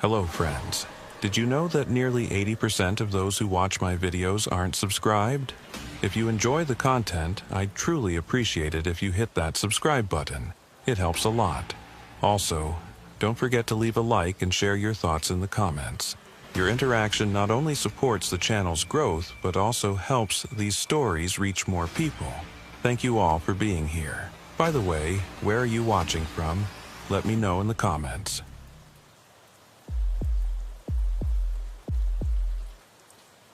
Hello friends. Did you know that nearly 80% of those who watch my videos aren't subscribed? If you enjoy the content, I'd truly appreciate it if you hit that subscribe button. It helps a lot. Also, don't forget to leave a like and share your thoughts in the comments. Your interaction not only supports the channel's growth, but also helps these stories reach more people. Thank you all for being here. By the way, where are you watching from? Let me know in the comments.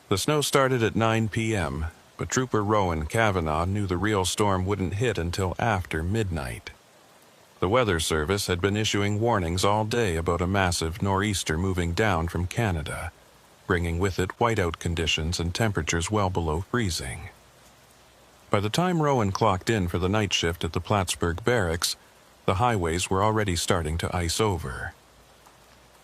The snow started at 9 p.m., but Trooper Rowan Cavanaugh knew the real storm wouldn't hit until after midnight. The Weather Service had been issuing warnings all day about a massive nor'easter moving down from Canada, bringing with it whiteout conditions and temperatures well below freezing. By the time Rowan clocked in for the night shift at the Plattsburgh Barracks, the highways were already starting to ice over.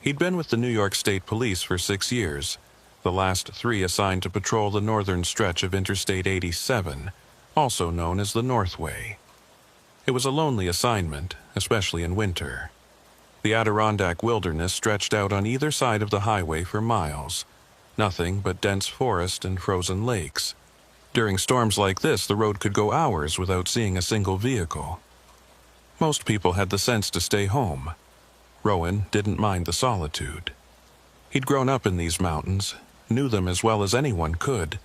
He'd been with the New York State Police for 6 years, the last 3 assigned to patrol the northern stretch of Interstate 87, also known as the Northway. It was a lonely assignment, especially in winter. The Adirondack wilderness stretched out on either side of the highway for miles, nothing but dense forest and frozen lakes. During storms like this, the road could go hours without seeing a single vehicle. Most people had the sense to stay home. Rowan didn't mind the solitude. He'd grown up in these mountains, knew them as well as anyone could.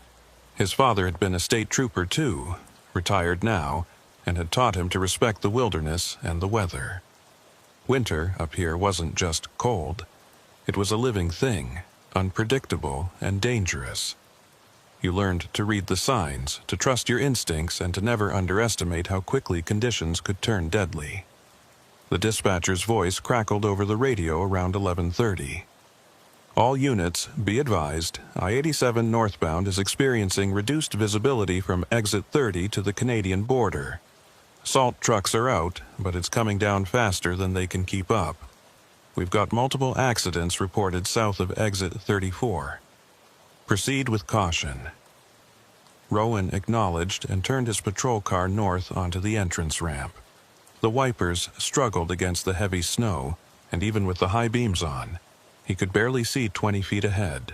His father had been a state trooper too, retired now, and had taught him to respect the wilderness and the weather. Winter up here wasn't just cold. It was a living thing, unpredictable and dangerous. You learned to read the signs, to trust your instincts, and to never underestimate how quickly conditions could turn deadly. The dispatcher's voice crackled over the radio around 11:30. All units, be advised, I-87 northbound is experiencing reduced visibility from exit 30 to the Canadian border. Salt trucks are out, but it's coming down faster than they can keep up. We've got multiple accidents reported south of exit 34. Proceed with caution. Rowan acknowledged and turned his patrol car north onto the entrance ramp. The wipers struggled against the heavy snow, and even with the high beams on, he could barely see 20 feet ahead.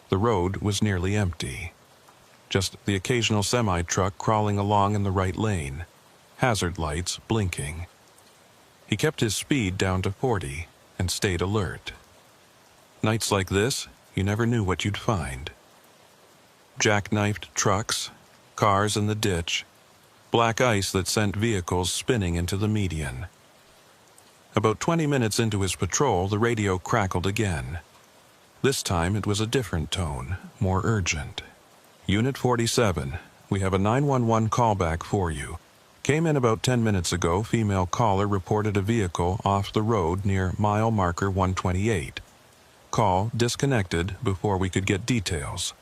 The road was nearly empty. Just the occasional semi-truck crawling along in the right lane, hazard lights blinking. He kept his speed down to 40 and stayed alert. Nights like this, you never knew what you'd find. Jackknifed trucks, cars in the ditch, black ice that sent vehicles spinning into the median. About 20 minutes into his patrol, the radio crackled again. This time it was a different tone, more urgent. Unit 47, we have a 911 callback for you. Came in about 10 minutes ago. Female caller reported a vehicle off the road near mile marker 128. Call disconnected before we could get details.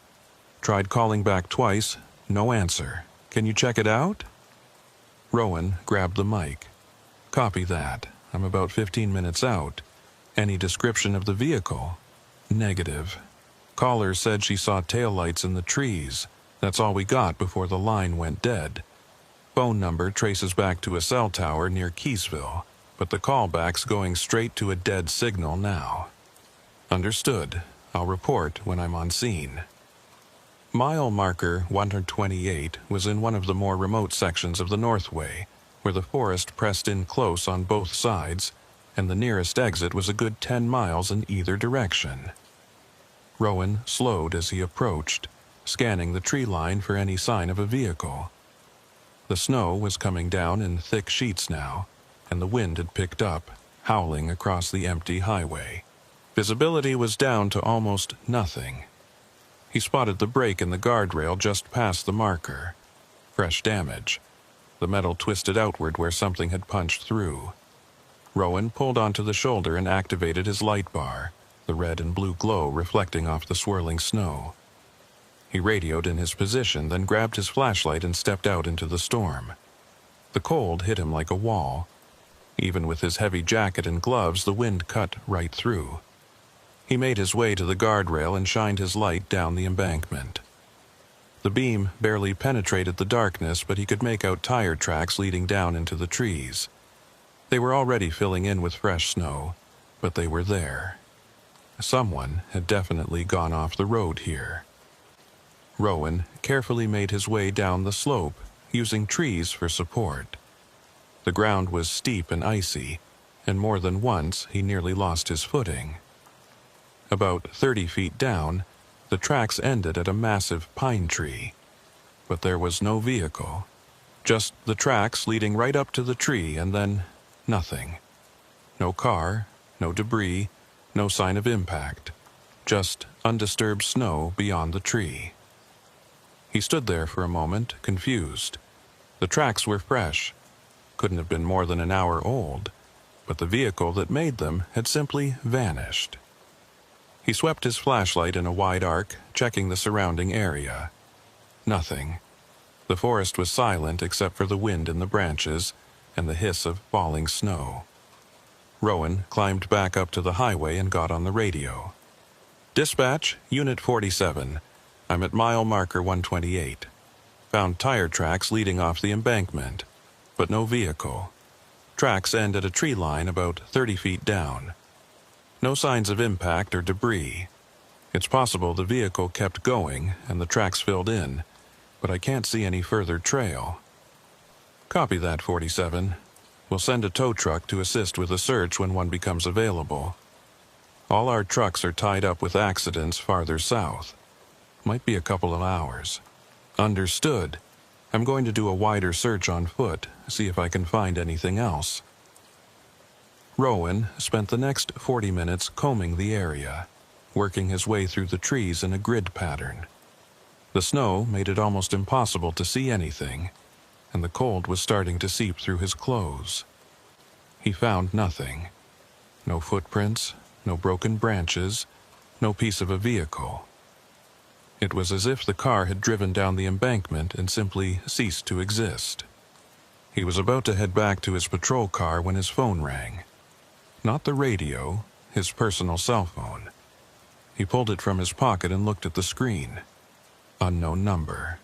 Tried calling back twice, no answer. Can you check it out? Rowan grabbed the mic. Copy that. I'm about 15 minutes out. Any description of the vehicle? Negative. Caller said she saw taillights in the trees. That's all we got before the line went dead. Phone number traces back to a cell tower near Keysville, but the callback's going straight to a dead signal now. Understood. I'll report when I'm on scene. Mile marker 128 was in one of the more remote sections of the Northway, where the forest pressed in close on both sides, and the nearest exit was a good 10 miles in either direction. Rowan slowed as he approached, scanning the tree line for any sign of a vehicle. The snow was coming down in thick sheets now, and the wind had picked up, howling across the empty highway. Visibility was down to almost nothing. He spotted the break in the guardrail just past the marker. Fresh damage. The metal twisted outward where something had punched through. Rowan pulled onto the shoulder and activated his light bar, the red and blue glow reflecting off the swirling snow. He radioed in his position, then grabbed his flashlight and stepped out into the storm. The cold hit him like a wall. Even with his heavy jacket and gloves, the wind cut right through. He made his way to the guardrail and shined his light down the embankment. The beam barely penetrated the darkness, but he could make out tire tracks leading down into the trees. They were already filling in with fresh snow, but they were there. Someone had definitely gone off the road here. Rowan carefully made his way down the slope, using trees for support. The ground was steep and icy, and more than once he nearly lost his footing. About 30 feet down, the tracks ended at a massive pine tree, but there was no vehicle. Just the tracks leading right up to the tree, and then nothing. No car, no debris, no sign of impact. Just undisturbed snow beyond the tree. He stood there for a moment, confused. The tracks were fresh. Couldn't have been more than an hour old, but the vehicle that made them had simply vanished. He swept his flashlight in a wide arc, checking the surrounding area. Nothing. The forest was silent except for the wind in the branches and the hiss of falling snow. Rowan climbed back up to the highway and got on the radio. "Dispatch, Unit 47. I'm at mile marker 128. Found tire tracks leading off the embankment, but no vehicle. Tracks end at a tree line about 30 feet down. No signs of impact or debris. It's possible the vehicle kept going and the tracks filled in, but I can't see any further trail." "Copy that, 47. We'll send a tow truck to assist with the search when one becomes available. All our trucks are tied up with accidents farther south. Might be a couple of hours." "Understood. I'm going to do a wider search on foot, see if I can find anything else." Rowan spent the next 40 minutes combing the area, working his way through the trees in a grid pattern. The snow made it almost impossible to see anything, and the cold was starting to seep through his clothes. He found nothing. No footprints, no broken branches, no piece of a vehicle. It was as if the car had driven down the embankment and simply ceased to exist. He was about to head back to his patrol car when his phone rang. Not the radio, his personal cell phone. He pulled it from his pocket and looked at the screen. Unknown number.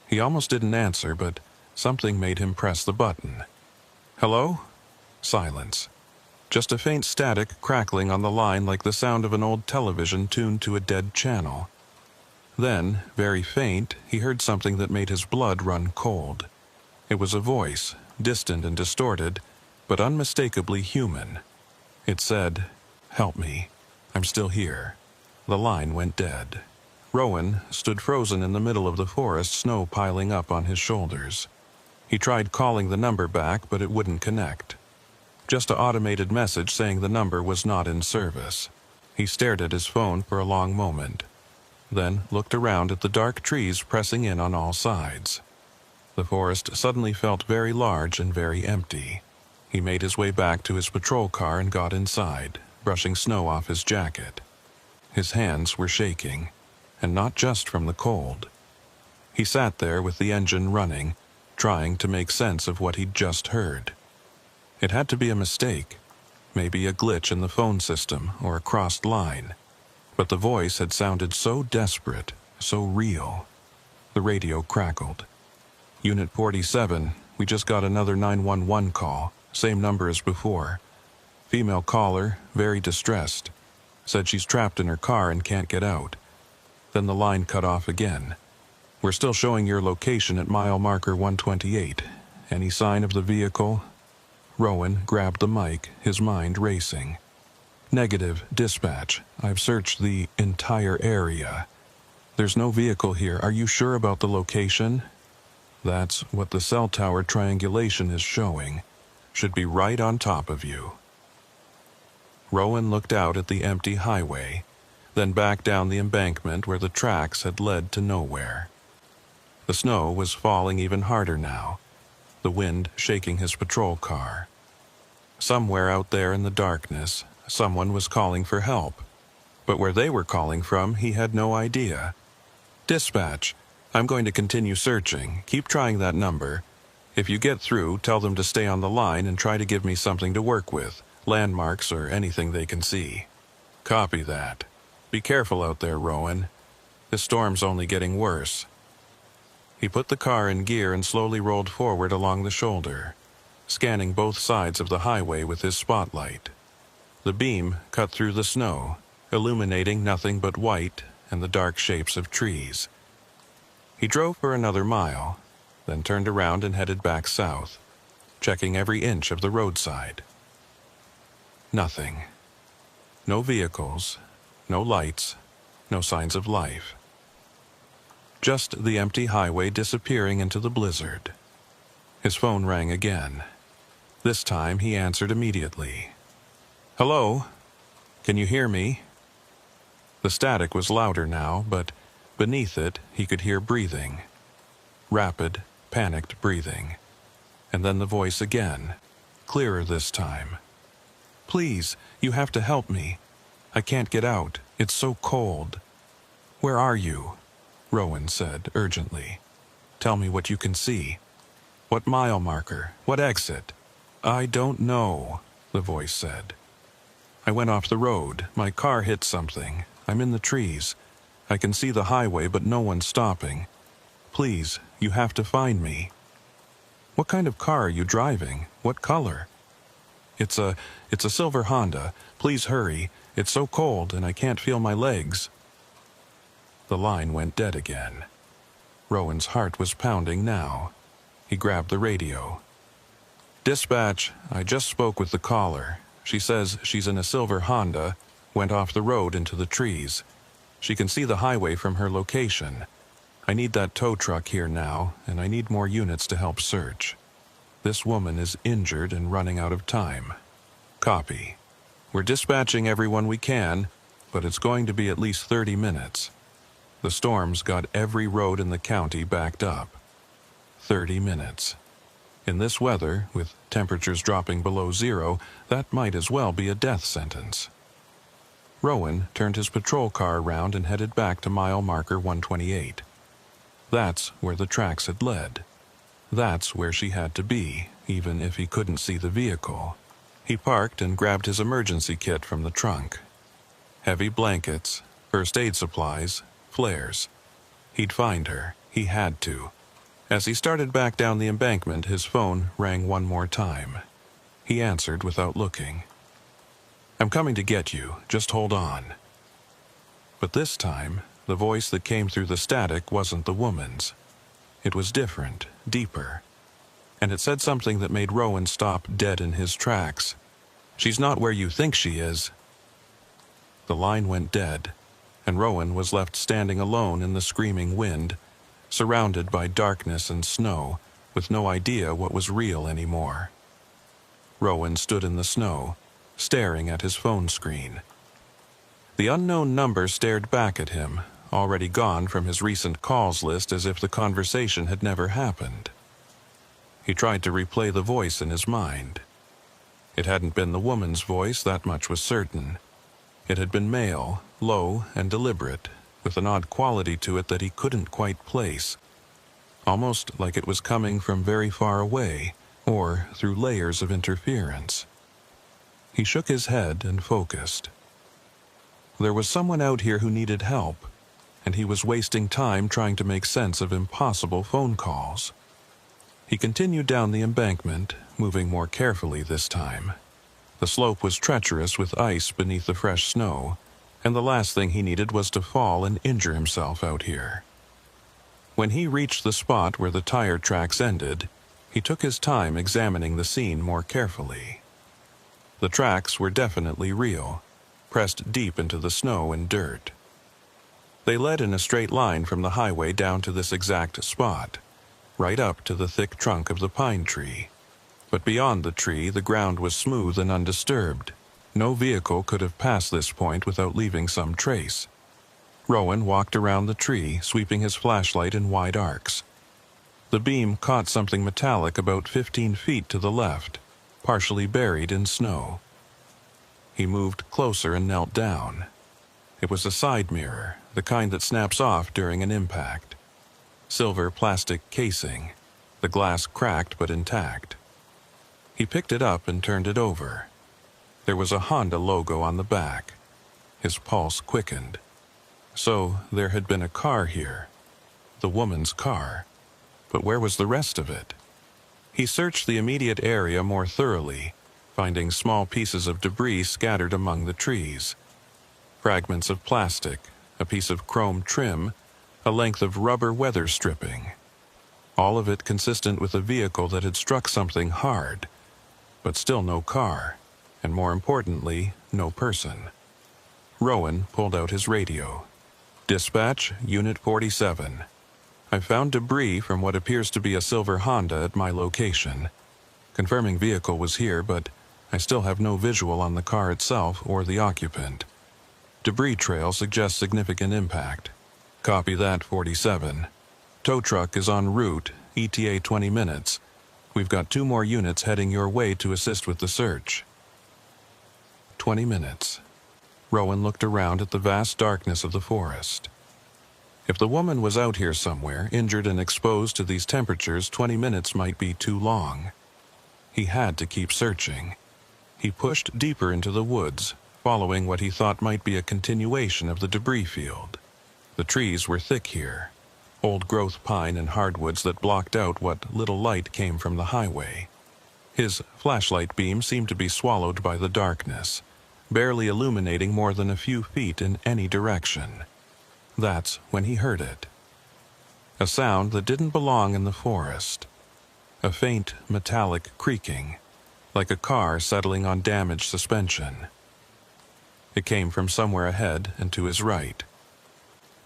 He almost didn't answer, but something made him press the button. "Hello?" Silence. Just a faint static crackling on the line like the sound of an old television tuned to a dead channel. Then, very faint, he heard something that made his blood run cold. It was a voice, distant and distorted, but unmistakably human. It said, "Help me. I'm still here." The line went dead. Rowan stood frozen in the middle of the forest, snow piling up on his shoulders. He tried calling the number back, but it wouldn't connect. Just an automated message saying the number was not in service. He stared at his phone for a long moment, then looked around at the dark trees pressing in on all sides. The forest suddenly felt very large and very empty. He made his way back to his patrol car and got inside, brushing snow off his jacket. His hands were shaking, and not just from the cold. He sat there with the engine running, trying to make sense of what he'd just heard. It had to be a mistake, maybe a glitch in the phone system or a crossed line. But the voice had sounded so desperate, so real. The radio crackled. "Unit 47, we just got another 911 call, same number as before. Female caller, very distressed. Said she's trapped in her car and can't get out." Then the line cut off again. "We're still showing your location at mile marker 128. Any sign of the vehicle?" Rowan grabbed the mic, his mind racing. "Negative, dispatch. I've searched the entire area. There's no vehicle here. Are you sure about the location?" "That's what the cell tower triangulation is showing. Should be right on top of you." Rowan looked out at the empty highway, then back down the embankment where the tracks had led to nowhere. The snow was falling even harder now, the wind shaking his patrol car. Somewhere out there in the darkness, someone was calling for help, but where they were calling from, he had no idea. "Dispatch, I'm going to continue searching. Keep trying that number. If you get through, tell them to stay on the line and try to give me something to work with, landmarks or anything they can see." "Copy that. Be careful out there, Rowan. This storm's only getting worse." He put the car in gear and slowly rolled forward along the shoulder, scanning both sides of the highway with his spotlight. The beam cut through the snow, illuminating nothing but white and the dark shapes of trees. He drove for another mile, then turned around and headed back south, checking every inch of the roadside. Nothing. No vehicles, no lights, no signs of life. Just the empty highway disappearing into the blizzard. His phone rang again. This time he answered immediately. "Hello? Can you hear me?" The static was louder now, but beneath it he could hear breathing. Rapid, panicked breathing. And then the voice again, clearer this time. "Please, you have to help me. I can't get out. It's so cold." "Where are you?" Rowan said urgently. "Tell me what you can see. What mile marker? What exit?" "I don't know," the voice said. "I went off the road. My car hit something. I'm in the trees. I can see the highway, but no one's stopping. Please, you have to find me." "What kind of car are you driving? What color?" It's a silver Honda. Please hurry. It's so cold and I can't feel my legs." The line went dead again. Rowan's heart was pounding now. He grabbed the radio. "Dispatch, I just spoke with the caller. She says she's in a silver Honda, went off the road into the trees. She can see the highway from her location. I need that tow truck here now, and I need more units to help search. This woman is injured and running out of time." "Copy. We're dispatching everyone we can, but it's going to be at least 30 minutes. The storm's got every road in the county backed up. 30 minutes. In this weather, with temperatures dropping below zero, that might as well be a death sentence." Rowan turned his patrol car around and headed back to mile marker 128. That's where the tracks had led. That's where she had to be, even if he couldn't see the vehicle. He parked and grabbed his emergency kit from the trunk. Heavy blankets, first aid supplies, flares. He'd find her. He had to. As he started back down the embankment, his phone rang one more time. He answered without looking. "I'm coming to get you. Just hold on." But this time, the voice that came through the static wasn't the woman's. It was different, deeper. And it said something that made Rowan stop dead in his tracks. "She's not where you think she is." The line went dead, and Rowan was left standing alone in the screaming wind, surrounded by darkness and snow, with no idea what was real anymore. Rowan stood in the snow, staring at his phone screen. The unknown number stared back at him, already gone from his recent calls list as if the conversation had never happened. He tried to replay the voice in his mind. It hadn't been the woman's voice, that much was certain. It had been male, low and deliberate, with an odd quality to it that he couldn't quite place. Almost like it was coming from very far away, or through layers of interference. He shook his head and focused. There was someone out here who needed help, and he was wasting time trying to make sense of impossible phone calls. He continued down the embankment, moving more carefully this time. The slope was treacherous with ice beneath the fresh snow, and the last thing he needed was to fall and injure himself out here. When he reached the spot where the tire tracks ended, he took his time examining the scene more carefully. The tracks were definitely real, pressed deep into the snow and dirt. They led in a straight line from the highway down to this exact spot, right up to the thick trunk of the pine tree. But beyond the tree, the ground was smooth and undisturbed. No vehicle could have passed this point without leaving some trace. Rowan walked around the tree, sweeping his flashlight in wide arcs. The beam caught something metallic about 15 feet to the left, partially buried in snow. He moved closer and knelt down. It was a side mirror, the kind that snaps off during an impact. Silver plastic casing, the glass cracked but intact. He picked it up and turned it over. There was a Honda logo on the back. His pulse quickened. So there had been a car here. The woman's car. But where was the rest of it? He searched the immediate area more thoroughly, finding small pieces of debris scattered among the trees. Fragments of plastic, a piece of chrome trim, a length of rubber weather stripping. All of it consistent with a vehicle that had struck something hard, but still no car, and more importantly, no person. Rowan pulled out his radio. "Dispatch, Unit 47. I've found debris from what appears to be a silver Honda at my location. Confirming vehicle was here, but I still have no visual on the car itself or the occupant. Debris trail suggests significant impact. Copy that, 47. Tow truck is en route, ETA 20 minutes. We've got 2 more units heading your way to assist with the search." 20 minutes. Rowan looked around at the vast darkness of the forest. If the woman was out here somewhere, injured and exposed to these temperatures, 20 minutes might be too long. He had to keep searching. He pushed deeper into the woods, following what he thought might be a continuation of the debris field. The trees were thick here, old-growth pine and hardwoods that blocked out what little light came from the highway. His flashlight beam seemed to be swallowed by the darkness, barely illuminating more than a few feet in any direction. That's when he heard it. A sound that didn't belong in the forest. A faint, metallic creaking, like a car settling on damaged suspension. It came from somewhere ahead and to his right.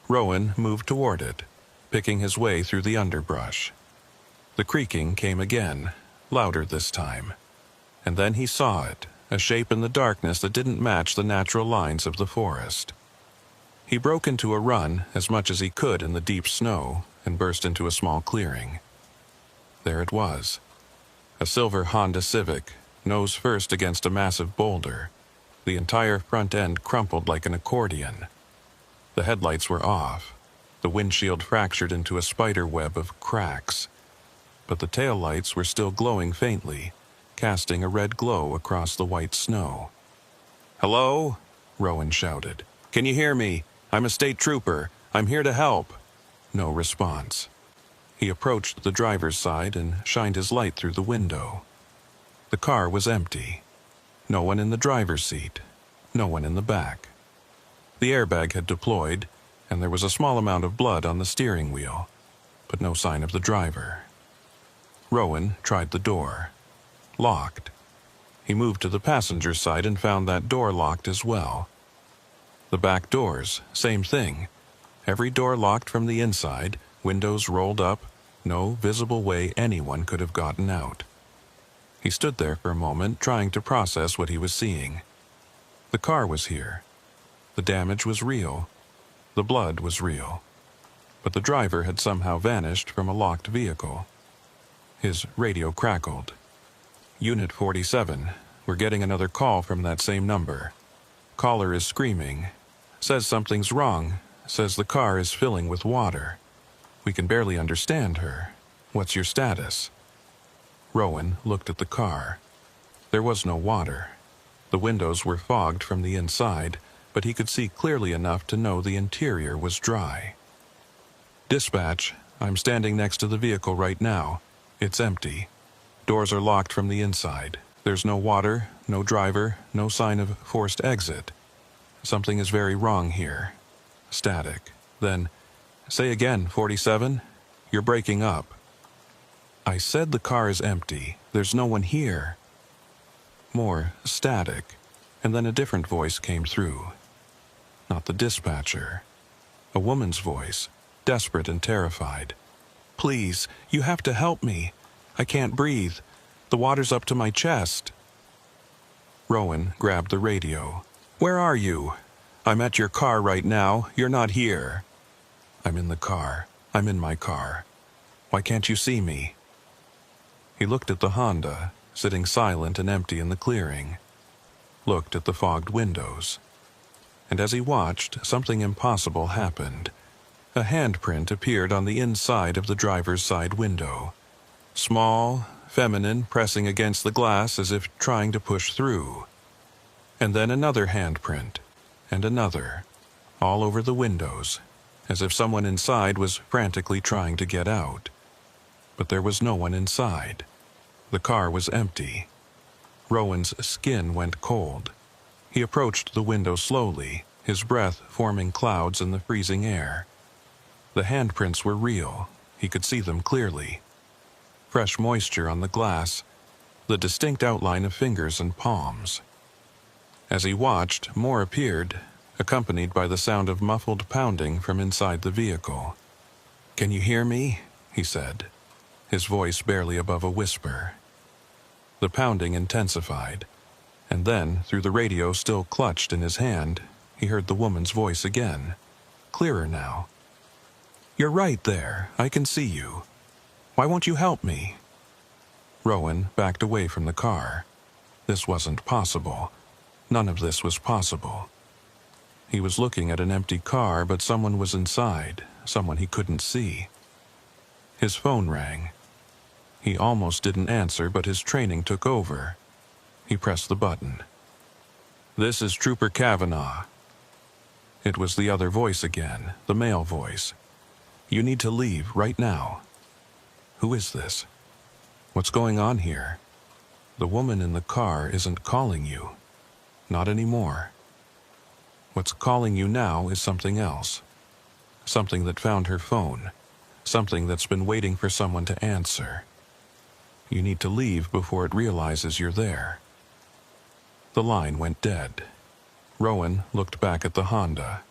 Rowan moved toward it, picking his way through the underbrush. The creaking came again, louder this time. And then he saw it, a shape in the darkness that didn't match the natural lines of the forest. He broke into a run as much as he could in the deep snow and burst into a small clearing. There it was. A silver Honda Civic, nose first against a massive boulder, the entire front end crumpled like an accordion. The headlights were off, the windshield fractured into a spider web of cracks, but the taillights were still glowing faintly, casting a red glow across the white snow. "Hello?" Rowan shouted. "Can you hear me? I'm a state trooper. I'm here to help." No response. He approached the driver's side and shined his light through the window. The car was empty. No one in the driver's seat. No one in the back. The airbag had deployed, and there was a small amount of blood on the steering wheel, but no sign of the driver. Rowan tried the door. Locked. He moved to the passenger side and found that door locked as well. The back doors, same thing. Every door locked from the inside, windows rolled up, no visible way anyone could have gotten out. He stood there for a moment, trying to process what he was seeing. The car was here. The damage was real. The blood was real. But the driver had somehow vanished from a locked vehicle. His radio crackled. "Unit 47, we're getting another call from that same number. Caller is screaming. Says something's wrong. Says the car is filling with water. We can barely understand her. What's your status?" Rowan looked at the car. There was no water. The windows were fogged from the inside, but he could see clearly enough to know the interior was dry. "Dispatch, I'm standing next to the vehicle right now. It's empty. Doors are locked from the inside. There's no water, no driver, no sign of forced exit. Something is very wrong here." Static. Then, "Say again, 47? You're breaking up." "I said the car is empty. There's no one here." More static, and then a different voice came through. Not the dispatcher. A woman's voice, desperate and terrified. "Please, you have to help me. I can't breathe. The water's up to my chest." Rowan grabbed the radio. "Where are you?" "I'm at your car right now. You're not here." "I'm in the car. I'm in my car. Why can't you see me?" He looked at the Honda, sitting silent and empty in the clearing. Looked at the fogged windows. And as he watched, something impossible happened. A handprint appeared on the inside of the driver's side window. Small, feminine, pressing against the glass as if trying to push through. And then another handprint, and another, all over the windows, as if someone inside was frantically trying to get out. But there was no one inside. The car was empty. Rowan's skin went cold. He approached the window slowly, his breath forming clouds in the freezing air. The handprints were real. He could see them clearly. Fresh moisture on the glass, the distinct outline of fingers and palms. As he watched, more appeared, accompanied by the sound of muffled pounding from inside the vehicle. "Can you hear me?" he said, his voice barely above a whisper. The pounding intensified, and then, through the radio still clutched in his hand, he heard the woman's voice again, clearer now. "You're right there. I can see you. Why won't you help me?" Rowan backed away from the car. This wasn't possible. None of this was possible. He was looking at an empty car, but someone was inside, someone he couldn't see. His phone rang. He almost didn't answer, but his training took over. He pressed the button. "This is Trooper Kavanaugh." It was the other voice again, the male voice. "You need to leave right now." Who is this? What's going on here? The woman in the car isn't calling you. Not anymore. What's calling you now is something else. Something that found her phone. Something that's been waiting for someone to answer. You need to leave before it realizes you're there. The line went dead. Rowan looked back at the Honda.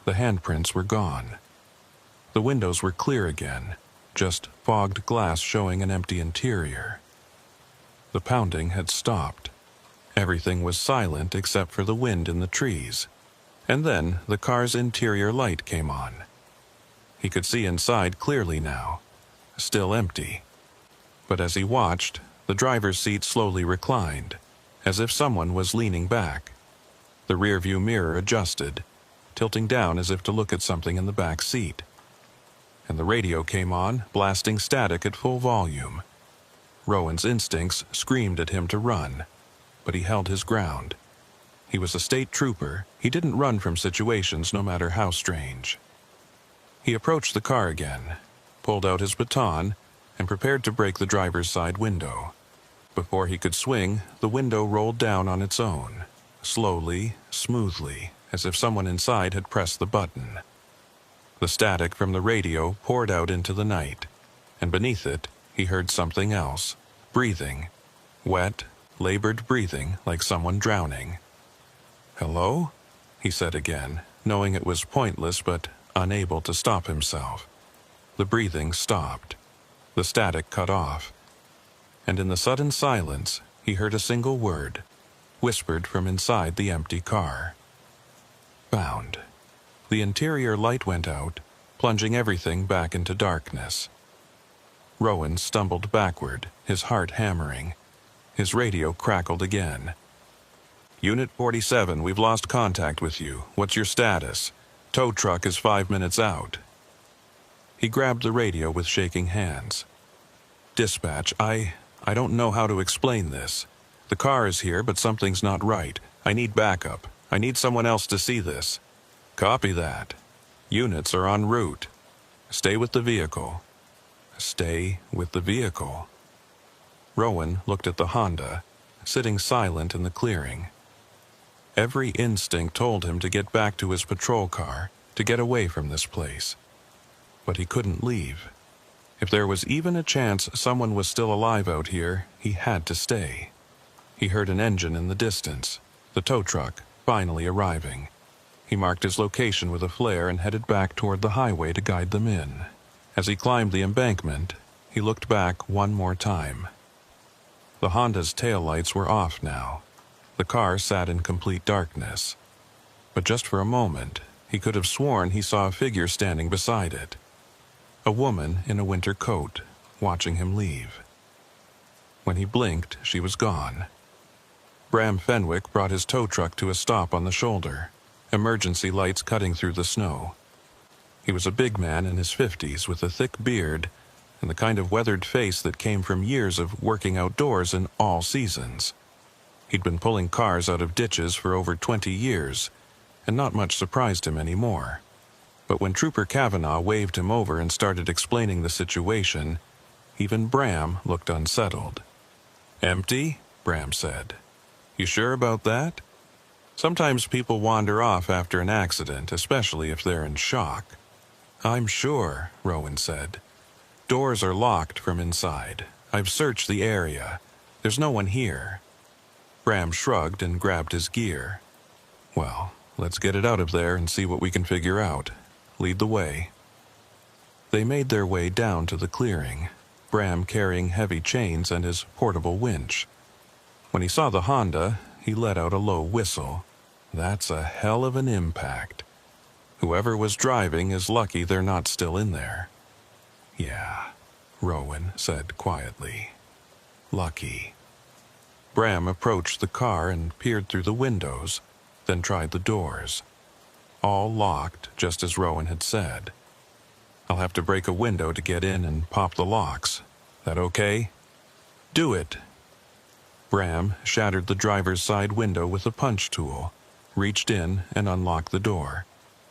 The handprints were gone. The windows were clear again, just fogged glass showing an empty interior. The pounding had stopped. Everything was silent except for the wind in the trees. And then the car's interior light came on. He could see inside clearly now, still empty. But as he watched, the driver's seat slowly reclined, as if someone was leaning back. The rearview mirror adjusted, tilting down as if to look at something in the back seat. And the radio came on, blasting static at full volume. Rowan's instincts screamed at him to run, but he held his ground. He was a state trooper. He didn't run from situations, no matter how strange. He approached the car again, pulled out his baton, and prepared to break the driver's side window. Before he could swing, the window rolled down on its own, slowly, smoothly, as if someone inside had pressed the button. The static from the radio poured out into the night, and beneath it, he heard something else, breathing, wet, labored breathing like someone drowning. "Hello?" he said again, knowing it was pointless but unable to stop himself. The breathing stopped. The static cut off. And in the sudden silence, he heard a single word, whispered from inside the empty car. "Found." The interior light went out, plunging everything back into darkness. Rowan stumbled backward, his heart hammering. His radio crackled again. "Unit 47, we've lost contact with you. What's your status? Tow truck is 5 minutes out." He grabbed the radio with shaking hands. "Dispatch, I don't know how to explain this. The car is here, but something's not right. I need backup. I need someone else to see this." "Copy that. Units are en route. Stay with the vehicle." Stay with the vehicle. Rowan looked at the Honda, sitting silent in the clearing. Every instinct told him to get back to his patrol car, to get away from this place. But he couldn't leave. If there was even a chance someone was still alive out here, he had to stay. He heard an engine in the distance, the tow truck finally arriving. He marked his location with a flare and headed back toward the highway to guide them in. As he climbed the embankment, he looked back one more time. The Honda's taillights were off now. The car sat in complete darkness. But just for a moment, he could have sworn he saw a figure standing beside it. A woman in a winter coat, watching him leave. When he blinked, she was gone. Bram Fenwick brought his tow truck to a stop on the shoulder, emergency lights cutting through the snow. He was a big man in his 50s with a thick beard and the kind of weathered face that came from years of working outdoors in all seasons. He'd been pulling cars out of ditches for over 20 years, and not much surprised him anymore. But when Trooper Kavanaugh waved him over and started explaining the situation, even Bram looked unsettled. "Empty?" Bram said. "You sure about that?" Sometimes people wander off after an accident, especially if they're in shock. I'm sure, Rowan said. Doors are locked from inside. I've searched the area. There's no one here. Bram shrugged and grabbed his gear. Well, let's get it out of there and see what we can figure out. Lead the way. They made their way down to the clearing, Bram carrying heavy chains and his portable winch. When he saw the Honda, he let out a low whistle. That's a hell of an impact. Whoever was driving is lucky they're not still in there. Yeah, Rowan said quietly. Lucky. Bram approached the car and peered through the windows, then tried the doors. All locked, just as Rowan had said. I'll have to break a window to get in and pop the locks. That okay? Do it. Bram shattered the driver's side window with a punch tool, reached in and unlocked the door.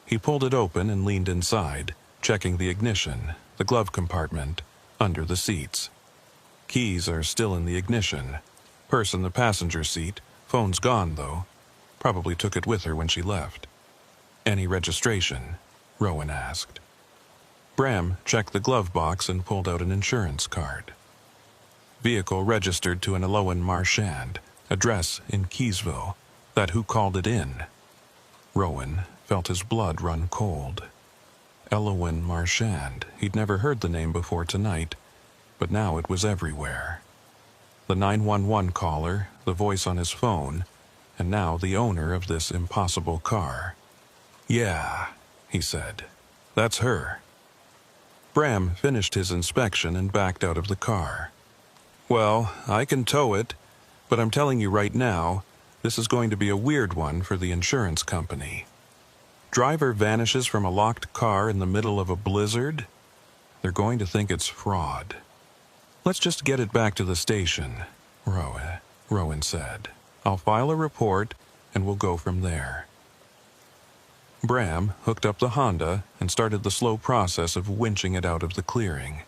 He pulled it open and leaned inside, checking the ignition, the glove compartment, under the seats. Keys are still in the ignition. Purse in the passenger seat. Phone's gone, though. Probably took it with her when she left. Any registration? Rowan asked. Bram checked the glove box and pulled out an insurance card. Vehicle registered to an Eloan Marchand, address in Keysville. That who called it in. Rowan felt his blood run cold. Eloan Marchand. He'd never heard the name before tonight, but now it was everywhere. The 911 caller, the voice on his phone, and now the owner of this impossible car. Yeah, he said. That's her. Bram finished his inspection and backed out of the car. Well, I can tow it, but I'm telling you right now, this is going to be a weird one for the insurance company. Driver vanishes from a locked car in the middle of a blizzard? They're going to think it's fraud. Let's just get it back to the station, Rowan said. I'll file a report and we'll go from there. Bram hooked up the Honda and started the slow process of winching it out of the clearing.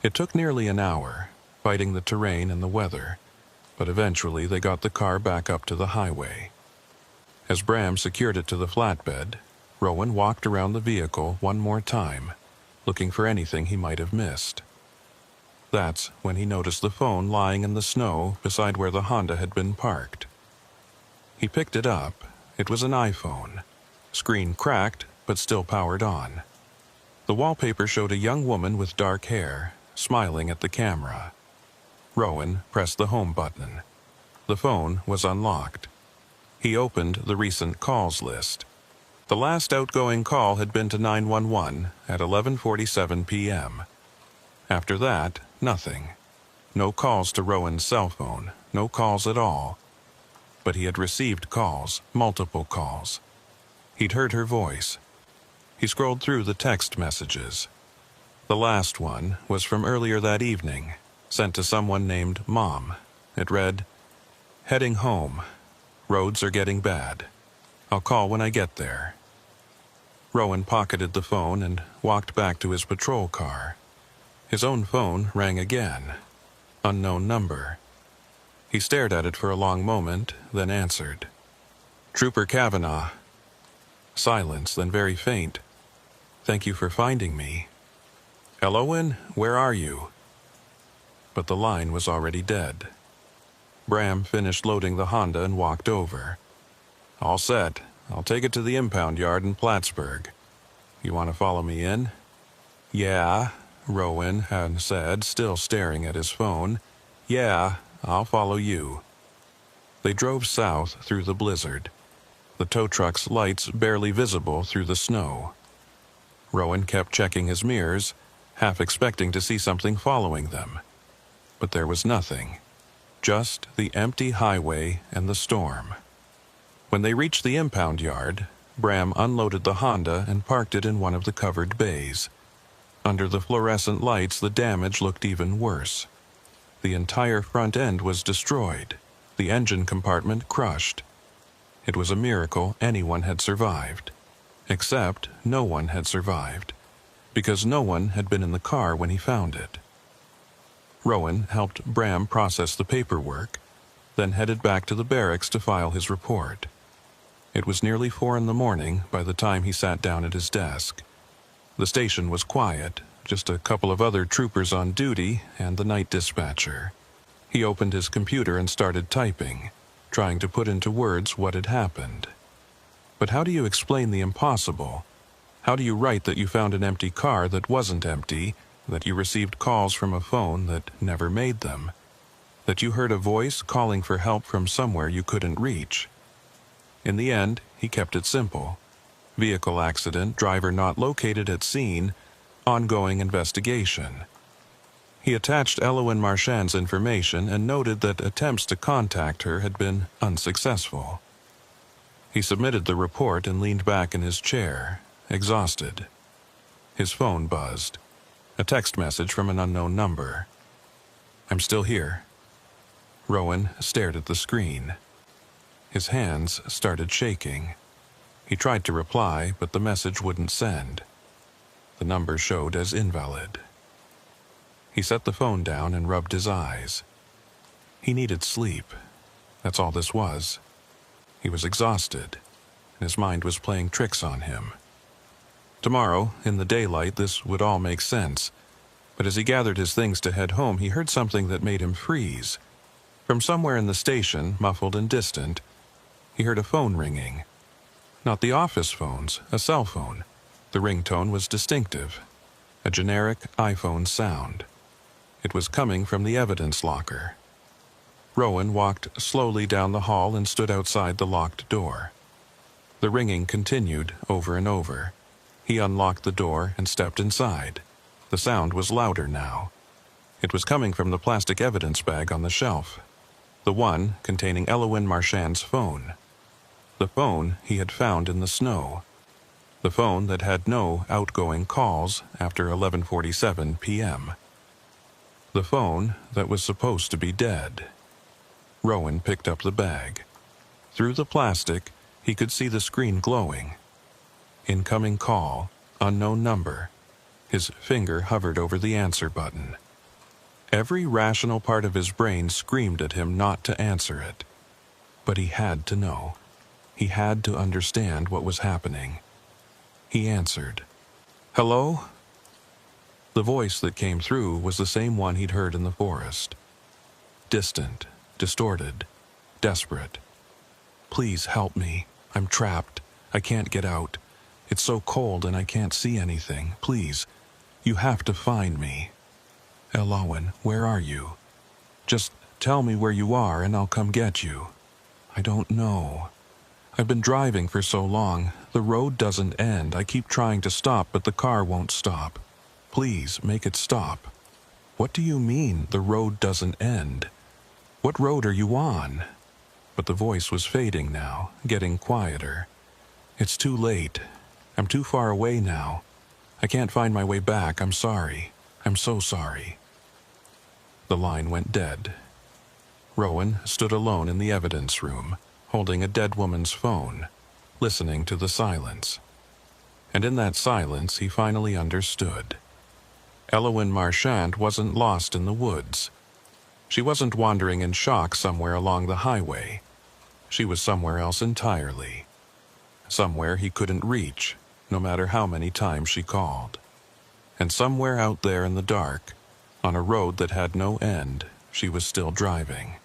It took nearly an hour, fighting the terrain and the weather, but eventually they got the car back up to the highway. As Bram secured it to the flatbed, Rowan walked around the vehicle one more time, looking for anything he might have missed. That's when he noticed the phone lying in the snow beside where the Honda had been parked. He picked it up. It was an iPhone. Screen cracked, but still powered on. The wallpaper showed a young woman with dark hair, smiling at the camera. Rowan pressed the home button. The phone was unlocked. He opened the recent calls list. The last outgoing call had been to 911 at 11:47 p.m. After that, nothing. No calls to Rowan's cell phone, no calls at all. But he had received calls, multiple calls. He'd heard her voice. He scrolled through the text messages. The last one was from earlier that evening, sent to someone named Mom. It read, "Heading home. Roads are getting bad. I'll call when I get there." Rowan pocketed the phone and walked back to his patrol car. His own phone rang again. Unknown number. He stared at it for a long moment, then answered. "Trooper Kavanaugh." Silence, then very faint. "Thank you for finding me." "Eloan, where are you?" But the line was already dead. Bram finished loading the Honda and walked over. "All set. I'll take it to the impound yard in Plattsburgh. You want to follow me in?" "Yeah," Rowan had said, still staring at his phone. "Yeah, I'll follow you." They drove south through the blizzard, the tow truck's lights barely visible through the snow. Rowan kept checking his mirrors, half expecting to see something following them. But there was nothing. Just the empty highway and the storm. When they reached the impound yard, Bram unloaded the Honda and parked it in one of the covered bays. Under the fluorescent lights, the damage looked even worse. The entire front end was destroyed, the engine compartment crushed. It was a miracle anyone had survived. Except no one had survived, because no one had been in the car when he found it. Rowan helped Bram process the paperwork, then headed back to the barracks to file his report. It was nearly 4 in the morning by the time he sat down at his desk. The station was quiet, just a couple of other troopers on duty and the night dispatcher. He opened his computer and started typing, trying to put into words what had happened. But how do you explain the impossible? How do you write that you found an empty car that wasn't empty, that you received calls from a phone that never made them, that you heard a voice calling for help from somewhere you couldn't reach? In the end, he kept it simple. Vehicle accident, driver not located at scene, ongoing investigation. He attached Elowen Marchand's information and noted that attempts to contact her had been unsuccessful. He submitted the report and leaned back in his chair, exhausted. His phone buzzed. A text message from an unknown number. "I'm still here." Rowan stared at the screen. His hands started shaking. He tried to reply, but the message wouldn't send. The number showed as invalid. He set the phone down and rubbed his eyes. He needed sleep. That's all this was. He was exhausted, and his mind was playing tricks on him. Tomorrow, in the daylight, this would all make sense. But as he gathered his things to head home, he heard something that made him freeze. From somewhere in the station, muffled and distant, he heard a phone ringing. Not the office phones, a cell phone. The ringtone was distinctive. A generic iPhone sound. It was coming from the evidence locker. Rowan walked slowly down the hall and stood outside the locked door. The ringing continued over and over. He unlocked the door and stepped inside. The sound was louder now. It was coming from the plastic evidence bag on the shelf. The one containing Elowen Marchand's phone. The phone he had found in the snow. The phone that had no outgoing calls after 11:47 p.m. The phone that was supposed to be dead. Rowan picked up the bag. Through the plastic, he could see the screen glowing. Incoming call, unknown number. His finger hovered over the answer button. Every rational part of his brain screamed at him not to answer it. But he had to know. He had to understand what was happening. He answered. "Hello?" The voice that came through was the same one he'd heard in the forest. Distant, distorted, desperate. "Please help me. I'm trapped. I can't get out. It's so cold and I can't see anything. Please, you have to find me. Elowen, where are you? Just tell me where you are and I'll come get you. I don't know. I've been driving for so long. The road doesn't end. I keep trying to stop, but the car won't stop. Please, make it stop." "What do you mean, the road doesn't end? What road are you on?" But the voice was fading now, getting quieter. "It's too late. I'm too far away now. I can't find my way back. I'm sorry. I'm so sorry." The line went dead. Rowan stood alone in the evidence room, holding a dead woman's phone, listening to the silence. And in that silence he finally understood. Elowen Marchand wasn't lost in the woods. She wasn't wandering in shock somewhere along the highway. She was somewhere else entirely. Somewhere he couldn't reach, no matter how many times she called. And somewhere out there in the dark, on a road that had no end, she was still driving.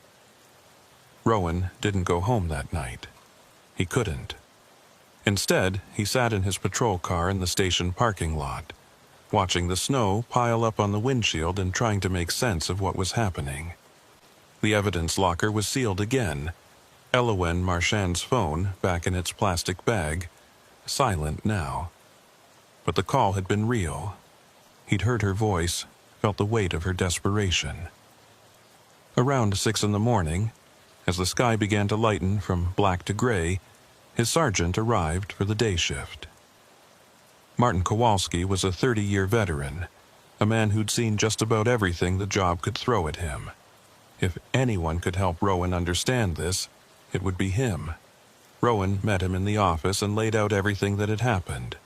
Rowan didn't go home that night. He couldn't. Instead, he sat in his patrol car in the station parking lot, watching the snow pile up on the windshield and trying to make sense of what was happening. The evidence locker was sealed again. Elowen Marchand's phone back in its plastic bag, silent now. But the call had been real. He'd heard her voice, felt the weight of her desperation. Around 6 in the morning, as the sky began to lighten from black to gray, his sergeant arrived for the day shift. Martin Kowalski was a 30-year veteran, a man who'd seen just about everything the job could throw at him. If anyone could help Rowan understand this, it would be him. Rowan met him in the office and laid out everything that had happened.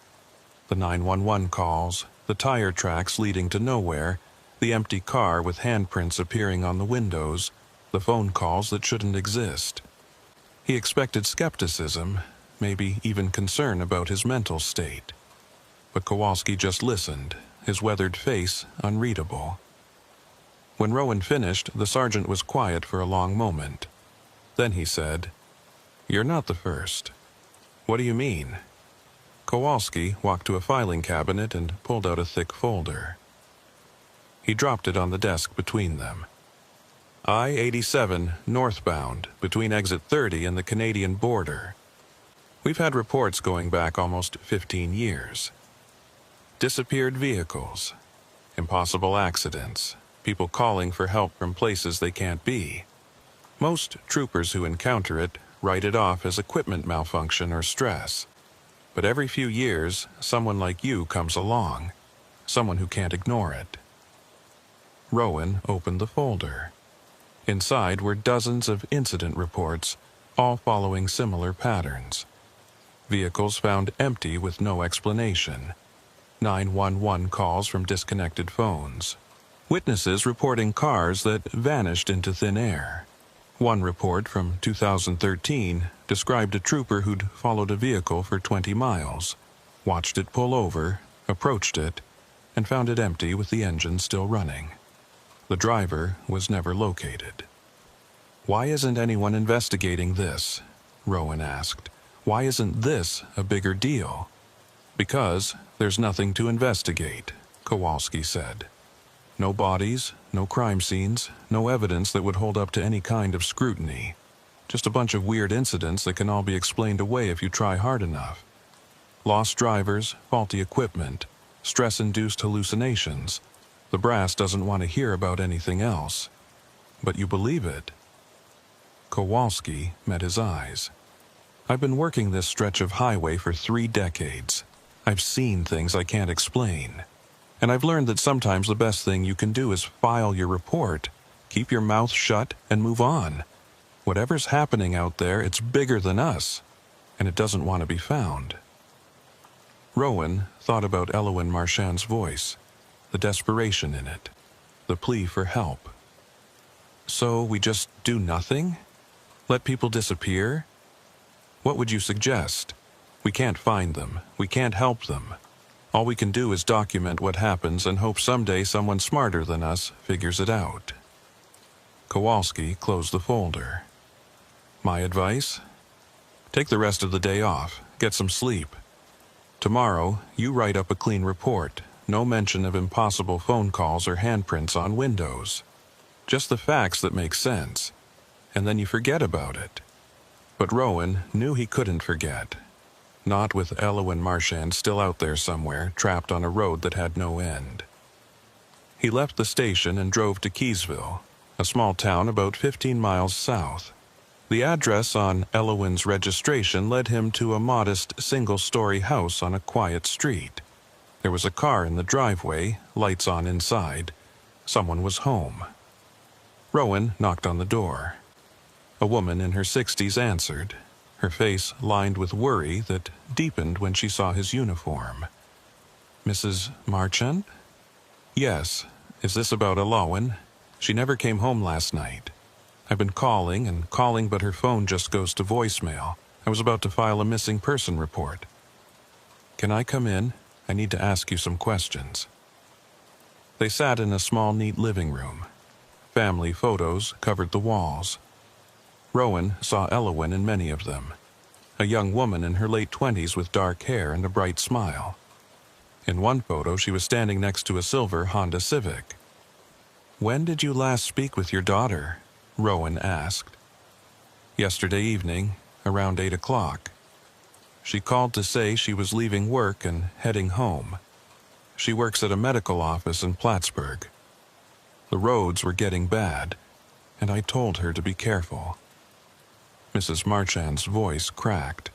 The 911 calls, the tire tracks leading to nowhere, the empty car with handprints appearing on the windows, the phone calls that shouldn't exist. He expected skepticism, maybe even concern about his mental state. But Kowalski just listened, his weathered face unreadable. When Rowan finished, the sergeant was quiet for a long moment. Then he said, "You're not the first." "What do you mean?" Kowalski walked to a filing cabinet and pulled out a thick folder. He dropped it on the desk between them. I-87 northbound, between exit 30 and the Canadian border. We've had reports going back almost 15 years. Disappeared vehicles, impossible accidents, people calling for help from places they can't be. Most troopers who encounter it write it off as equipment malfunction or stress. But every few years, someone like you comes along, someone who can't ignore it. Rowan opened the folder. Inside were dozens of incident reports, all following similar patterns. Vehicles found empty with no explanation. 911 calls from disconnected phones. Witnesses reporting cars that vanished into thin air. One report from 2013 described a trooper who'd followed a vehicle for 20 miles, watched it pull over, approached it, and found it empty with the engine still running. The driver was never located. "Why isn't anyone investigating this?" Rowan asked. "Why isn't this a bigger deal?" "Because there's nothing to investigate," Kowalski said. "No bodies, no crime scenes, no evidence that would hold up to any kind of scrutiny. Just a bunch of weird incidents that can all be explained away if you try hard enough. Lost drivers, faulty equipment, stress-induced hallucinations. The brass doesn't want to hear about anything else. But you believe it." Kowalski met his eyes. "I've been working this stretch of highway for 3 decades. I've seen things I can't explain. And I've learned that sometimes the best thing you can do is file your report, keep your mouth shut, and move on. Whatever's happening out there, it's bigger than us, and it doesn't want to be found." Rowan thought about Elowen Marchand's voice, the desperation in it, the plea for help. "So we just do nothing? Let people disappear? What would you suggest? We can't find them. We can't help them. All we can do is document what happens and hope someday someone smarter than us figures it out." Kowalski closed the folder. "My advice? Take the rest of the day off. Get some sleep. Tomorrow, you write up a clean report. No mention of impossible phone calls or handprints on windows. Just the facts that make sense. And then you forget about it." But Rowan knew he couldn't forget. Not with Elowen Marchand still out there somewhere, trapped on a road that had no end. He left the station and drove to Keysville, a small town about 15 miles south. The address on Elowen's registration led him to a modest single-story house on a quiet street. There was a car in the driveway, lights on inside. Someone was home. Rowan knocked on the door. A woman in her 60s answered, her face lined with worry that deepened when she saw his uniform. "Mrs. Marchand?" "Yes. Is this about Elowen? She never came home last night. I've been calling and calling, but her phone just goes to voicemail. I was about to file a missing person report." "Can I come in? I need to ask you some questions." They sat in a small, neat living room. Family photos covered the walls. Rowan saw Elowen in many of them, a young woman in her late 20s with dark hair and a bright smile. In one photo, she was standing next to a silver Honda Civic. "When did you last speak with your daughter?" Rowan asked. "Yesterday evening, around 8 o'clock. She called to say she was leaving work and heading home. She works at a medical office in Plattsburgh. The roads were getting bad, and I told her to be careful." Mrs. Marchand's voice cracked.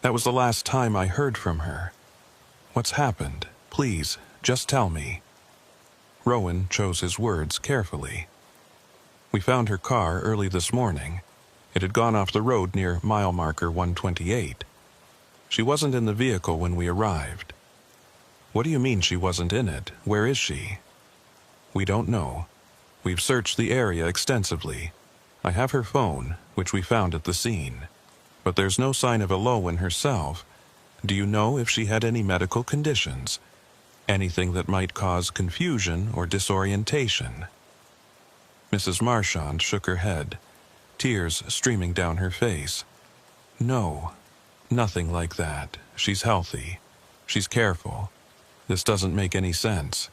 "That was the last time I heard from her. What's happened? Please, just tell me." Rowan chose his words carefully. "We found her car early this morning. It had gone off the road near mile marker 128. She wasn't in the vehicle when we arrived." "What do you mean she wasn't in it? Where is she?" "We don't know. We've searched the area extensively. I have her phone, which we found at the scene. but there's no sign of Elowen herself. Do you know if she had any medical conditions? Anything that might cause confusion or disorientation?" Mrs. Marchand shook her head, tears streaming down her face. "No, nothing like that. She's healthy. She's careful. This doesn't make any sense."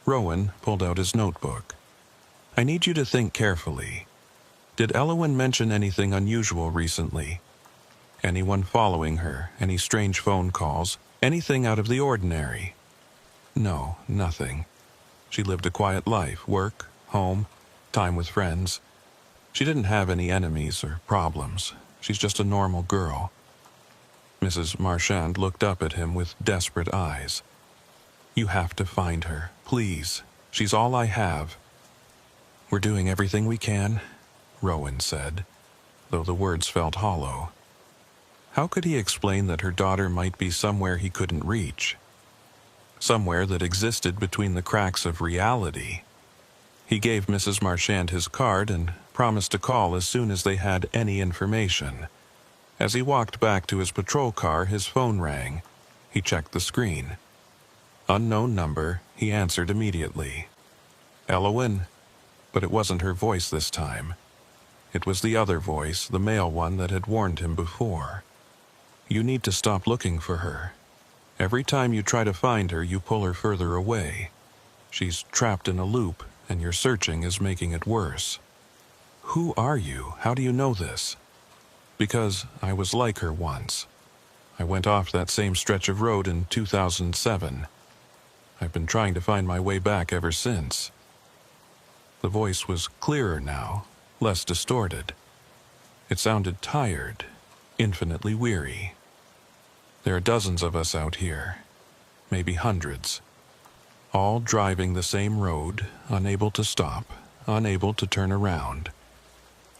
Rowan pulled out his notebook. "I need you to think carefully. Did Elowen mention anything unusual recently? Anyone following her? Any strange phone calls? Anything out of the ordinary?" "No, nothing. She lived a quiet life, work, home, time with friends. She didn't have any enemies or problems. She's just a normal girl." Mrs. Marchand looked up at him with desperate eyes. "You have to find her, please. She's all I have." "We're doing everything we can," Rowan said, though the words felt hollow. How could he explain that her daughter might be somewhere he couldn't reach? Somewhere that existed between the cracks of reality. He gave Mrs. Marchand his card and promised to call as soon as they had any information. As he walked back to his patrol car, his phone rang. He checked the screen. Unknown number, he answered immediately. "Elowen?" But it wasn't her voice this time. It was the other voice, the male one that had warned him before. "You need to stop looking for her. Every time you try to find her, you pull her further away. She's trapped in a loop, and your searching is making it worse." "Who are you? How do you know this?" "Because I was like her once. I went off that same stretch of road in 2007. I've been trying to find my way back ever since." The voice was clearer now, less distorted. It sounded tired, infinitely weary. "There are dozens of us out here, maybe hundreds, all driving the same road, unable to stop, unable to turn around.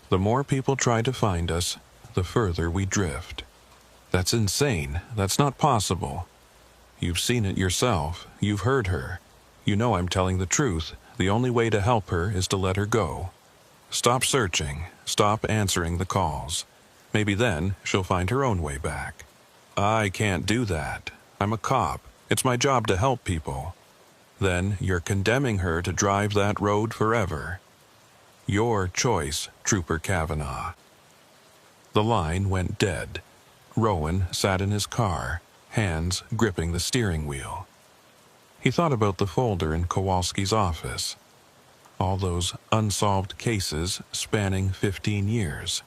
The more people try to find us, the further we drift. That's insane. That's not possible. You've seen it yourself. You've heard her. You know I'm telling the truth. The only way to help her is to let her go. Stop searching. Stop answering the calls. Maybe then she'll find her own way back." "I can't do that. I'm a cop. It's my job to help people." "Then you're condemning her to drive that road forever." "Your choice, Trooper Kavanaugh." The line went dead. Rowan sat in his car, hands gripping the steering wheel. He thought about the folder in Kowalski's office. All those unsolved cases spanning 15 years.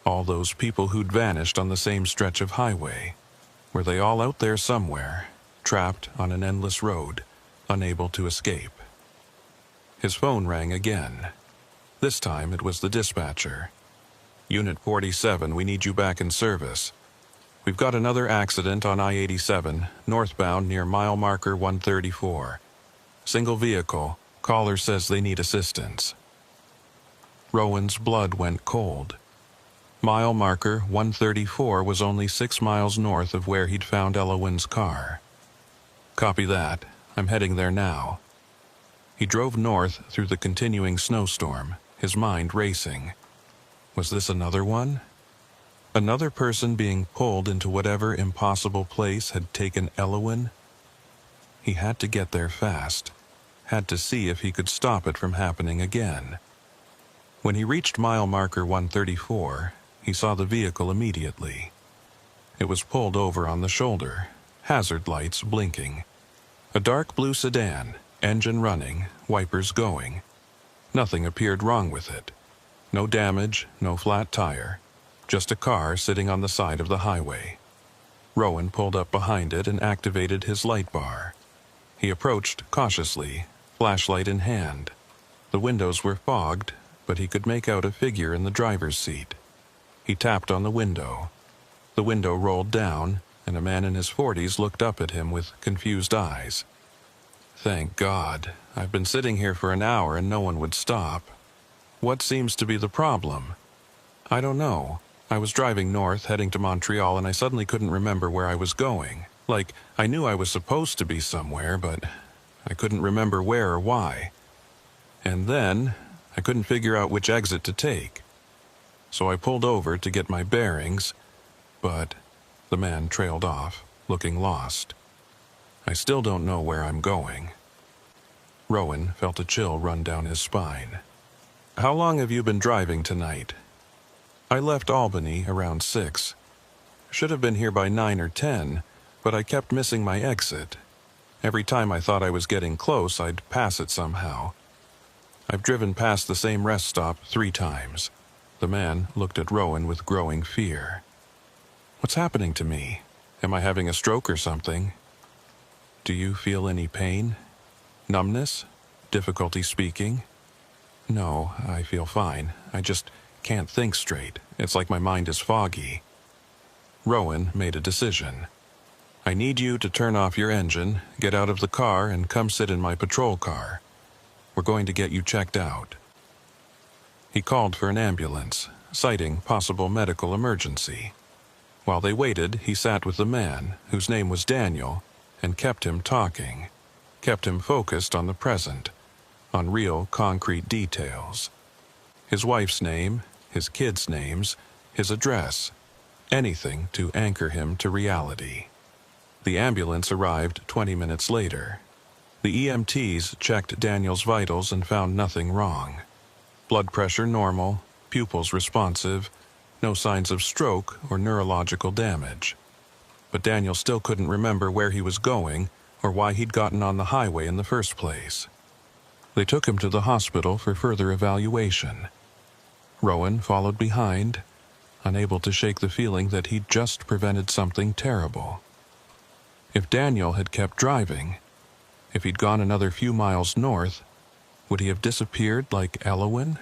All those people who'd vanished on the same stretch of highway. Were they all out there somewhere, trapped on an endless road, unable to escape? His phone rang again. This time it was the dispatcher. "Unit 47, we need you back in service. We've got another accident on I-87, northbound near mile marker 134. Single vehicle. Caller says they need assistance." Rowan's blood went cold. Mile marker 134 was only 6 miles north of where he'd found Elowen's car. "Copy that. I'm heading there now." He drove north through the continuing snowstorm, his mind racing. Was this another one? Another person being pulled into whatever impossible place had taken Elowen? He had to get there fast. Had to see if he could stop it from happening again. When he reached mile marker 134, he saw the vehicle immediately. It was pulled over on the shoulder, hazard lights blinking. A dark blue sedan, engine running, wipers going. Nothing appeared wrong with it. No damage, no flat tire. Just a car sitting on the side of the highway. Rowan pulled up behind it and activated his light bar. He approached cautiously, flashlight in hand. The windows were fogged, but he could make out a figure in the driver's seat. He tapped on the window. The window rolled down, and a man in his 40s looked up at him with confused eyes. "Thank God. I've been sitting here for an hour and no one would stop. What seems to be the problem?" "I don't know. I was driving north, heading to Montreal, and I suddenly couldn't remember where I was going. Like, I knew I was supposed to be somewhere, but I couldn't remember where or why. And then, I couldn't figure out which exit to take. so I pulled over to get my bearings, but the man trailed off, looking lost. I still don't know where I'm going. Rowan felt a chill run down his spine. How long have you been driving tonight? I left Albany around 6. Should have been here by 9 or 10, but I kept missing my exit. Every time I thought I was getting close, I'd pass it somehow. I've driven past the same rest stop 3 times. The man looked at Rowan with growing fear. What's happening to me? Am I having a stroke or something? Do you feel any pain? Numbness? Difficulty speaking? No, I feel fine. I just can't think straight. It's like my mind is foggy. Rowan made a decision. I need you to turn off your engine, get out of the car, and come sit in my patrol car. We're going to get you checked out. He called for an ambulance, citing possible medical emergency. While they waited, he sat with the man, whose name was Daniel, and kept him talking, kept him focused on the present, on real concrete details. His wife's name, his kids' names, his address, anything to anchor him to reality. The ambulance arrived 20 minutes later. The EMTs checked Daniel's vitals and found nothing wrong. Blood pressure normal, pupils responsive, no signs of stroke or neurological damage. But Daniel still couldn't remember where he was going or why he'd gotten on the highway in the first place. They took him to the hospital for further evaluation. Rowan followed behind, unable to shake the feeling that he'd just prevented something terrible. If Daniel had kept driving, if he'd gone another few miles north, would he have disappeared like Elowen?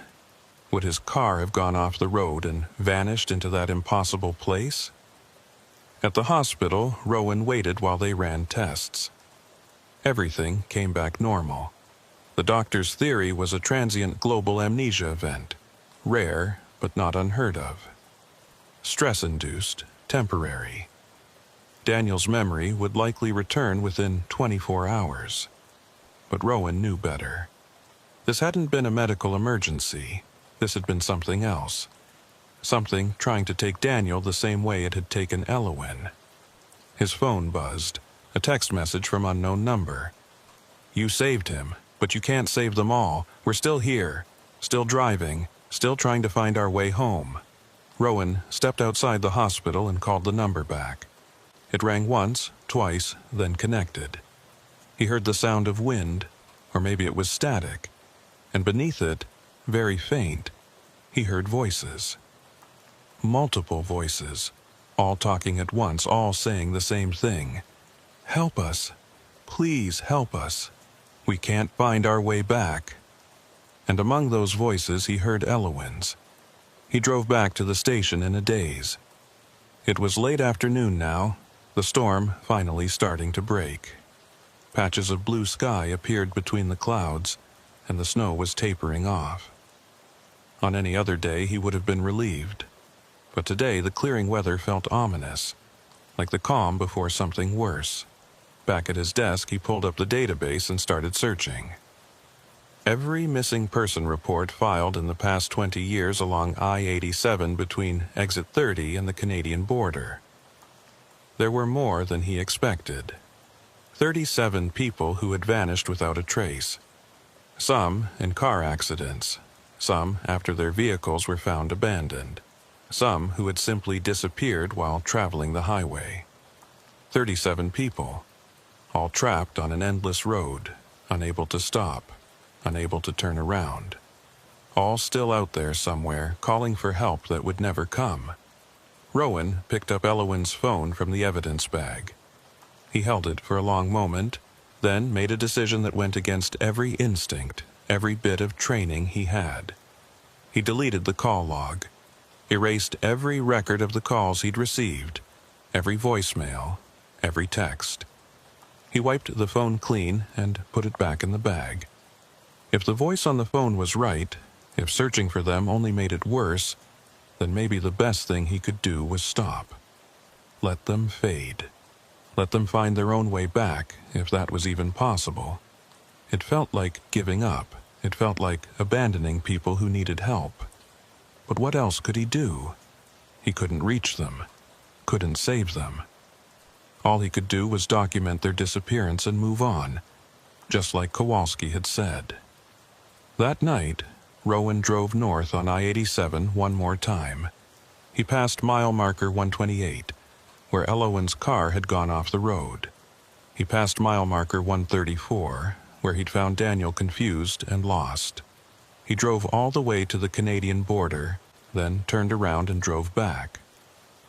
Would his car have gone off the road and vanished into that impossible place? At the hospital, Rowan waited while they ran tests. Everything came back normal. The doctor's theory was a transient global amnesia event, rare but not unheard of. Stress-induced, temporary. Daniel's memory would likely return within 24 hours. But Rowan knew better. This hadn't been a medical emergency. This had been something else. Something trying to take Daniel the same way it had taken Elowen. His phone buzzed, a text message from unknown number. You saved him, but you can't save them all. We're still here, still driving, still trying to find our way home. Rowan stepped outside the hospital and called the number back. It rang once, twice, then connected. He heard the sound of wind, or maybe it was static, and beneath it, very faint, he heard voices. Multiple voices, all talking at once, all saying the same thing. Help us. Please help us. We can't find our way back. And among those voices he heard Elowen's. He drove back to the station in a daze. It was late afternoon now, the storm finally starting to break. Patches of blue sky appeared between the clouds, and the snow was tapering off. On any other day he would have been relieved, but today the clearing weather felt ominous, like the calm before something worse. Back at his desk, he pulled up the database and started searching. Every missing person report filed in the past 20 years along I-87 between Exit 30 and the Canadian border. There were more than he expected. 37 people who had vanished without a trace. Some in car accidents, some after their vehicles were found abandoned, some who had simply disappeared while traveling the highway. 37 people, all trapped on an endless road, unable to stop, unable to turn around. All still out there somewhere, calling for help that would never come. Rowan picked up Elowen's phone from the evidence bag. He held it for a long moment, then made a decision that went against every instinct, every bit of training he had. He deleted the call log, erased every record of the calls he'd received, every voicemail, every text. He wiped the phone clean and put it back in the bag. If the voice on the phone was right, if searching for them only made it worse, then maybe the best thing he could do was stop. Let them fade. Let them find their own way back, if that was even possible. It felt like giving up. It felt like abandoning people who needed help. But what else could he do? He couldn't reach them, couldn't save them. All he could do was document their disappearance and move on, just like Kowalski had said. That night, Rowan drove north on I-87 one more time. He passed mile marker 128, where Elowen's car had gone off the road. He passed mile marker 134, where he'd found Daniel confused and lost. He drove all the way to the Canadian border, then turned around and drove back.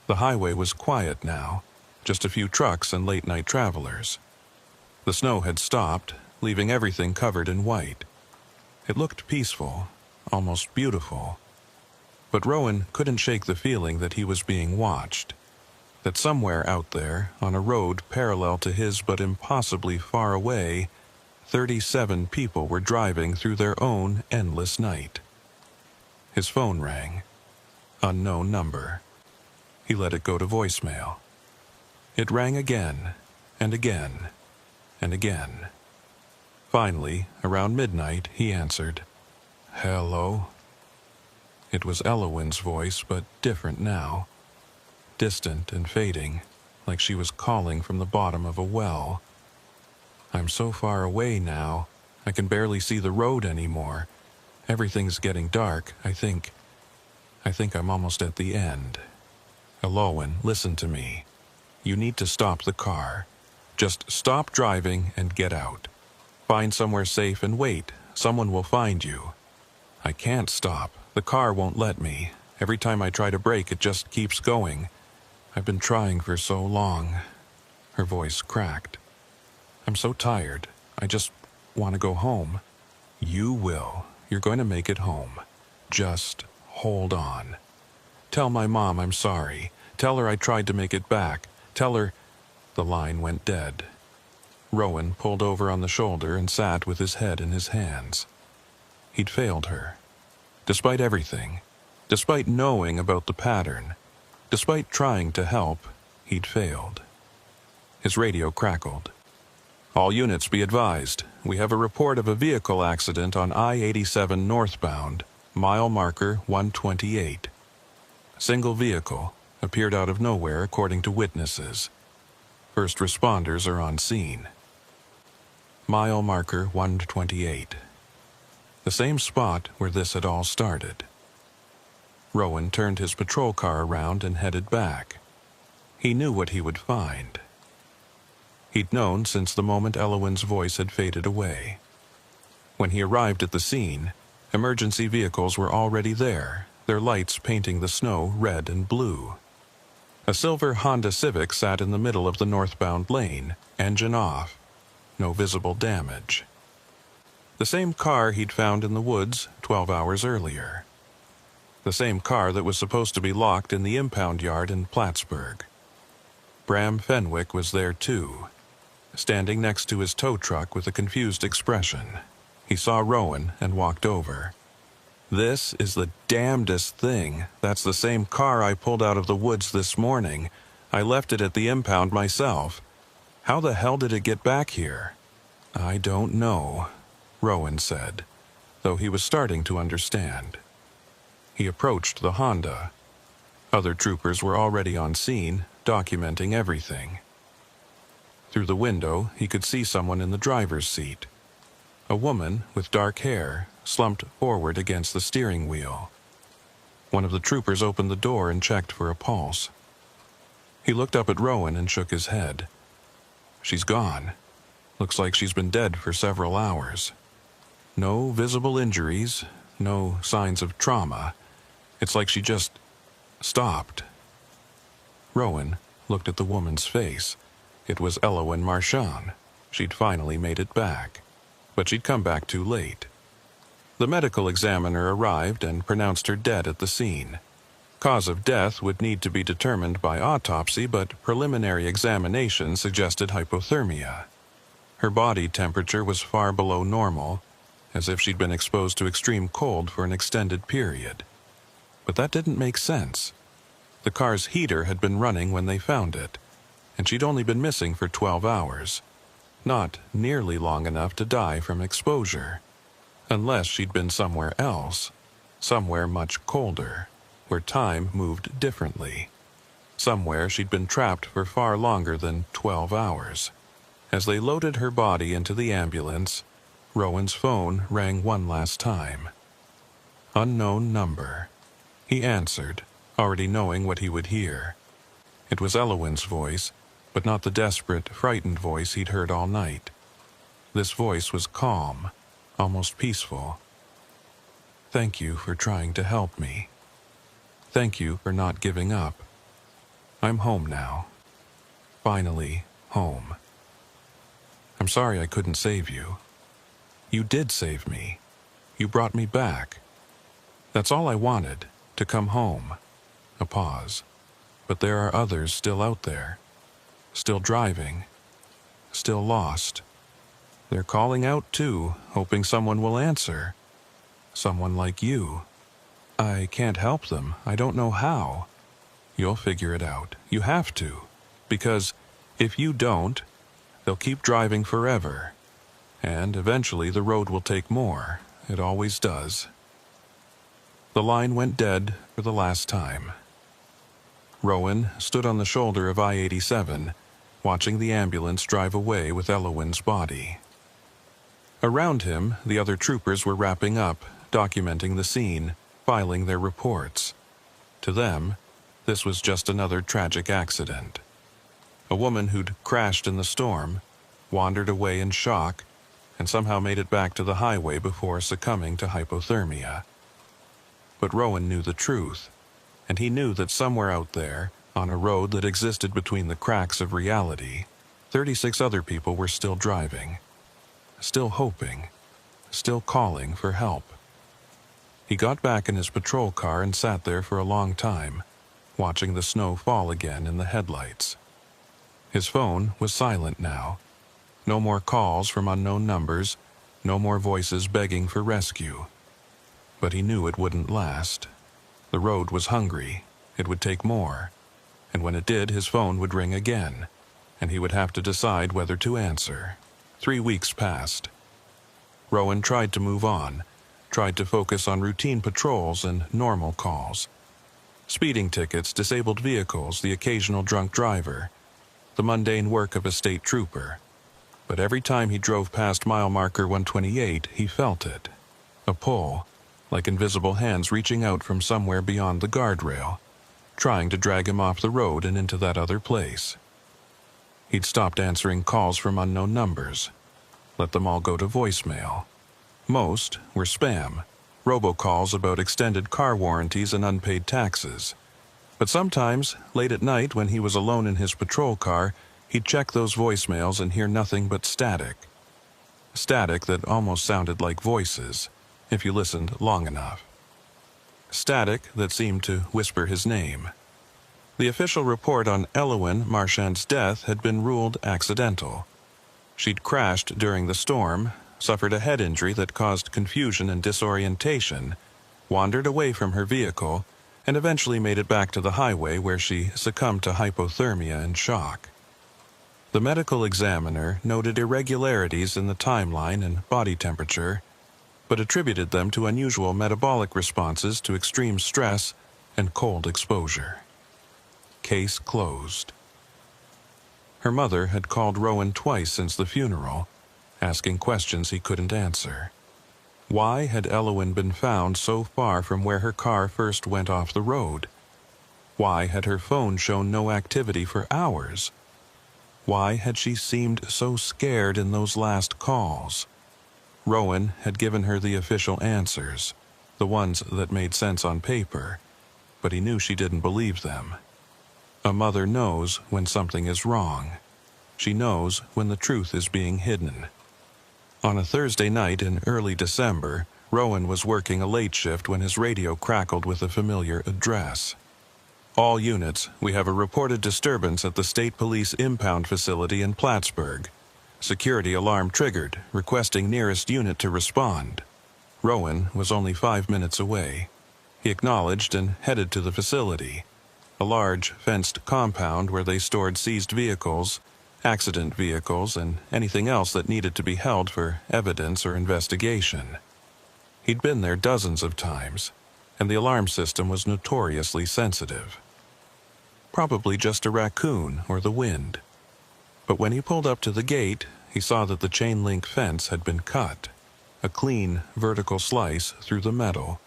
The highway was quiet now, just a few trucks and late-night travelers. The snow had stopped, leaving everything covered in white. It looked peaceful, almost beautiful. But Rowan couldn't shake the feeling that he was being watched, that somewhere out there, on a road parallel to his but impossibly far away, 37 people were driving through their own endless night. His phone rang. Unknown number. He let it go to voicemail. It rang again, and again, and again. Finally, around midnight, he answered. "Hello?" It was Elowen's voice, but different now. Distant and fading, like she was calling from the bottom of a well. "I'm so far away now, I can barely see the road anymore. Everything's getting dark. I think I'm almost at the end. Elowen, listen to me. You need to stop the car. Just stop driving and get out. Find somewhere safe and wait. Someone will find you." "I can't stop. The car won't let me. Every time I try to brake, it just keeps going. I've been trying for so long." Her voice cracked. "I'm so tired. I just want to go home." "You will. You're going to make it home. Just hold on. Tell my mom I'm sorry. Tell her I tried to make it back. Tell her—" The line went dead. Rowan pulled over on the shoulder and sat with his head in his hands. He'd failed her. Despite everything, despite knowing about the pattern, despite trying to help, he'd failed. His radio crackled. "All units be advised. We have a report of a vehicle accident on I-87 northbound, mile marker 128. Single vehicle, appeared out of nowhere according to witnesses. First responders are on scene." Mile marker 128. The same spot where this had all started. Rowan turned his patrol car around and headed back. He knew what he would find. He'd known since the moment Elowen's voice had faded away. When he arrived at the scene, emergency vehicles were already there, their lights painting the snow red and blue. A silver Honda Civic sat in the middle of the northbound lane, engine off. No visible damage. The same car he'd found in the woods 12 hours earlier. The same car that was supposed to be locked in the impound yard in Plattsburgh. Bram Fenwick was there too, standing next to his tow truck with a confused expression. He saw Rowan and walked over. "This is the damnedest thing. That's the same car I pulled out of the woods this morning. I left it at the impound myself. How the hell did it get back here?" "I don't know," Rowan said, though he was starting to understand. He approached the Honda. Other troopers were already on scene, documenting everything. Through the window, he could see someone in the driver's seat. A woman with dark hair, slumped forward against the steering wheel. One of the troopers opened the door and checked for a pulse. He looked up at Rowan and shook his head. "She's gone. Looks like she's been dead for several hours. No visible injuries, no signs of trauma. It's like she just stopped." Rowan looked at the woman's face. It was Elowen Marchand. She'd finally made it back. But she'd come back too late. The medical examiner arrived and pronounced her dead at the scene. Cause of death would need to be determined by autopsy, but preliminary examination suggested hypothermia. Her body temperature was far below normal, as if she'd been exposed to extreme cold for an extended period. But that didn't make sense. The car's heater had been running when they found it, and she'd only been missing for 12 hours. Not nearly long enough to die from exposure. Unless she'd been somewhere else, somewhere much colder, where time moved differently. Somewhere she'd been trapped for far longer than 12 hours. As they loaded her body into the ambulance, Rowan's phone rang one last time. Unknown number. He answered, already knowing what he would hear. It was Elowin's voice, but not the desperate, frightened voice he'd heard all night. This voice was calm, almost peaceful. "Thank you for trying to help me. Thank you for not giving up. I'm home now. Finally, home. I'm sorry I couldn't save you. You did save me. You brought me back. That's all I wanted, to come home." A pause. "But there are others still out there. Still driving. Still lost. They're calling out too, hoping someone will answer. Someone like you. I can't help them. I don't know how. You'll figure it out. You have to. Because if you don't, they'll keep driving forever. And eventually the road will take more. It always does." The line went dead for the last time. Rowan stood on the shoulder of I-87, watching the ambulance drive away with Elowin's body. Around him, the other troopers were wrapping up, documenting the scene, filing their reports. To them, this was just another tragic accident. A woman who'd crashed in the storm, wandered away in shock, and somehow made it back to the highway before succumbing to hypothermia. But Rowan knew the truth, and he knew that somewhere out there, on a road that existed between the cracks of reality, 36 other people were still driving, still hoping, still calling for help. He got back in his patrol car and sat there for a long time, watching the snow fall again in the headlights. His phone was silent now. No more calls from unknown numbers, no more voices begging for rescue. But he knew it wouldn't last. The road was hungry. It would take more. And when it did, his phone would ring again, and he would have to decide whether to answer. 3 weeks passed. Rowan tried to move on, tried to focus on routine patrols and normal calls. Speeding tickets, disabled vehicles, the occasional drunk driver, the mundane work of a state trooper. But every time he drove past mile marker 128, he felt it. A pull, like invisible hands reaching out from somewhere beyond the guardrail, trying to drag him off the road and into that other place. He'd stopped answering calls from unknown numbers, let them all go to voicemail. Most were spam, robocalls about extended car warranties and unpaid taxes. But sometimes, late at night when he was alone in his patrol car, he'd check those voicemails and hear nothing but static. Static that almost sounded like voices, if you listened long enough. Static that seemed to whisper his name. The official report on Elowin Marchand's death had been ruled accidental. She'd crashed during the storm, suffered a head injury that caused confusion and disorientation, wandered away from her vehicle, and eventually made it back to the highway where she succumbed to hypothermia and shock. The medical examiner noted irregularities in the timeline and body temperature, but attributed them to unusual metabolic responses to extreme stress and cold exposure. Case closed. Her mother had called Rowan twice since the funeral, asking questions he couldn't answer. Why had Elowin been found so far from where her car first went off the road? Why had her phone shown no activity for hours? Why had she seemed so scared in those last calls? Rowan had given her the official answers, the ones that made sense on paper, but he knew she didn't believe them. A mother knows when something is wrong. She knows when the truth is being hidden. On a Thursday night in early December, Rowan was working a late shift when his radio crackled with a familiar address. "All units, we have a reported disturbance at the State Police impound facility in Plattsburgh. Security alarm triggered, requesting nearest unit to respond." Rowan was only 5 minutes away. He acknowledged and headed to the facility, a large, fenced compound where they stored seized vehicles, accident vehicles, and anything else that needed to be held for evidence or investigation. He'd been there dozens of times. and the alarm system was notoriously sensitive. Probably just a raccoon or the wind. But when he pulled up to the gate, he saw that the chain-link fence had been cut, a clean, vertical slice through the metal,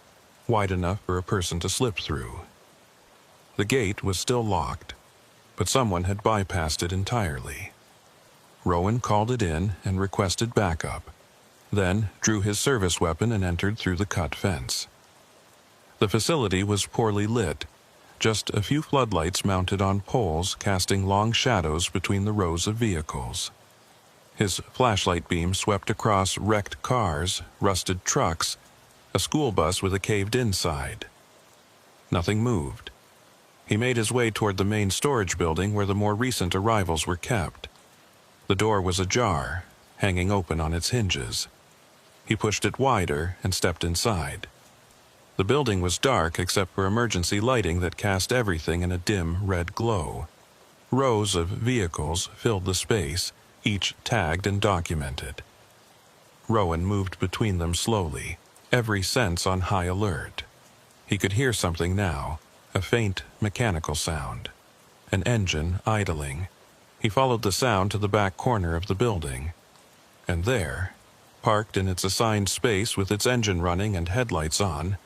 wide enough for a person to slip through. The gate was still locked, but someone had bypassed it entirely. Rowan called it in and requested backup, then drew his service weapon and entered through the cut fence. The facility was poorly lit, just a few floodlights mounted on poles casting long shadows between the rows of vehicles. His flashlight beam swept across wrecked cars, rusted trucks, a school bus with a caved-in side. Nothing moved. He made his way toward the main storage building where the more recent arrivals were kept. The door was ajar, hanging open on its hinges. He pushed it wider and stepped inside. The building was dark except for emergency lighting that cast everything in a dim red glow. Rows of vehicles filled the space, each tagged and documented. Rowan moved between them slowly, every sense on high alert. He could hear something now, a faint mechanical sound. An engine idling. He followed the sound to the back corner of the building. And there, parked in its assigned space with its engine running and headlights on,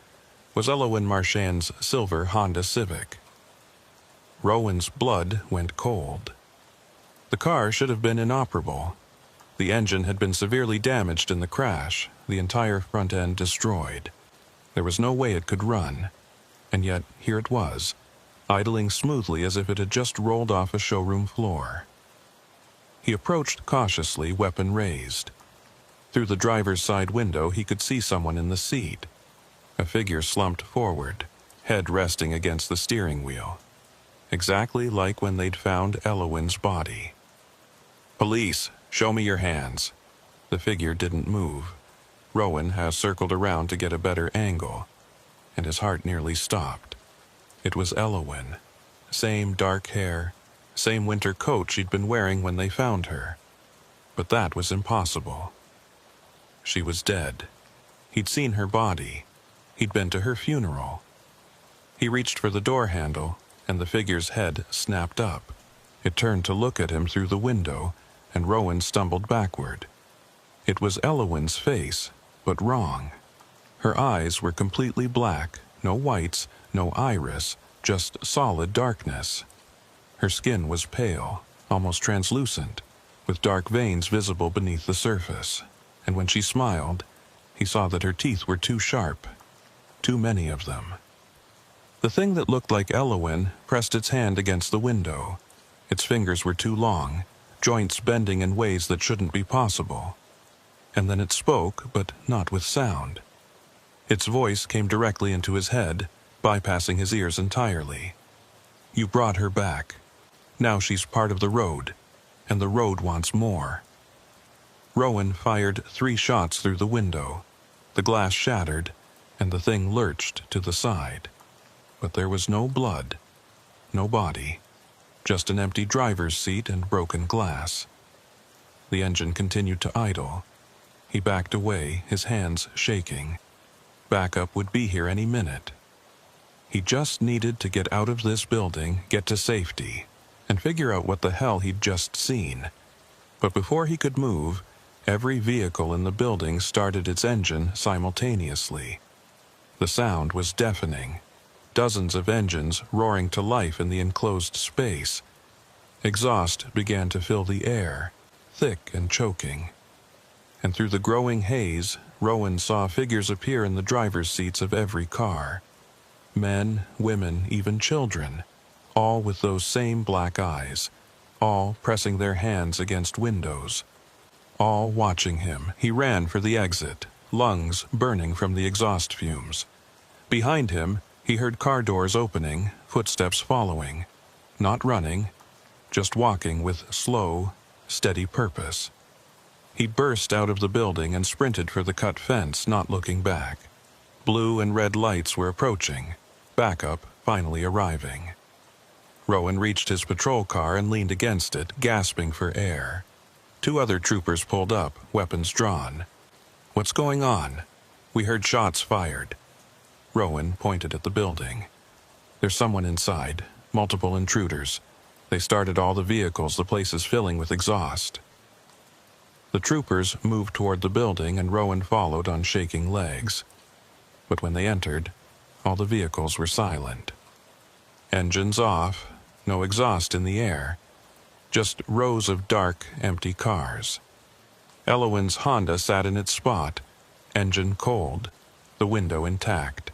was Elowen Marchand's silver Honda Civic. Rowan's blood went cold. The car should have been inoperable. The engine had been severely damaged in the crash, the entire front end destroyed. There was no way it could run, and yet here it was, idling smoothly as if it had just rolled off a showroom floor. He approached cautiously, weapon raised. Through the driver's side window he could see someone in the seat. A figure slumped forward, head resting against the steering wheel. Exactly like when they'd found Elowen's body. "Police, show me your hands." The figure didn't move. Rowan has circled around to get a better angle, and his heart nearly stopped. It was Elowen. Same dark hair, same winter coat she'd been wearing when they found her. But that was impossible. She was dead. He'd seen her body. He'd been to her funeral. He reached for the door handle, and the figure's head snapped up. It turned to look at him through the window, and Rowan stumbled backward. It was Elowen's face, but wrong. Her eyes were completely black, no whites, no iris, just solid darkness. Her skin was pale, almost translucent, with dark veins visible beneath the surface, and when she smiled, he saw that her teeth were too sharp. Too many of them. The thing that looked like Elowen pressed its hand against the window. Its fingers were too long, joints bending in ways that shouldn't be possible. And then it spoke, but not with sound. Its voice came directly into his head, bypassing his ears entirely. "You brought her back. Now she's part of the road, and the road wants more." Rowan fired 3 shots through the window. The glass shattered, and the thing lurched to the side. But there was no blood, no body, just an empty driver's seat and broken glass. The engine continued to idle. He backed away, his hands shaking. Backup would be here any minute. He just needed to get out of this building, get to safety, and figure out what the hell he'd just seen. But before he could move, every vehicle in the building started its engine simultaneously. The sound was deafening. Dozens of engines roaring to life in the enclosed space. Exhaust began to fill the air, thick and choking. And through the growing haze, Rowan saw figures appear in the driver's seats of every car. Men, women, even children, all with those same black eyes, all pressing their hands against windows, all watching him. He ran for the exit, lungs burning from the exhaust fumes. Behind him, he heard car doors opening, footsteps following. Not running, just walking with slow, steady purpose. He burst out of the building and sprinted for the cut fence, not looking back. Blue and red lights were approaching, backup finally arriving. Rowan reached his patrol car and leaned against it, gasping for air. 2 other troopers pulled up, weapons drawn. "What's going on?" "We heard shots fired." Rowan pointed at the building. "There's someone inside, multiple intruders. They started all the vehicles, the place is filling with exhaust." The troopers moved toward the building and Rowan followed on shaking legs. But when they entered, all the vehicles were silent. Engines off, no exhaust in the air, just rows of dark, empty cars. Elowin's Honda sat in its spot, engine cold, the window intact.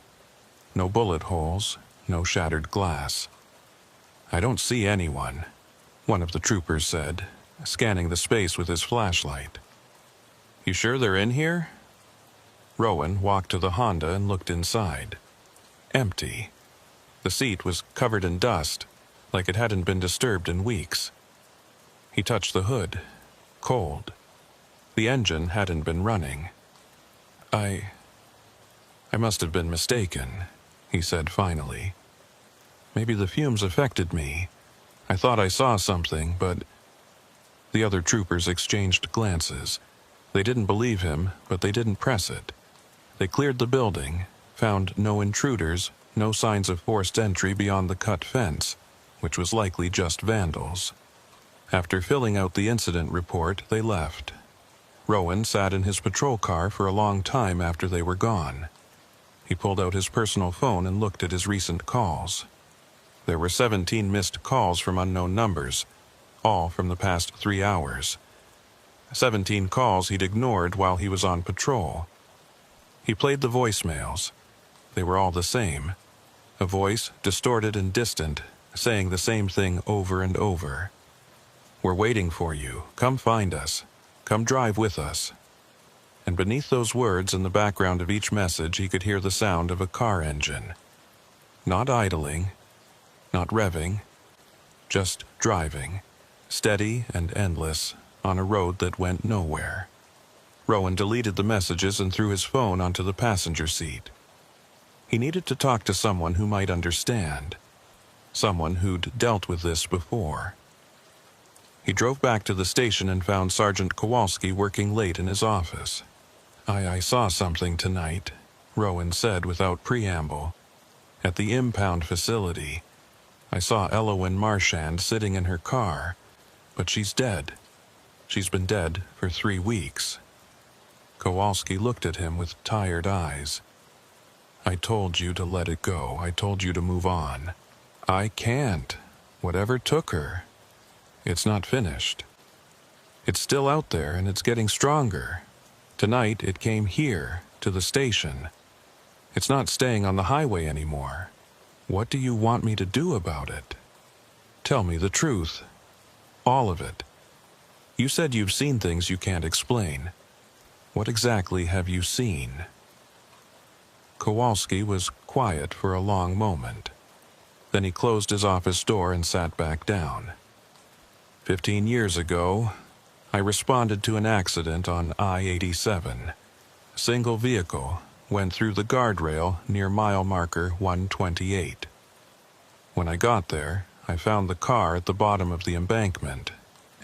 No bullet holes, no shattered glass. "I don't see anyone," one of the troopers said, scanning the space with his flashlight. "You sure they're in here?" Rowan walked to the Honda and looked inside. Empty. The seat was covered in dust, like it hadn't been disturbed in weeks. He touched the hood. Cold. The engine hadn't been running. I must have been mistaken," he said finally. "Maybe the fumes affected me. I thought I saw something, but—" The other troopers exchanged glances. They didn't believe him, but they didn't press it. They cleared the building, found no intruders, no signs of forced entry beyond the cut fence, which was likely just vandals. After filling out the incident report, they left. Rowan sat in his patrol car for a long time after they were gone. He pulled out his personal phone and looked at his recent calls. There were 17 missed calls from unknown numbers, all from the past 3 hours. 17 calls he'd ignored while he was on patrol. He played the voicemails. They were all the same. A voice, distorted and distant, saying the same thing over and over. "We're waiting for you. Come find us. Come drive with us." And beneath those words, in the background of each message, he could hear the sound of a car engine. Not idling, not revving, just driving, steady and endless, on a road that went nowhere. Rowan deleted the messages and threw his phone onto the passenger seat. He needed to talk to someone who might understand. Someone who'd dealt with this before. He drove back to the station and found Sergeant Kowalski working late in his office. I saw something tonight," Rowan said without preamble. "At the impound facility. I saw Elowin Marchand sitting in her car, but she's dead. She's been dead for 3 weeks." Kowalski looked at him with tired eyes. "I told you to let it go. I told you to move on." "I can't. Whatever took her. It's not finished. It's still out there and it's getting stronger. Tonight it came here, to the station. It's not staying on the highway anymore. What do you want me to do about it? Tell me the truth. All of it. You said you've seen things you can't explain. What exactly have you seen?" Kowalski was quiet for a long moment. Then he closed his office door and sat back down. 15 years ago, I responded to an accident on I-87. A single vehicle went through the guardrail near mile marker 128. When I got there, I found the car at the bottom of the embankment,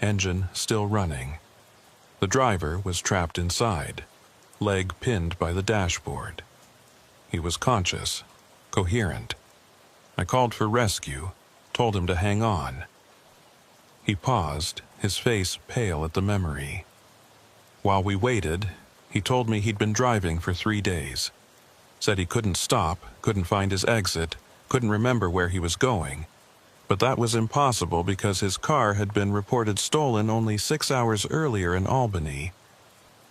engine still running. The driver was trapped inside, leg pinned by the dashboard. He was conscious, coherent. I called for rescue, told him to hang on. He paused, his face pale at the memory. While we waited, he told me he'd been driving for 3 days. Said he couldn't stop, couldn't find his exit, couldn't remember where he was going. But that was impossible because his car had been reported stolen only 6 hours earlier in Albany.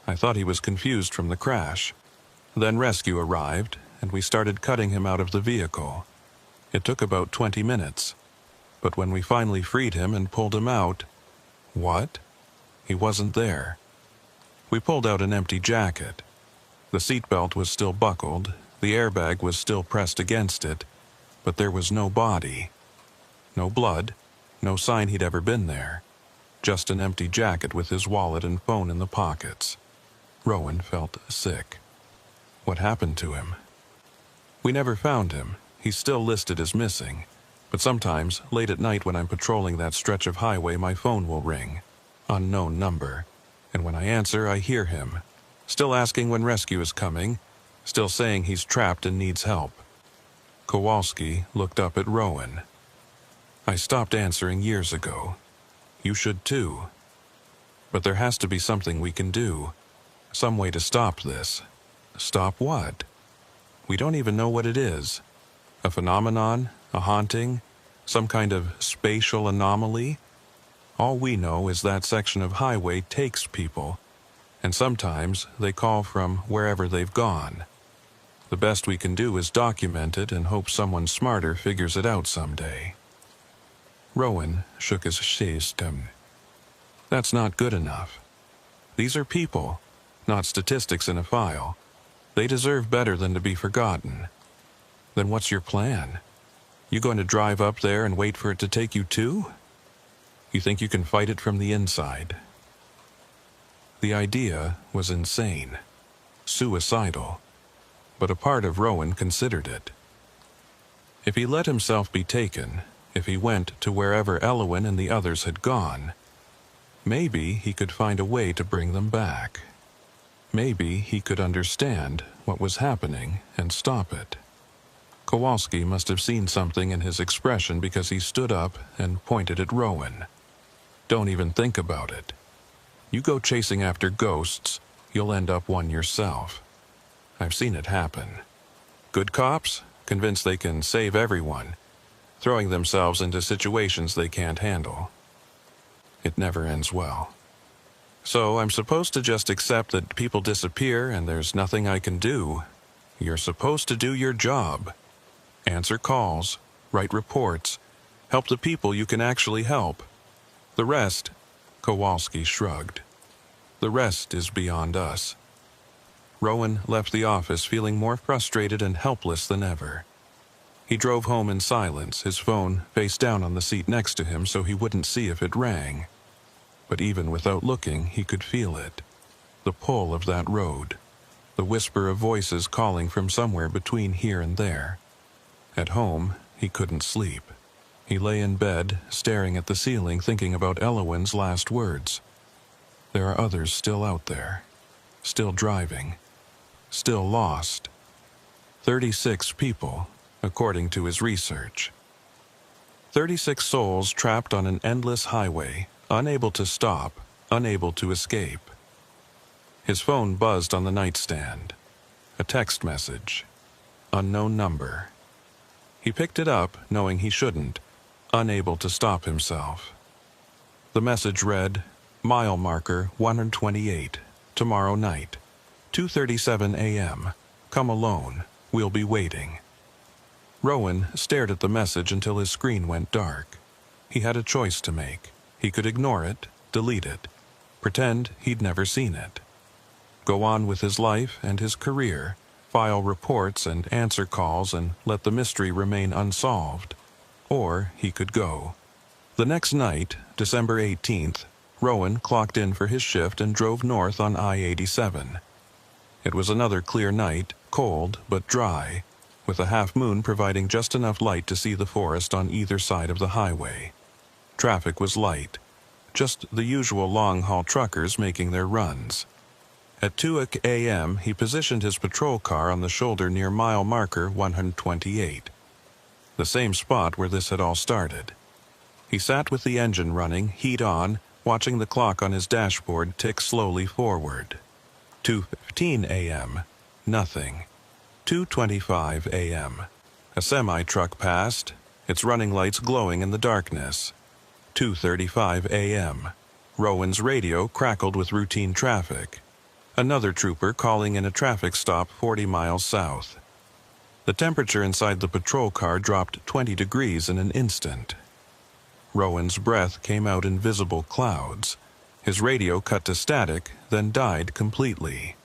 I thought he was confused from the crash. Then rescue arrived, and we started cutting him out of the vehicle. It took about 20 minutes. But when we finally freed him and pulled him out, what? He wasn't there. We pulled out an empty jacket. The seatbelt was still buckled, the airbag was still pressed against it, but there was no body. No blood, no sign he'd ever been there. Just an empty jacket with his wallet and phone in the pockets. Rowan felt sick. What happened to him? We never found him. He's still listed as missing. But sometimes, late at night when I'm patrolling that stretch of highway, my phone will ring. Unknown number. And when I answer, I hear him. Still asking when rescue is coming. still saying he's trapped and needs help. Kowalski looked up at Rowan. I stopped answering years ago. You should too. But there has to be something we can do. Some way to stop this. Stop what? We don't even know what it is. A phenomenon? A haunting? Some kind of spatial anomaly? All we know is that section of highway takes people, and sometimes they call from wherever they've gone. The best we can do is document it and hope someone smarter figures it out someday. Rowan shook his chest. That's not good enough. These are people, not statistics in a file. They deserve better than to be forgotten. Then what's your plan? You going to drive up there and wait for it to take you too? You think you can fight it from the inside? The idea was insane, suicidal, but a part of Rowan considered it. If he let himself be taken, if he went to wherever Elwyn and the others had gone, maybe he could find a way to bring them back. Maybe he could understand what was happening and stop it. Kowalski must have seen something in his expression because he stood up and pointed at Rowan. Don't even think about it. You go chasing after ghosts, you'll end up one yourself. I've seen it happen. Good cops, convinced they can save everyone, throwing themselves into situations they can't handle. It never ends well. So I'm supposed to just accept that people disappear and there's nothing I can do. You're supposed to do your job. Answer calls, write reports, help the people you can actually help. The rest, Kowalski shrugged. The rest is beyond us. Rowan left the office feeling more frustrated and helpless than ever. He drove home in silence, his phone face down on the seat next to him so he wouldn't see if it rang. But even without looking, he could feel it. The pull of that road. The whisper of voices calling from somewhere between here and there. At home, he couldn't sleep. He lay in bed, staring at the ceiling, thinking about Elwyn's last words. There are others still out there. Still driving. Still lost. 36 people, according to his research. 36 souls trapped on an endless highway, unable to stop, unable to escape. His phone buzzed on the nightstand. A text message. Unknown number. He picked it up, knowing he shouldn't, unable to stop himself. The message read, Mile marker 128, tomorrow night, 2:37 a.m. Come alone, we'll be waiting. Rowan stared at the message until his screen went dark. He had a choice to make. He could ignore it, delete it, pretend he'd never seen it. Go on with his life and his career, file reports and answer calls and let the mystery remain unsolved. Or he could go. The next night, December 18th, Rowan clocked in for his shift and drove north on I-87. It was another clear night, cold but dry, with a half moon providing just enough light to see the forest on either side of the highway. Traffic was light, just the usual long-haul truckers making their runs. At 2 a.m., he positioned his patrol car on the shoulder near mile marker 128, the same spot where this had all started. He sat with the engine running, heat on, watching the clock on his dashboard tick slowly forward. 2:15 a.m., nothing. 2:25 a.m. A semi-truck passed, its running lights glowing in the darkness. 2:35 a.m. Rowan's radio crackled with routine traffic. Another trooper calling in a traffic stop 40 miles south. The temperature inside the patrol car dropped 20 degrees in an instant. Rowan's breath came out in visible clouds. His radio cut to static, then died completely.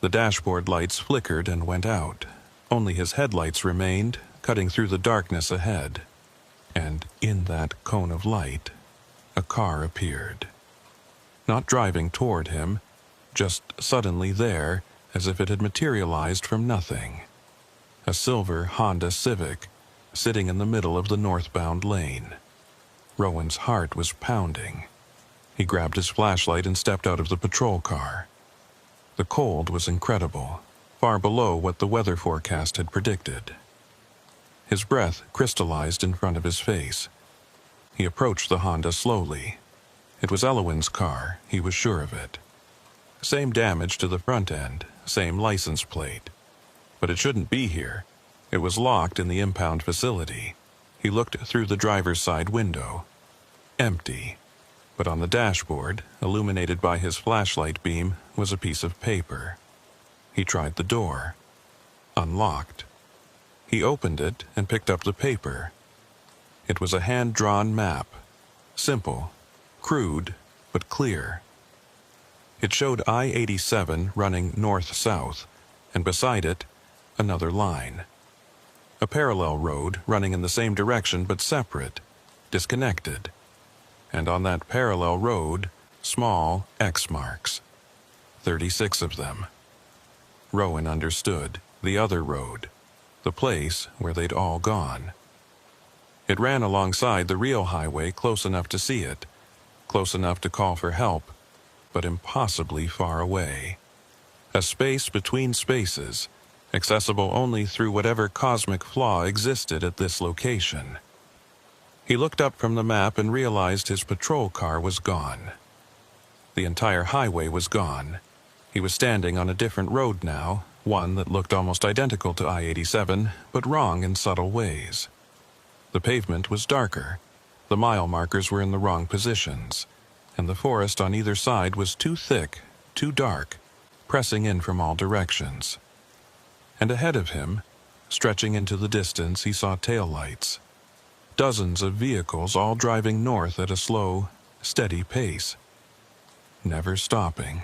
The dashboard lights flickered and went out. Only his headlights remained, cutting through the darkness ahead. And in that cone of light, a car appeared. Not driving toward him, just suddenly there, as if it had materialized from nothing. A silver Honda Civic, sitting in the middle of the northbound lane. Rowan's heart was pounding. He grabbed his flashlight and stepped out of the patrol car. The cold was incredible. far below what the weather forecast had predicted. His breath crystallized in front of his face. He approached the Honda slowly. It was Elowin's car, he was sure of it. Same damage to the front end, same license plate. But it shouldn't be here. It was locked in the impound facility. He looked through the driver's side window. Empty. But on the dashboard, illuminated by his flashlight beam, was a piece of paper. He tried the door. Unlocked. He opened it and picked up the paper. It was a hand-drawn map. Simple, crude, but clear. It showed I-87 running north-south, and beside it, another line. A parallel road running in the same direction but separate, disconnected. And on that parallel road, small X marks. 36 of them. Rowan understood. The other road. The place where they'd all gone. It ran alongside the real highway, close enough to see it, close enough to call for help, but impossibly far away. A space between spaces, accessible only through whatever cosmic flaw existed at this location. He looked up from the map and realized his patrol car was gone. The entire highway was gone. He was standing on a different road now, one that looked almost identical to I-87, but wrong in subtle ways. The pavement was darker, the mile markers were in the wrong positions, and the forest on either side was too thick, too dark, pressing in from all directions. And ahead of him, stretching into the distance, he saw taillights. Dozens of vehicles all driving north at a slow, steady pace. Never stopping,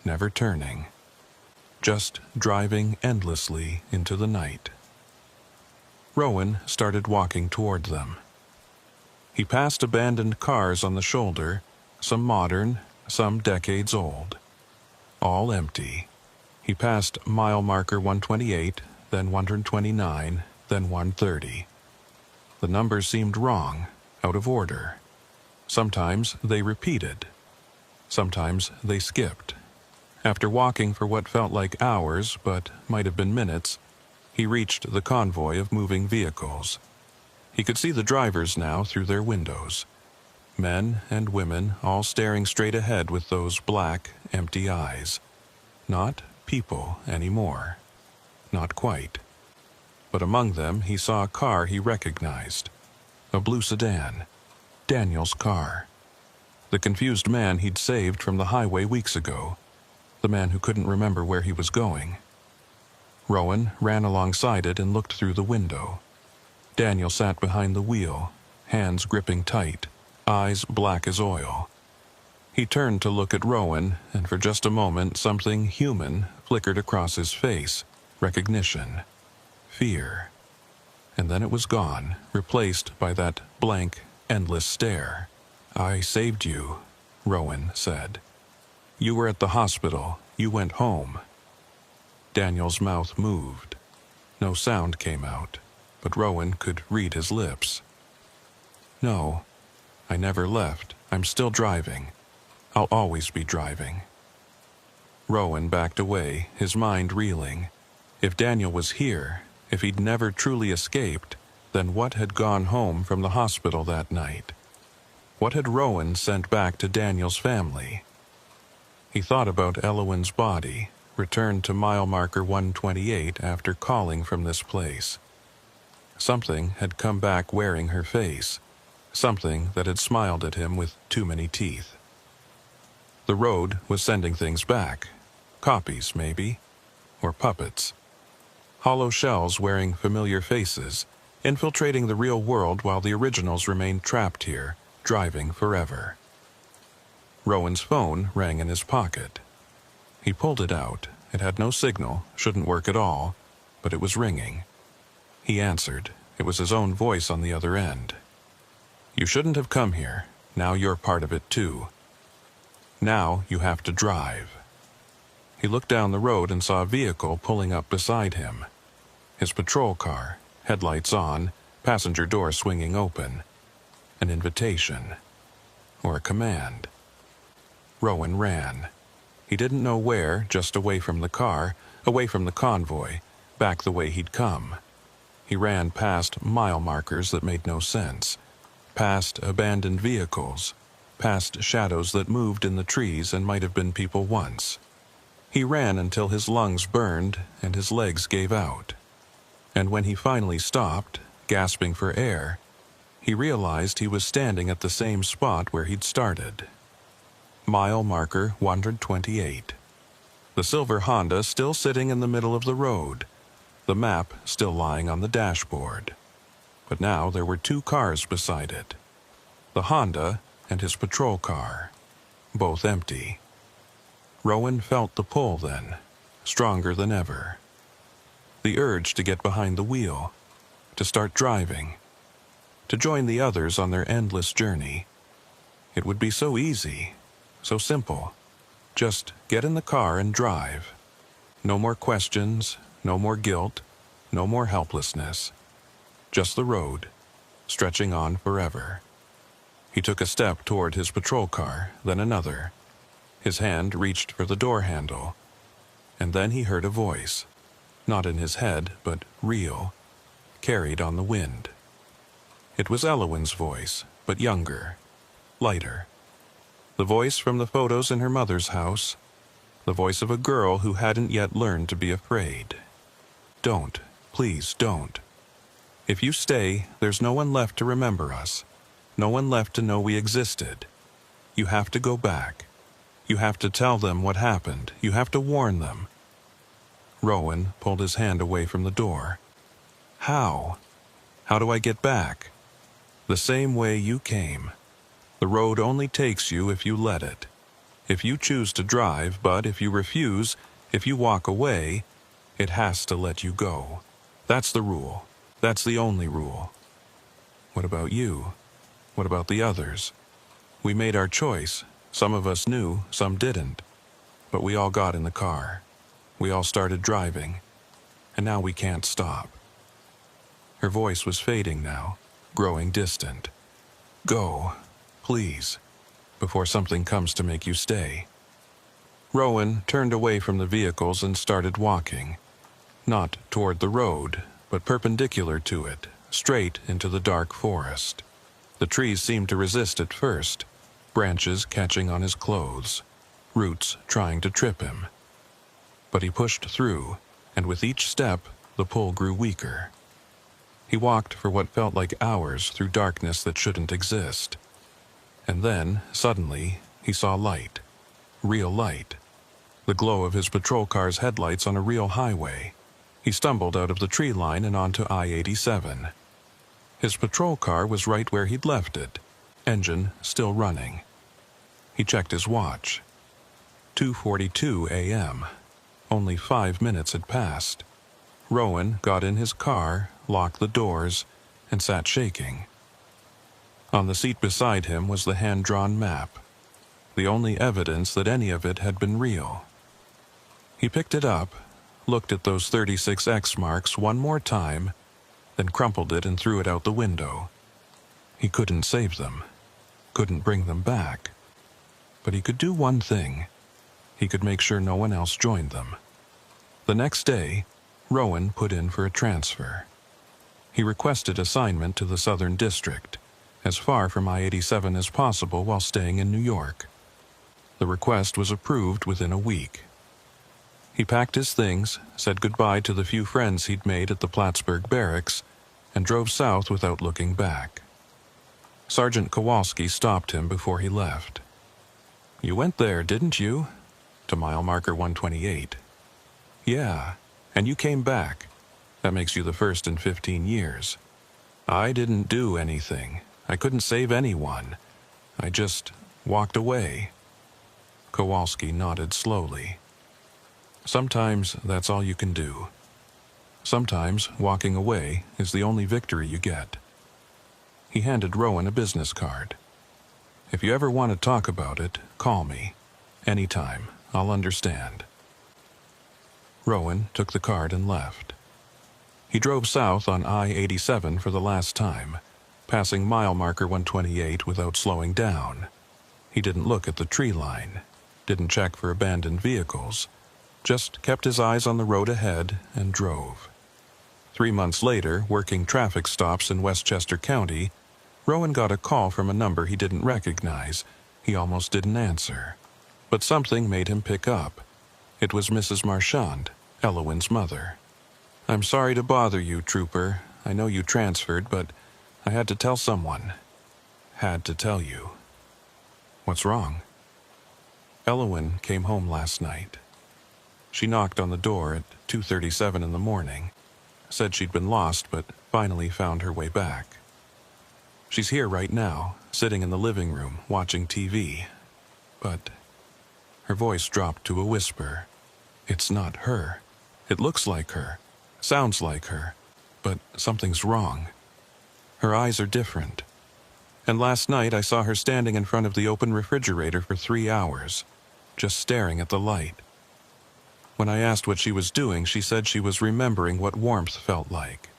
never turning. Just driving endlessly into the night. Rowan started walking toward them. He passed abandoned cars on the shoulder, some modern, some decades old. All empty. He passed mile marker 128, then 129, then 130. The numbers seemed wrong, out of order. Sometimes they repeated. Sometimes they skipped. After walking for what felt like hours, but might have been minutes, he reached the convoy of moving vehicles. He could see the drivers now through their windows. Men and women all staring straight ahead with those black, empty eyes. Not people anymore. Not quite. But among them he saw a car he recognized. A blue sedan. Daniel's car. The confused man he'd saved from the highway weeks ago. The man who couldn't remember where he was going. Rowan ran alongside it and looked through the window. Daniel sat behind the wheel, hands gripping tight, eyes black as oil. He turned to look at Rowan, and for just a moment something human flickered across his face. Recognition. Fear. And then it was gone, replaced by that blank, endless stare. "I saved you," Rowan said. "You were at the hospital. You went home." Daniel's mouth moved. No sound came out, but Rowan could read his lips. "No, I never left. I'm still driving. I'll always be driving." Rowan backed away, his mind reeling. If Daniel was here, if he'd never truly escaped, then what had gone home from the hospital that night? What had Rowan sent back to Daniel's family? He thought about Elowin's body, returned to mile marker 128 after calling from this place. Something had come back wearing her face, something that had smiled at him with too many teeth. The road was sending things back. Copies, maybe. Or puppets. Hollow shells wearing familiar faces, infiltrating the real world while the originals remained trapped here, driving forever. Rowan's phone rang in his pocket. He pulled it out. It had no signal, shouldn't work at all, but it was ringing. He answered. It was his own voice on the other end. "You shouldn't have come here. Now you're part of it too. Now you have to drive." He looked down the road and saw a vehicle pulling up beside him. His patrol car, headlights on, passenger door swinging open. An invitation. Or a command. Rowan ran. He didn't know where, just away from the car, away from the convoy, back the way he'd come. He ran past mile markers that made no sense, past abandoned vehicles, past shadows that moved in the trees and might have been people once. He ran until his lungs burned and his legs gave out. And when he finally stopped, gasping for air, he realized he was standing at the same spot where he'd started. Mile marker 128. The silver Honda still sitting in the middle of the road, the map still lying on the dashboard. But now there were two cars beside it. The Honda and his patrol car, both empty. Rowan felt the pull then, stronger than ever. The urge to get behind the wheel, to start driving, to join the others on their endless journey. It would be so easy, so simple. Just get in the car and drive. No more questions, no more guilt, no more helplessness. Just the road, stretching on forever. He took a step toward his patrol car, then another. His hand reached for the door handle, and then he heard a voice, not in his head, but real, carried on the wind. It was Elowen's voice, but younger, lighter. The voice from the photos in her mother's house, the voice of a girl who hadn't yet learned to be afraid. Don't, please don't. If you stay, there's no one left to remember us, no one left to know we existed. You have to go back. You have to tell them what happened. You have to warn them. Rowan pulled his hand away from the door. How? How do I get back? The same way you came. The road only takes you if you let it. If you choose to drive, but if you refuse, if you walk away, it has to let you go. That's the rule. That's the only rule. What about you? What about the others? We made our choice. Some of us knew, some didn't. But we all got in the car. We all started driving. And now we can't stop. Her voice was fading now, growing distant. Go, please, before something comes to make you stay. Rowan turned away from the vehicles and started walking. Not toward the road, but perpendicular to it, straight into the dark forest. The trees seemed to resist at first, branches catching on his clothes, roots trying to trip him. But he pushed through, and with each step, the pull grew weaker. He walked for what felt like hours through darkness that shouldn't exist. And then, suddenly, he saw light. Real light. The glow of his patrol car's headlights on a real highway. He stumbled out of the tree line and onto I-87. His patrol car was right where he'd left it, engine still running. He checked his watch. 2:42 a.m. Only 5 minutes had passed. Rowan got in his car, locked the doors, and sat shaking. On the seat beside him was the hand-drawn map, the only evidence that any of it had been real. He picked it up, looked at those 36 X marks one more time, then crumpled it and threw it out the window. He couldn't save them, couldn't bring them back. But he could do one thing. He could make sure no one else joined them. The next day, Rowan put in for a transfer. He requested assignment to the Southern District, as far from I-87 as possible while staying in New York. The request was approved within a week. He packed his things, said goodbye to the few friends he'd made at the Plattsburgh barracks, and drove south without looking back. Sergeant Kowalski stopped him before he left. "You went there, didn't you?" To mile marker 128. "Yeah, and you came back. That makes you the first in 15 years. I didn't do anything. I couldn't save anyone. I just walked away." Kowalski nodded slowly. Sometimes that's all you can do. Sometimes walking away is the only victory you get. He handed Rowan a business card. "If you ever want to talk about it, call me. Anytime. I'll understand." Rowan took the card and left. He drove south on I-87 for the last time, passing mile marker 128 without slowing down. He didn't look at the tree line, didn't check for abandoned vehicles, just kept his eyes on the road ahead and drove. 3 months later, working traffic stops in Westchester County, Rowan got a call from a number he didn't recognize. He almost didn't answer. But something made him pick up. It was Mrs. Marchand, Elowen's mother. "I'm sorry to bother you, Trooper. I know you transferred, but I had to tell someone." "Had to tell you." "What's wrong?" "Elowen came home last night. She knocked on the door at 2:37 in the morning. Said she'd been lost, but finally found her way back. She's here right now, sitting in the living room, watching TV. But..." Her voice dropped to a whisper. "It's not her. It looks like her, sounds like her, but something's wrong. Her eyes are different. And last night I saw her standing in front of the open refrigerator for 3 hours, just staring at the light. When I asked what she was doing, she said she was remembering what warmth felt like."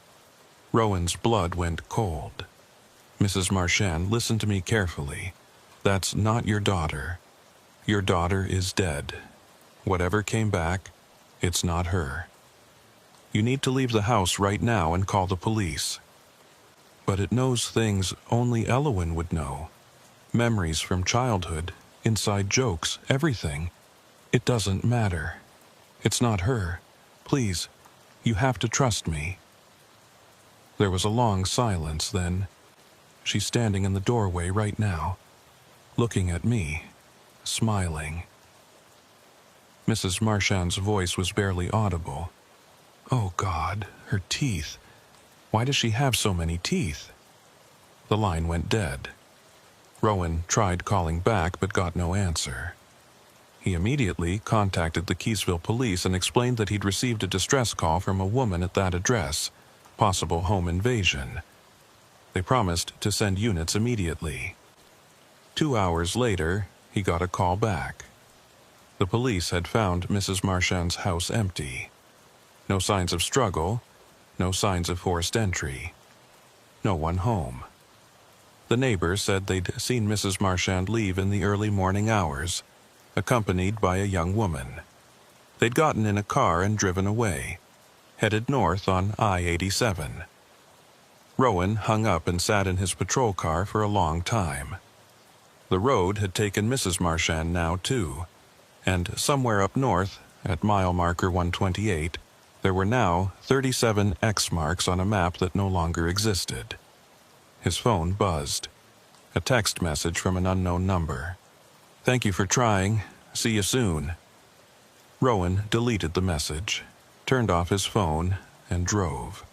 Rowan's blood went cold. "Mrs. Marchand, listen to me carefully. That's not your daughter. Your daughter is dead. Whatever came back, it's not her. You need to leave the house right now and call the police." "But it knows things only Elowen would know. Memories from childhood, inside jokes, everything. It doesn't matter. It's not her. Please, you have to trust me." There was a long silence, then, "She's standing in the doorway right now, looking at me, smiling." Mrs. Marchand's voice was barely audible. "Oh God, her teeth. Why does she have so many teeth?" The line went dead. Rowan tried calling back but got no answer. He immediately contacted the Keysville police and explained that he'd received a distress call from a woman at that address, possible home invasion. They promised to send units immediately. 2 hours later, he got a call back. The police had found Mrs. Marchand's house empty. No signs of struggle, no signs of forced entry. No one home. The neighbors said they'd seen Mrs. Marchand leave in the early morning hours, accompanied by a young woman. They'd gotten in a car and driven away, headed north on I-87. Rowan hung up and sat in his patrol car for a long time. The road had taken Mrs. Marchand now, too, and somewhere up north, at mile marker 128, there were now 37 X marks on a map that no longer existed. His phone buzzed. A text message from an unknown number. "Thank you for trying. See you soon." Rowan deleted the message, turned off his phone, and drove.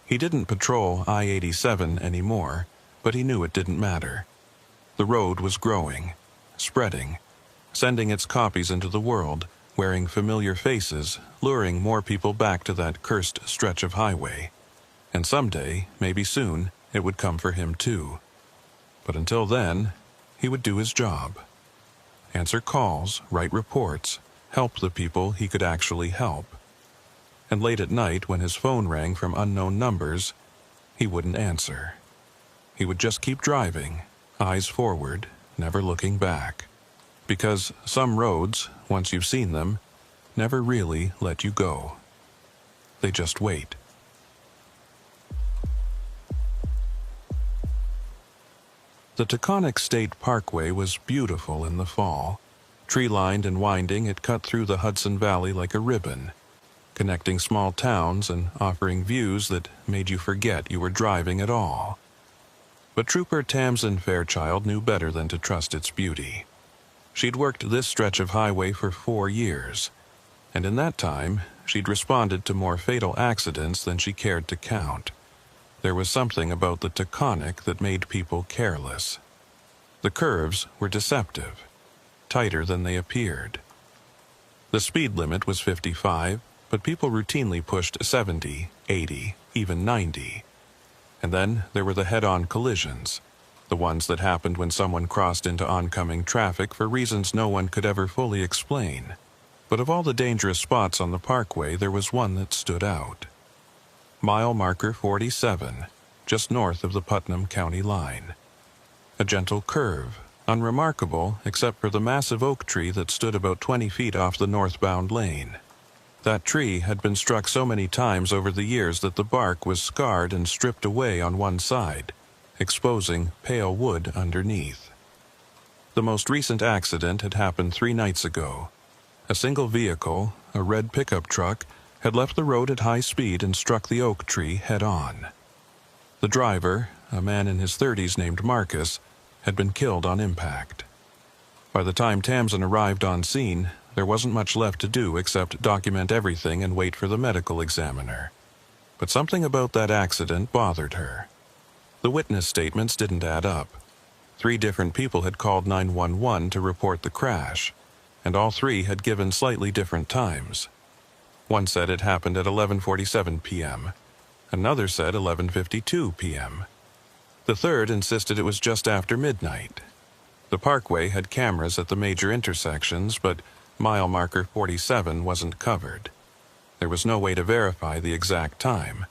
He didn't patrol I-87 anymore, but he knew it didn't matter. The road was growing, spreading, sending its copies into the world, wearing familiar faces, luring more people back to that cursed stretch of highway. And someday, maybe soon, it would come for him too. But until then, he would do his job. Answer calls, write reports, help the people he could actually help. And late at night, when his phone rang from unknown numbers, he wouldn't answer. He would just keep driving, eyes forward, never looking back. Because some roads, once you've seen them, never really let you go. They just wait. The Taconic State Parkway was beautiful in the fall. Tree-lined and winding, it cut through the Hudson Valley like a ribbon, connecting small towns and offering views that made you forget you were driving at all. But Trooper Tamsin Fairchild knew better than to trust its beauty. She'd worked this stretch of highway for 4 years, and in that time, she'd responded to more fatal accidents than she cared to count. There was something about the Taconic that made people careless. The curves were deceptive, tighter than they appeared. The speed limit was 55, but people routinely pushed 70, 80, even 90. And then there were the head-on collisions, the ones that happened when someone crossed into oncoming traffic for reasons no one could ever fully explain. But of all the dangerous spots on the parkway, there was one that stood out. Mile marker 47, just north of the Putnam County line. A gentle curve, unremarkable except for the massive oak tree that stood about 20 feet off the northbound lane. That tree had been struck so many times over the years that the bark was scarred and stripped away on one side, exposing pale wood underneath. The most recent accident had happened 3 nights ago. A single vehicle, a red pickup truck, had left the road at high speed and struck the oak tree head-on. The driver, a man in his 30s named Marcus, had been killed on impact. By the time Tamsin arrived on scene, there wasn't much left to do except document everything and wait for the medical examiner. But something about that accident bothered her. The witness statements didn't add up. 3 different people had called 911 to report the crash, and all 3 had given slightly different times. One said it happened at 11:47 p.m. Another said 11:52 p.m. The third insisted it was just after midnight. The parkway had cameras at the major intersections, but mile marker 47 wasn't covered. There was no way to verify the exact time.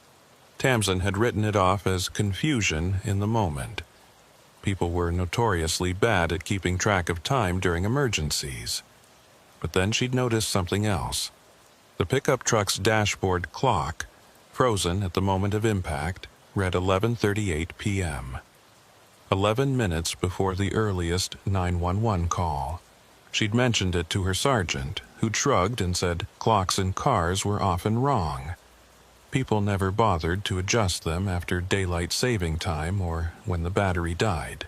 Tamsin had written it off as confusion in the moment. People were notoriously bad at keeping track of time during emergencies. But then she'd noticed something else. The pickup truck's dashboard clock, frozen at the moment of impact, read 11:38 p.m. 11 minutes before the earliest 911 call. She'd mentioned it to her sergeant, who'd shrugged and said clocks in cars were often wrong. People never bothered to adjust them after daylight saving time or when the battery died.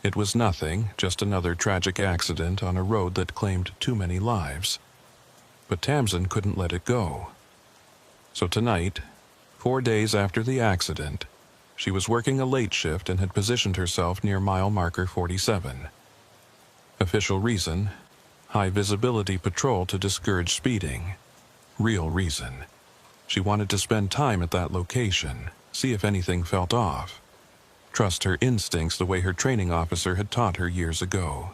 It was nothing, just another tragic accident on a road that claimed too many lives. But Tamsin couldn't let it go. So tonight, 4 days after the accident, she was working a late shift and had positioned herself near mile marker 47. Official reason: high visibility patrol to discourage speeding. Real reason: she wanted to spend time at that location, see if anything felt off. Trust her instincts the way her training officer had taught her years ago.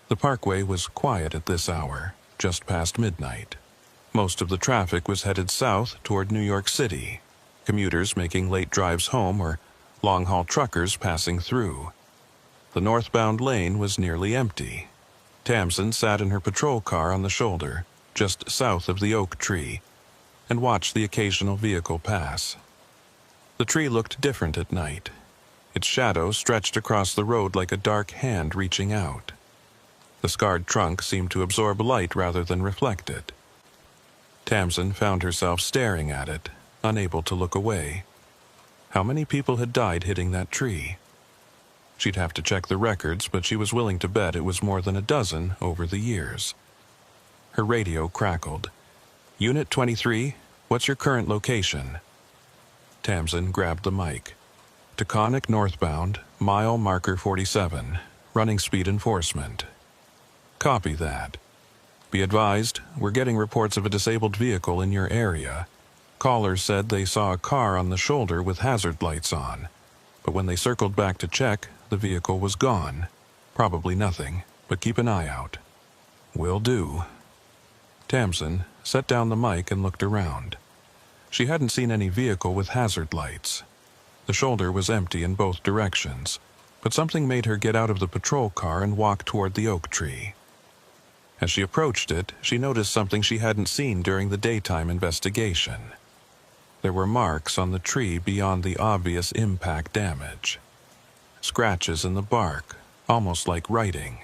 The parkway was quiet at this hour, just past midnight. Most of the traffic was headed south toward New York City, commuters making late drives home or long-haul truckers passing through. The northbound lane was nearly empty. Tamsin sat in her patrol car on the shoulder, just south of the oak tree, and watched the occasional vehicle pass. The tree looked different at night. Its shadow stretched across the road like a dark hand reaching out. The scarred trunk seemed to absorb light rather than reflect it. Tamsin found herself staring at it, unable to look away. How many people had died hitting that tree? She'd have to check the records, but she was willing to bet it was more than a dozen over the years. Her radio crackled. "Unit 23, what's your current location?" Tamsin grabbed the mic. "Taconic northbound, mile marker 47, running speed enforcement." "Copy that. Be advised, we're getting reports of a disabled vehicle in your area. Callers said they saw a car on the shoulder with hazard lights on, but when they circled back to check, the vehicle was gone. Probably nothing, but keep an eye out." "Will do." Tamsin set down the mic and looked around. She hadn't seen any vehicle with hazard lights. The shoulder was empty in both directions, but something made her get out of the patrol car and walk toward the oak tree. As she approached it, she noticed something she hadn't seen during the daytime investigation. There were marks on the tree beyond the obvious impact damage. Scratches in the bark, almost like writing.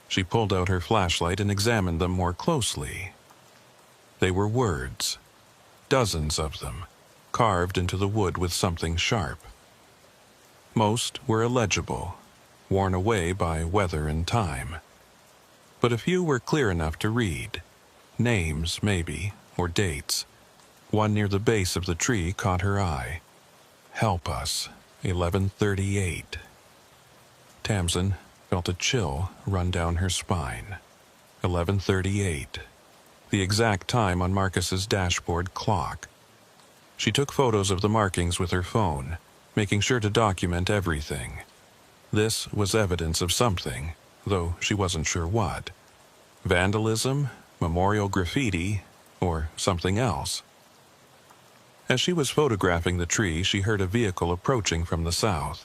She pulled out her flashlight and examined them more closely. They were words, dozens of them, carved into the wood with something sharp. Most were illegible, worn away by weather and time. But a few were clear enough to read. Names, maybe, or dates. One near the base of the tree caught her eye. "Help us, 11:38. Tamsin felt a chill run down her spine. 11:38. The exact time on Marcus's dashboard clock. She took photos of the markings with her phone, making sure to document everything. This was evidence of something, though she wasn't sure what. Vandalism, memorial graffiti, or something else. As she was photographing the tree, she heard a vehicle approaching from the south.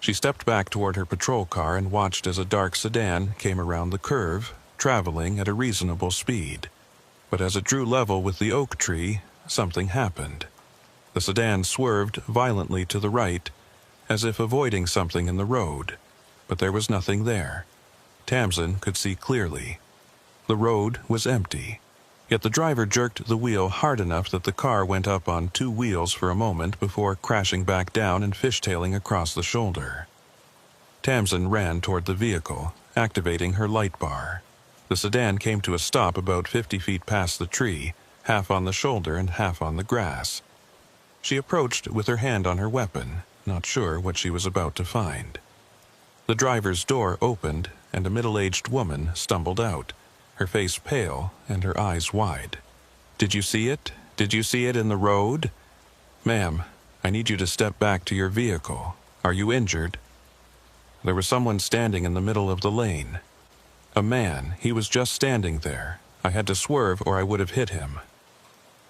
She stepped back toward her patrol car and watched as a dark sedan came around the curve, traveling at a reasonable speed. But as it drew level with the oak tree, something happened. The sedan swerved violently to the right, as if avoiding something in the road, but there was nothing there. Tamsin could see clearly. The road was empty, yet the driver jerked the wheel hard enough that the car went up on two wheels for a moment before crashing back down and fishtailing across the shoulder. Tamsin ran toward the vehicle, activating her light bar. The sedan came to a stop about 50 feet past the tree, half on the shoulder and half on the grass. She approached with her hand on her weapon, not sure what she was about to find. The driver's door opened, and a middle-aged woman stumbled out, her face pale and her eyes wide. "Did you see it? Did you see it in the road?" "Ma'am, I need you to step back to your vehicle. Are you injured?" There was someone standing in the middle of the lane. A man. He was just standing there. I had to swerve or I would have hit him.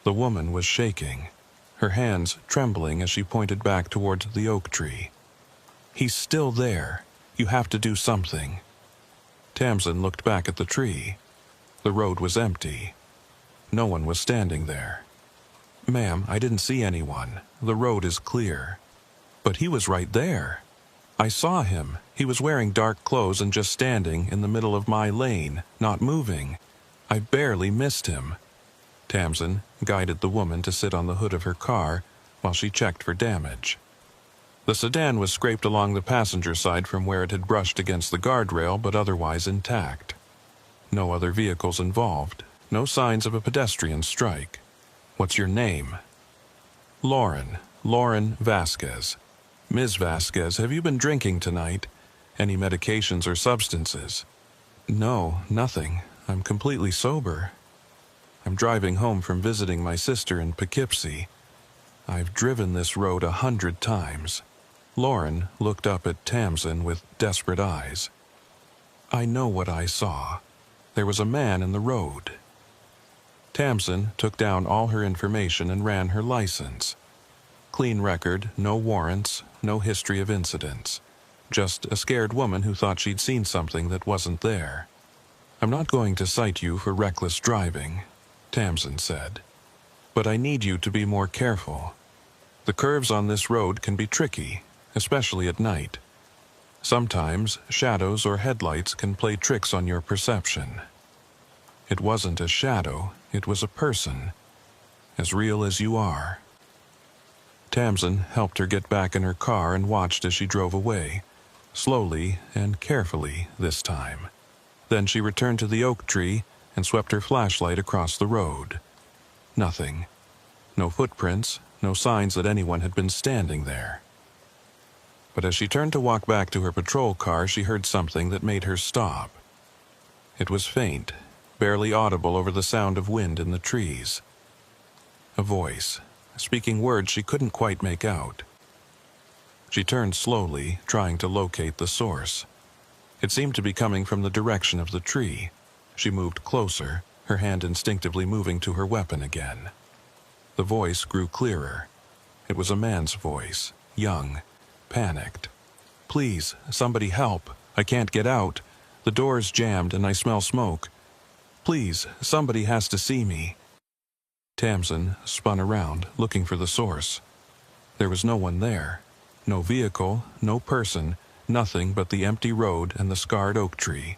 The woman was shaking, her hands trembling as she pointed back towards the oak tree. "He's still there. You have to do something." Tamsin looked back at the tree. The road was empty. No one was standing there. "Ma'am, I didn't see anyone. The road is clear." "But he was right there. I saw him. He was wearing dark clothes and just standing in the middle of my lane, not moving. I barely missed him." Tamsin guided the woman to sit on the hood of her car while she checked for damage. The sedan was scraped along the passenger side from where it had brushed against the guardrail, but otherwise intact. No other vehicles involved, no signs of a pedestrian strike. "What's your name?" Lauren Vasquez." "Ms. Vasquez, have you been drinking tonight? Any medications or substances?" "No, nothing. I'm completely sober. I'm driving home from visiting my sister in Poughkeepsie. I've driven this road 100 times. Lauren looked up at Tamsin with desperate eyes. "I know what I saw. There was a man in the road." Tamsin took down all her information and ran her license. Clean record, no warrants, no history of incidents. Just a scared woman who thought she'd seen something that wasn't there. "I'm not going to cite you for reckless driving," Tamsin said. "But I need you to be more careful. The curves on this road can be tricky, especially at night. Sometimes shadows or headlights can play tricks on your perception." It wasn't a shadow, it was a person, as real as you are. Tamsin helped her get back in her car and watched as she drove away, slowly and carefully this time. Then she returned to the oak tree and swept her flashlight across the road. Nothing. No footprints, no signs that anyone had been standing there. But as she turned to walk back to her patrol car, she heard something that made her stop. It was faint, barely audible over the sound of wind in the trees. A voice, speaking words she couldn't quite make out. She turned slowly, trying to locate the source. It seemed to be coming from the direction of the tree. She moved closer, her hand instinctively moving to her weapon again. The voice grew clearer. It was a man's voice, young, panicked. "Please, somebody help. I can't get out. The door's jammed and I smell smoke. Please, somebody has to see me." Tamsin spun around, looking for the source. There was no one there. No vehicle, no person, nothing but the empty road and the scarred oak tree.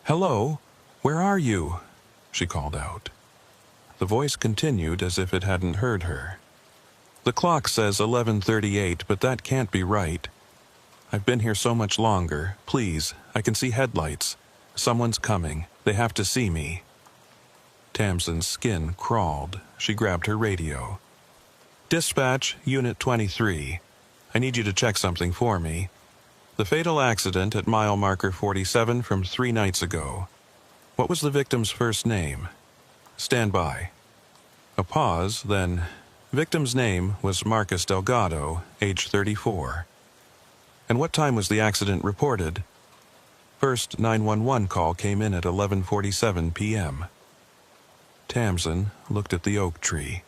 "Hello? Where are you?" she called out. The voice continued as if it hadn't heard her. "The clock says 11:38, but that can't be right. I've been here so much longer. Please, I can see headlights. Someone's coming. They have to see me." Tamsin's skin crawled. She grabbed her radio. "Dispatch, Unit 23. I need you to check something for me. The fatal accident at mile marker 47 from 3 nights ago. What was the victim's first name?" "Stand by." A pause, then, "Victim's name was Marcus Delgado, age 34. "And what time was the accident reported?" "First 911 call came in at 11:47 p.m. Tamsin looked at the oak tree.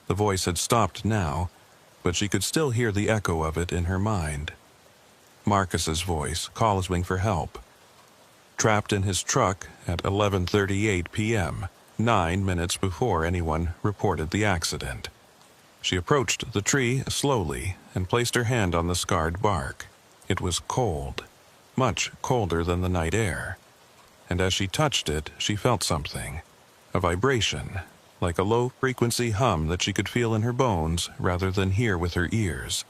The voice had stopped now, but she could still hear the echo of it in her mind. Marcus's voice calling for help. Trapped in his truck at 11:38 p.m., 9 minutes before anyone reported the accident. She approached the tree slowly and placed her hand on the scarred bark. It was cold, much colder than the night air. And as she touched it, she felt something, a vibration, like a low-frequency hum that she could feel in her bones rather than hear with her ears.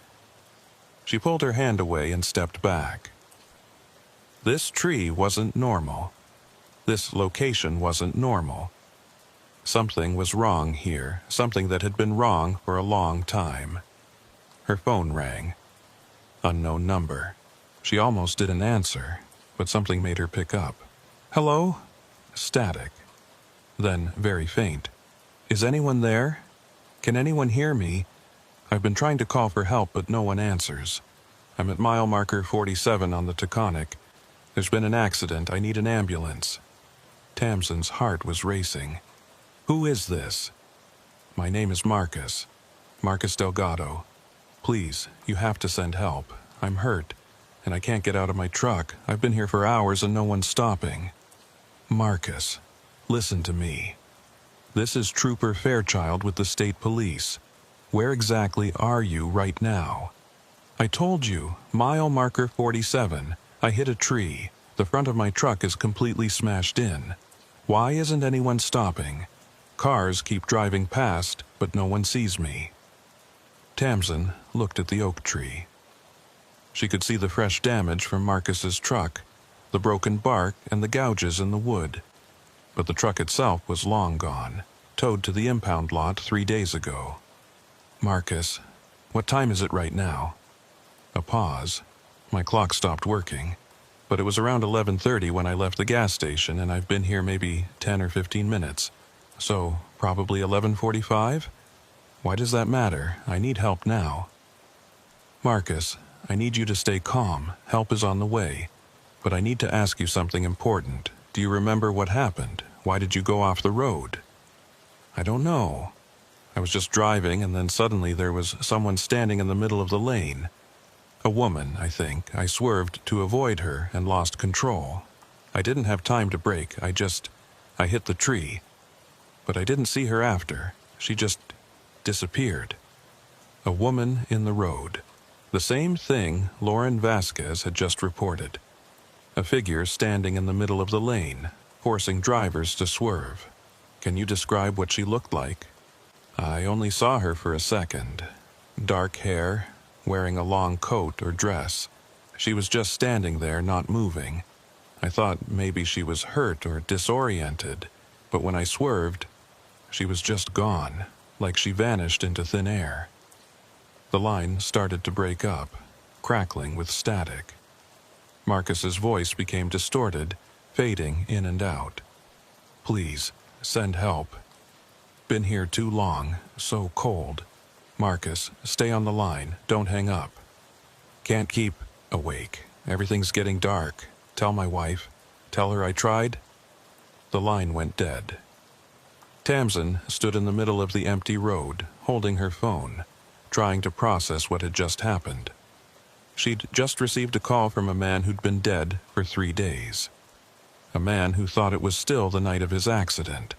She pulled her hand away and stepped back. This tree wasn't normal. This location wasn't normal. Something was wrong here, something that had been wrong for a long time. Her phone rang. Unknown number. She almost didn't answer, but something made her pick up. Hello? Static. Then very faint. Is anyone there? Can anyone hear me? I've been trying to call for help, but no one answers. I'm at mile marker 47 on the Taconic. There's been an accident. I need an ambulance. Tamsin's heart was racing. Who is this? My name is Marcus. Marcus Delgado. Please, you have to send help. I'm hurt, and I can't get out of my truck. I've been here for hours and no one's stopping. Marcus, listen to me. This is Trooper Fairchild with the state police. Where exactly are you right now? I told you, mile marker 47. I hit a tree. The front of my truck is completely smashed in. Why isn't anyone stopping? Cars keep driving past, but no one sees me. Tamsin looked at the oak tree. She could see the fresh damage from Marcus's truck, the broken bark and the gouges in the wood. But the truck itself was long gone, towed to the impound lot 3 days ago. Marcus, what time is it right now? A pause. My clock stopped working, but it was around 11:30 when I left the gas station, and I've been here maybe 10 or 15 minutes. So, probably 11:45? Why does that matter? I need help now. Marcus, I need you to stay calm. Help is on the way. But I need to ask you something important. Do you remember what happened? Why did you go off the road? I don't know. I was just driving, and then suddenly there was someone standing in the middle of the lane. A woman, I think. I swerved to avoid her and lost control. I didn't have time to brake. I hit the tree. But I didn't see her after. She just disappeared. A woman in the road. The same thing Lauren Vasquez had just reported. A figure standing in the middle of the lane, forcing drivers to swerve. Can you describe what she looked like? I only saw her for a second. Dark hair, wearing a long coat or dress. She was just standing there, not moving. I thought maybe she was hurt or disoriented, but when I swerved, she was just gone, like she vanished into thin air. The line started to break up, crackling with static. Marcus's voice became distorted, fading in and out. Please, send help. Been here too long, so cold. Marcus, stay on the line, don't hang up. Can't keep awake. Everything's getting dark. Tell my wife. Tell her I tried. The line went dead. Tamsin stood in the middle of the empty road, holding her phone, trying to process what had just happened. She'd just received a call from a man who'd been dead for 3 days. A man who thought it was still the night of his accident.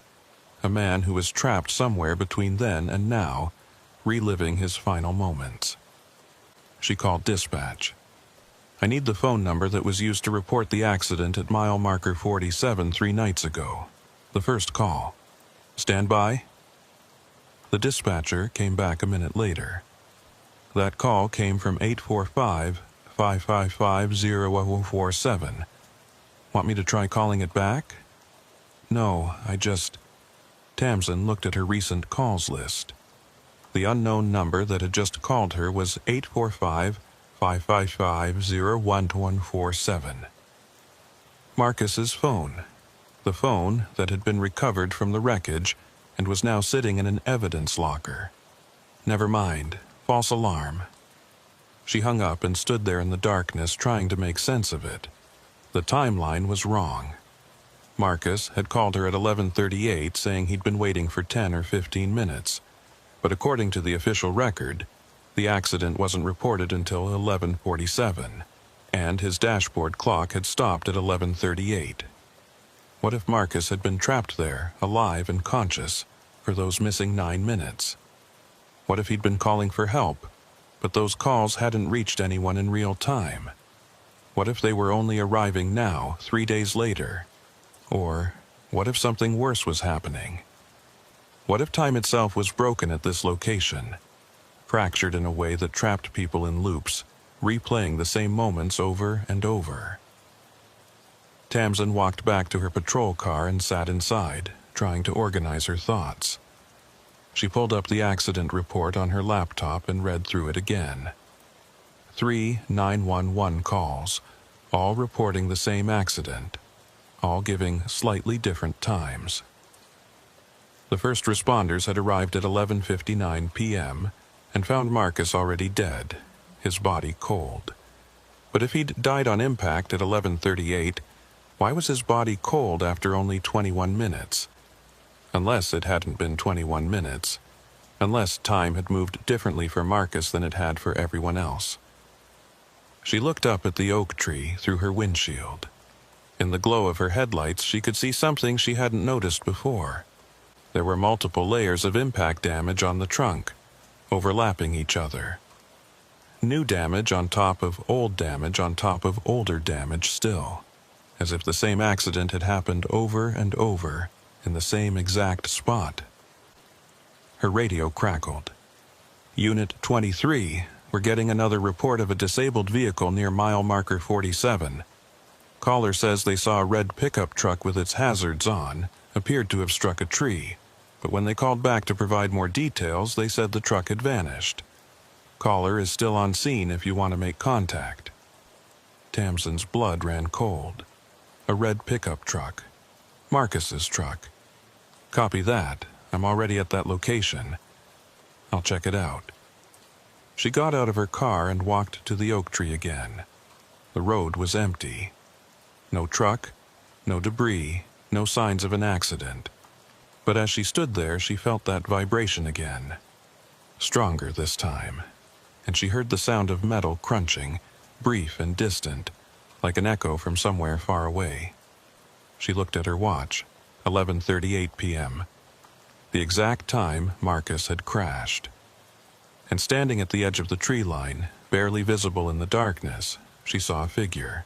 A man who was trapped somewhere between then and now, reliving his final moments. She called dispatch. I need the phone number that was used to report the accident at mile marker 47 3 nights ago. The first call. Stand by. The dispatcher came back a minute later. That call came from 845-555-0047. Want me to try calling it back? No, Tamsin looked at her recent calls list. The unknown number that had just called her was 845-555-0147. Marcus's phone. The phone that had been recovered from the wreckage and was now sitting in an evidence locker. Never mind. False alarm. She hung up and stood there in the darkness trying to make sense of it. The timeline was wrong. Marcus had called her at 11:38 saying he'd been waiting for 10 or 15 minutes. But according to the official record, the accident wasn't reported until 11:47. and his dashboard clock had stopped at 11:38. What if Marcus had been trapped there, alive and conscious, for those missing 9 minutes? What if he'd been calling for help, but those calls hadn't reached anyone in real time? What if they were only arriving now, 3 days later? Or what if something worse was happening? What if time itself was broken at this location, fractured in a way that trapped people in loops, replaying the same moments over and over? Tamsin walked back to her patrol car and sat inside, trying to organize her thoughts. She pulled up the accident report on her laptop and read through it again. 3 911 calls, all reporting the same accident, all giving slightly different times. The first responders had arrived at 11:59 p.m. and found Marcus already dead, his body cold. But if he'd died on impact at 11:38, why was his body cold after only 21 minutes? Unless it hadn't been 21 minutes. Unless time had moved differently for Marcus than it had for everyone else. She looked up at the oak tree through her windshield. In the glow of her headlights, she could see something she hadn't noticed before. There were multiple layers of impact damage on the trunk, overlapping each other. New damage on top of old damage on top of older damage still, as if the same accident had happened over and over in the same exact spot. Her radio crackled. Unit 23, we're getting another report of a disabled vehicle near mile marker 47. Caller says they saw a red pickup truck with its hazards on, appeared to have struck a tree, but when they called back to provide more details, they said the truck had vanished. Caller is still on scene if you want to make contact. Tamsin's blood ran cold. A red pickup truck. Marcus's truck. Copy that. I'm already at that location. I'll check it out. She got out of her car and walked to the oak tree again. The road was empty. No truck, no debris, no signs of an accident. But as she stood there, she felt that vibration again. Stronger this time. And she heard the sound of metal crunching, brief and distant, like an echo from somewhere far away. She looked at her watch, 11:38 p.m. The exact time Marcus had crashed. And standing at the edge of the tree line, barely visible in the darkness, she saw a figure.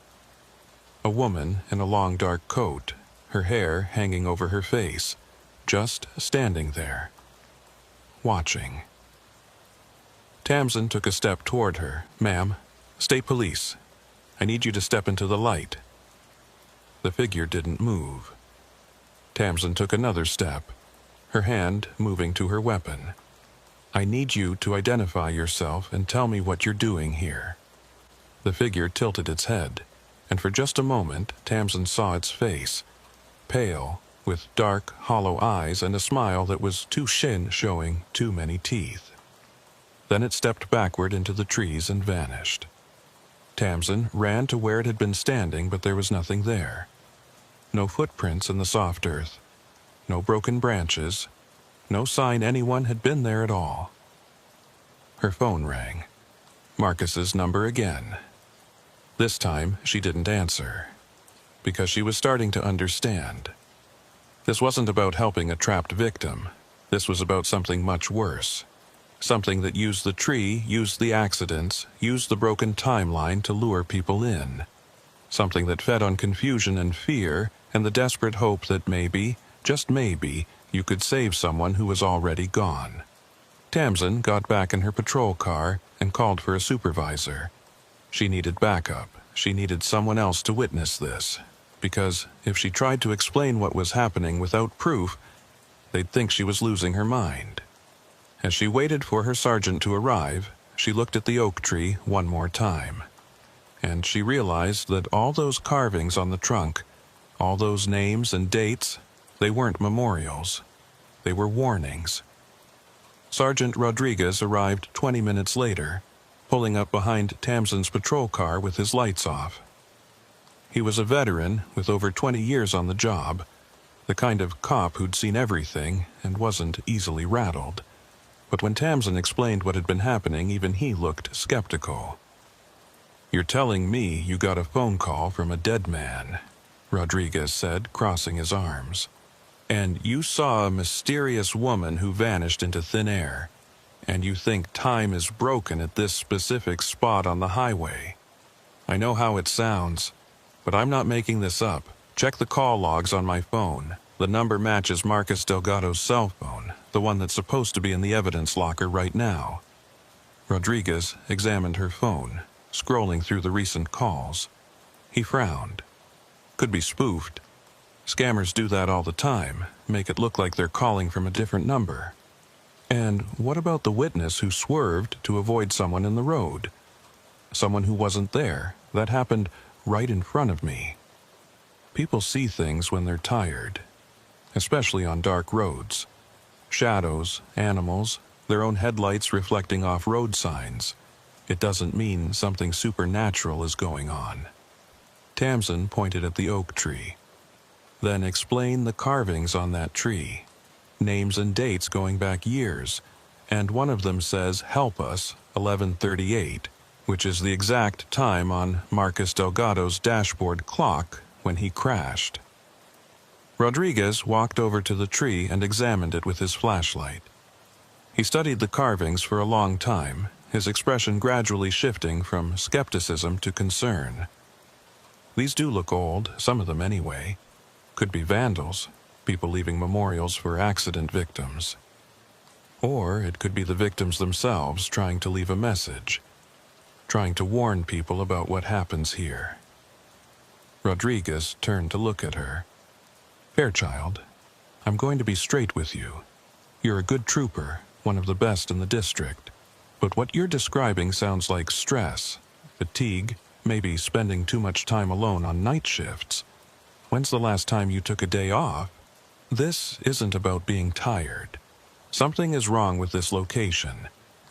A woman in a long dark coat, her hair hanging over her face, just standing there, watching. Tamsin took a step toward her. "Ma'am, state police. I need you to step into the light." The figure didn't move. Tamsin took another step, her hand moving to her weapon. "I need you to identify yourself and tell me what you're doing here." The figure tilted its head, and for just a moment Tamsin saw its face, pale, with dark, hollow eyes and a smile that was too thin, showing too many teeth. Then it stepped backward into the trees and vanished. Tamsin ran to where it had been standing, but there was nothing there. No footprints in the soft earth, no broken branches, no sign anyone had been there at all. Her phone rang. Marcus's number again. This time she didn't answer, because she was starting to understand. This wasn't about helping a trapped victim. This was about something much worse. Something that used the tree, used the accidents, used the broken timeline to lure people in. Something that fed on confusion and fear and the desperate hope that maybe, just maybe, you could save someone who was already gone. Tamsin got back in her patrol car and called for a supervisor. She needed backup. She needed someone else to witness this, because if she tried to explain what was happening without proof, they'd think she was losing her mind. As she waited for her sergeant to arrive, she looked at the oak tree one more time, and she realized that all those carvings on the trunk, all those names and dates, they weren't memorials. They were warnings. Sergeant Rodriguez arrived 20 minutes later, pulling up behind Tamsin's patrol car with his lights off. He was a veteran with over 20 years on the job, the kind of cop who'd seen everything and wasn't easily rattled. But when Tamsin explained what had been happening, even he looked skeptical. "You're telling me you got a phone call from a dead man," Rodriguez said, crossing his arms. "And you saw a mysterious woman who vanished into thin air. And you think time is broken at this specific spot on the highway. I know how it sounds, but I'm not making this up. Check the call logs on my phone. The number matches Marcus Delgado's cell phone, the one that's supposed to be in the evidence locker right now." Rodriguez examined her phone, scrolling through the recent calls. He frowned. Could be spoofed. Scammers do that all the time, make it look like they're calling from a different number. And what about the witness who swerved to avoid someone in the road? Someone who wasn't there. That happened right in front of me. People see things when they're tired, especially on dark roads. Shadows, animals, their own headlights reflecting off road signs. It doesn't mean something supernatural is going on. Tamsin pointed at the oak tree. "Then explain the carvings on that tree. Names and dates going back years, and one of them says, 'Help us, 11:38, which is the exact time on Marcus Delgado's dashboard clock when he crashed." Rodriguez walked over to the tree and examined it with his flashlight. He studied the carvings for a long time, his expression gradually shifting from skepticism to concern. These do look old, some of them anyway. Could be vandals, people leaving memorials for accident victims. Or it could be the victims themselves trying to leave a message, trying to warn people about what happens here. Rodriguez turned to look at her. "Fairchild, I'm going to be straight with you. You're a good trooper, one of the best in the district. But what you're describing sounds like stress, fatigue, maybe spending too much time alone on night shifts. When's the last time you took a day off? This isn't about being tired. Something is wrong with this location.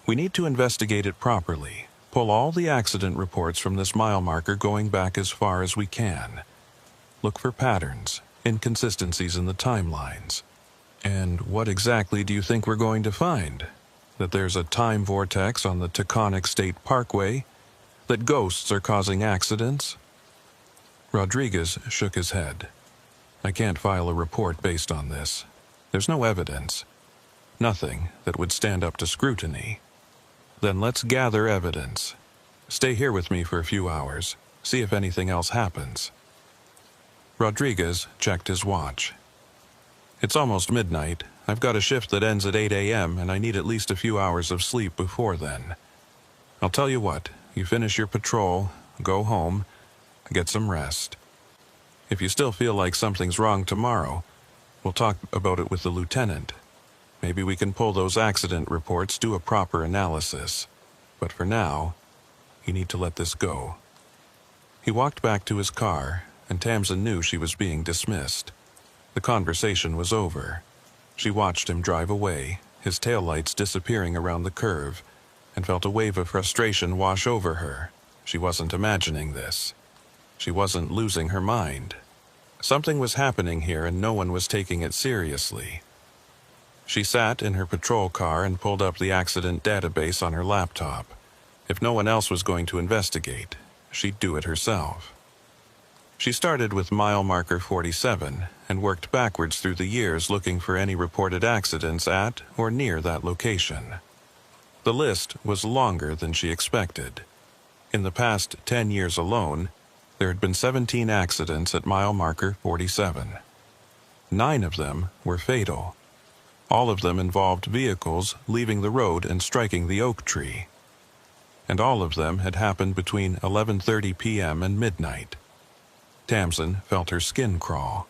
We need to investigate it properly, pull all the accident reports from this mile marker going back as far as we can. Look for patterns, inconsistencies in the timelines. And what exactly do you think we're going to find? That there's a time vortex on the Taconic State Parkway? That ghosts are causing accidents?" Rodriguez shook his head. "I can't file a report based on this. There's no evidence. Nothing that would stand up to scrutiny." "Then let's gather evidence. Stay here with me for a few hours. See if anything else happens." Rodriguez checked his watch. "It's almost midnight. I've got a shift that ends at 8 a.m. and I need at least a few hours of sleep before then. I'll tell you what, you finish your patrol, go home, get some rest. If you still feel like something's wrong tomorrow, we'll talk about it with the lieutenant. Maybe we can pull those accident reports, do a proper analysis. But for now, you need to let this go." He walked back to his car, and Tamsin knew she was being dismissed. The conversation was over. She watched him drive away, his taillights disappearing around the curve, and felt a wave of frustration wash over her. She wasn't imagining this. She wasn't losing her mind. Something was happening here and no one was taking it seriously. She sat in her patrol car and pulled up the accident database on her laptop. If no one else was going to investigate, she'd do it herself. She started with mile marker 47 and worked backwards through the years looking for any reported accidents at or near that location. The list was longer than she expected. In the past 10 years alone, there had been 17 accidents at mile marker 47. 9 of them were fatal. All of them involved vehicles leaving the road and striking the oak tree. And all of them had happened between 11:30 p.m. and midnight. Tamsin felt her skin crawl.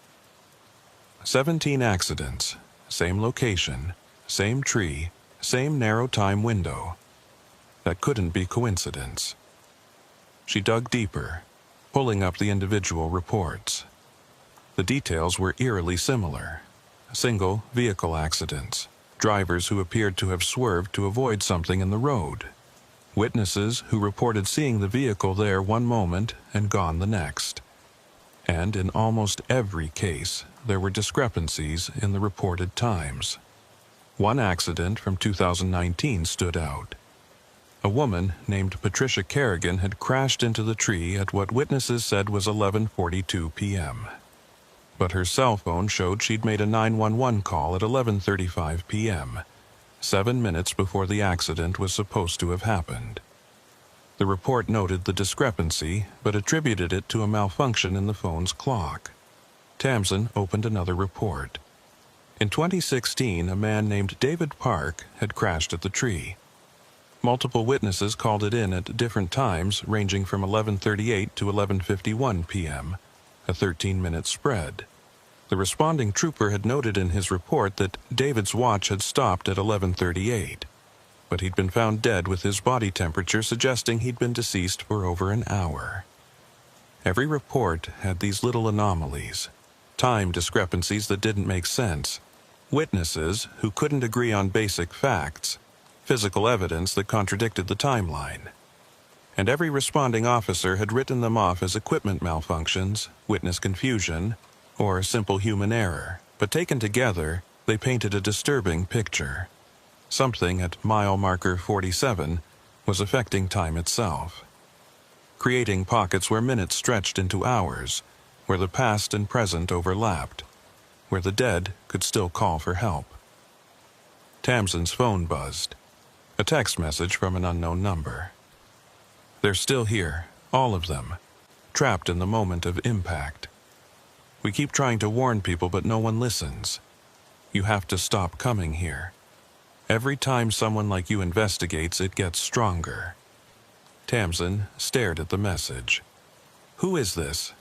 17 accidents, same location, same tree, same narrow time window. That couldn't be coincidence. She dug deeper, pulling up the individual reports. The details were eerily similar. Single vehicle accidents, drivers who appeared to have swerved to avoid something in the road, witnesses who reported seeing the vehicle there one moment and gone the next. And in almost every case, there were discrepancies in the reported times. One accident from 2019 stood out. A woman named Patricia Kerrigan had crashed into the tree at what witnesses said was 11:42 p.m. But her cell phone showed she'd made a 911 call at 11:35 p.m., 7 minutes before the accident was supposed to have happened. The report noted the discrepancy, but attributed it to a malfunction in the phone's clock. Tamsin opened another report. In 2016, a man named David Park had crashed at the tree. Multiple witnesses called it in at different times, ranging from 11:38 to 11:51 p.m., a 13-minute spread. The responding trooper had noted in his report that David's watch had stopped at 11:38, but he'd been found dead with his body temperature suggesting he'd been deceased for over an hour. Every report had these little anomalies, time discrepancies that didn't make sense, witnesses who couldn't agree on basic facts, physical evidence that contradicted the timeline. And every responding officer had written them off as equipment malfunctions, witness confusion, or simple human error. But taken together, they painted a disturbing picture. Something at mile marker 47 was affecting time itself, creating pockets where minutes stretched into hours, where the past and present overlapped, where the dead could still call for help. Tamsin's phone buzzed. A text message from an unknown number. They're still here, all of them, trapped in the moment of impact. We keep trying to warn people, but no one listens. You have to stop coming here. Every time someone like you investigates, it gets stronger. Tamsin stared at the message. Who is this?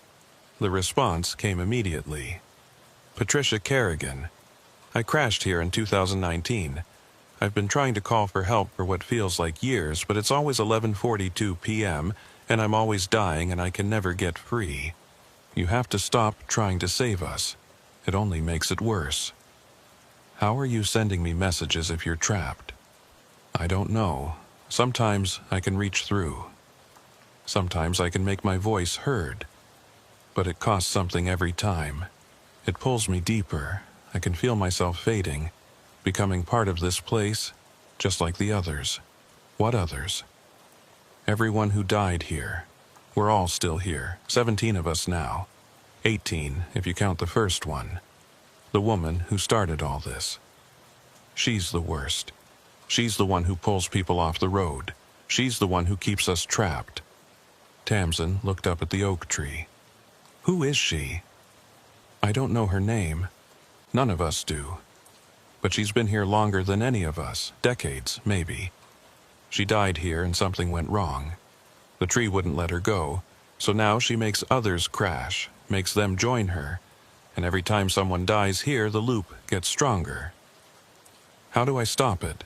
The response came immediately. Patricia Kerrigan. I crashed here in 2019. I've been trying to call for help for what feels like years, but it's always 11:42 p.m., and I'm always dying and I can never get free. You have to stop trying to save us. It only makes it worse. How are you sending me messages if you're trapped? I don't know. Sometimes I can reach through. Sometimes I can make my voice heard. But it costs something every time. It pulls me deeper. I can feel myself fading, becoming part of this place, just like the others. What others? Everyone who died here. We're all still here, 17 of us now. 18, if you count the first one. The woman who started all this. She's the worst. She's the one who pulls people off the road. She's the one who keeps us trapped. Tamsin looked up at the oak tree. Who is she? I don't know her name. None of us do. But she's been here longer than any of us, decades, maybe. She died here and something went wrong. The tree wouldn't let her go, so now she makes others crash, makes them join her, and every time someone dies here, the loop gets stronger. How do I stop it?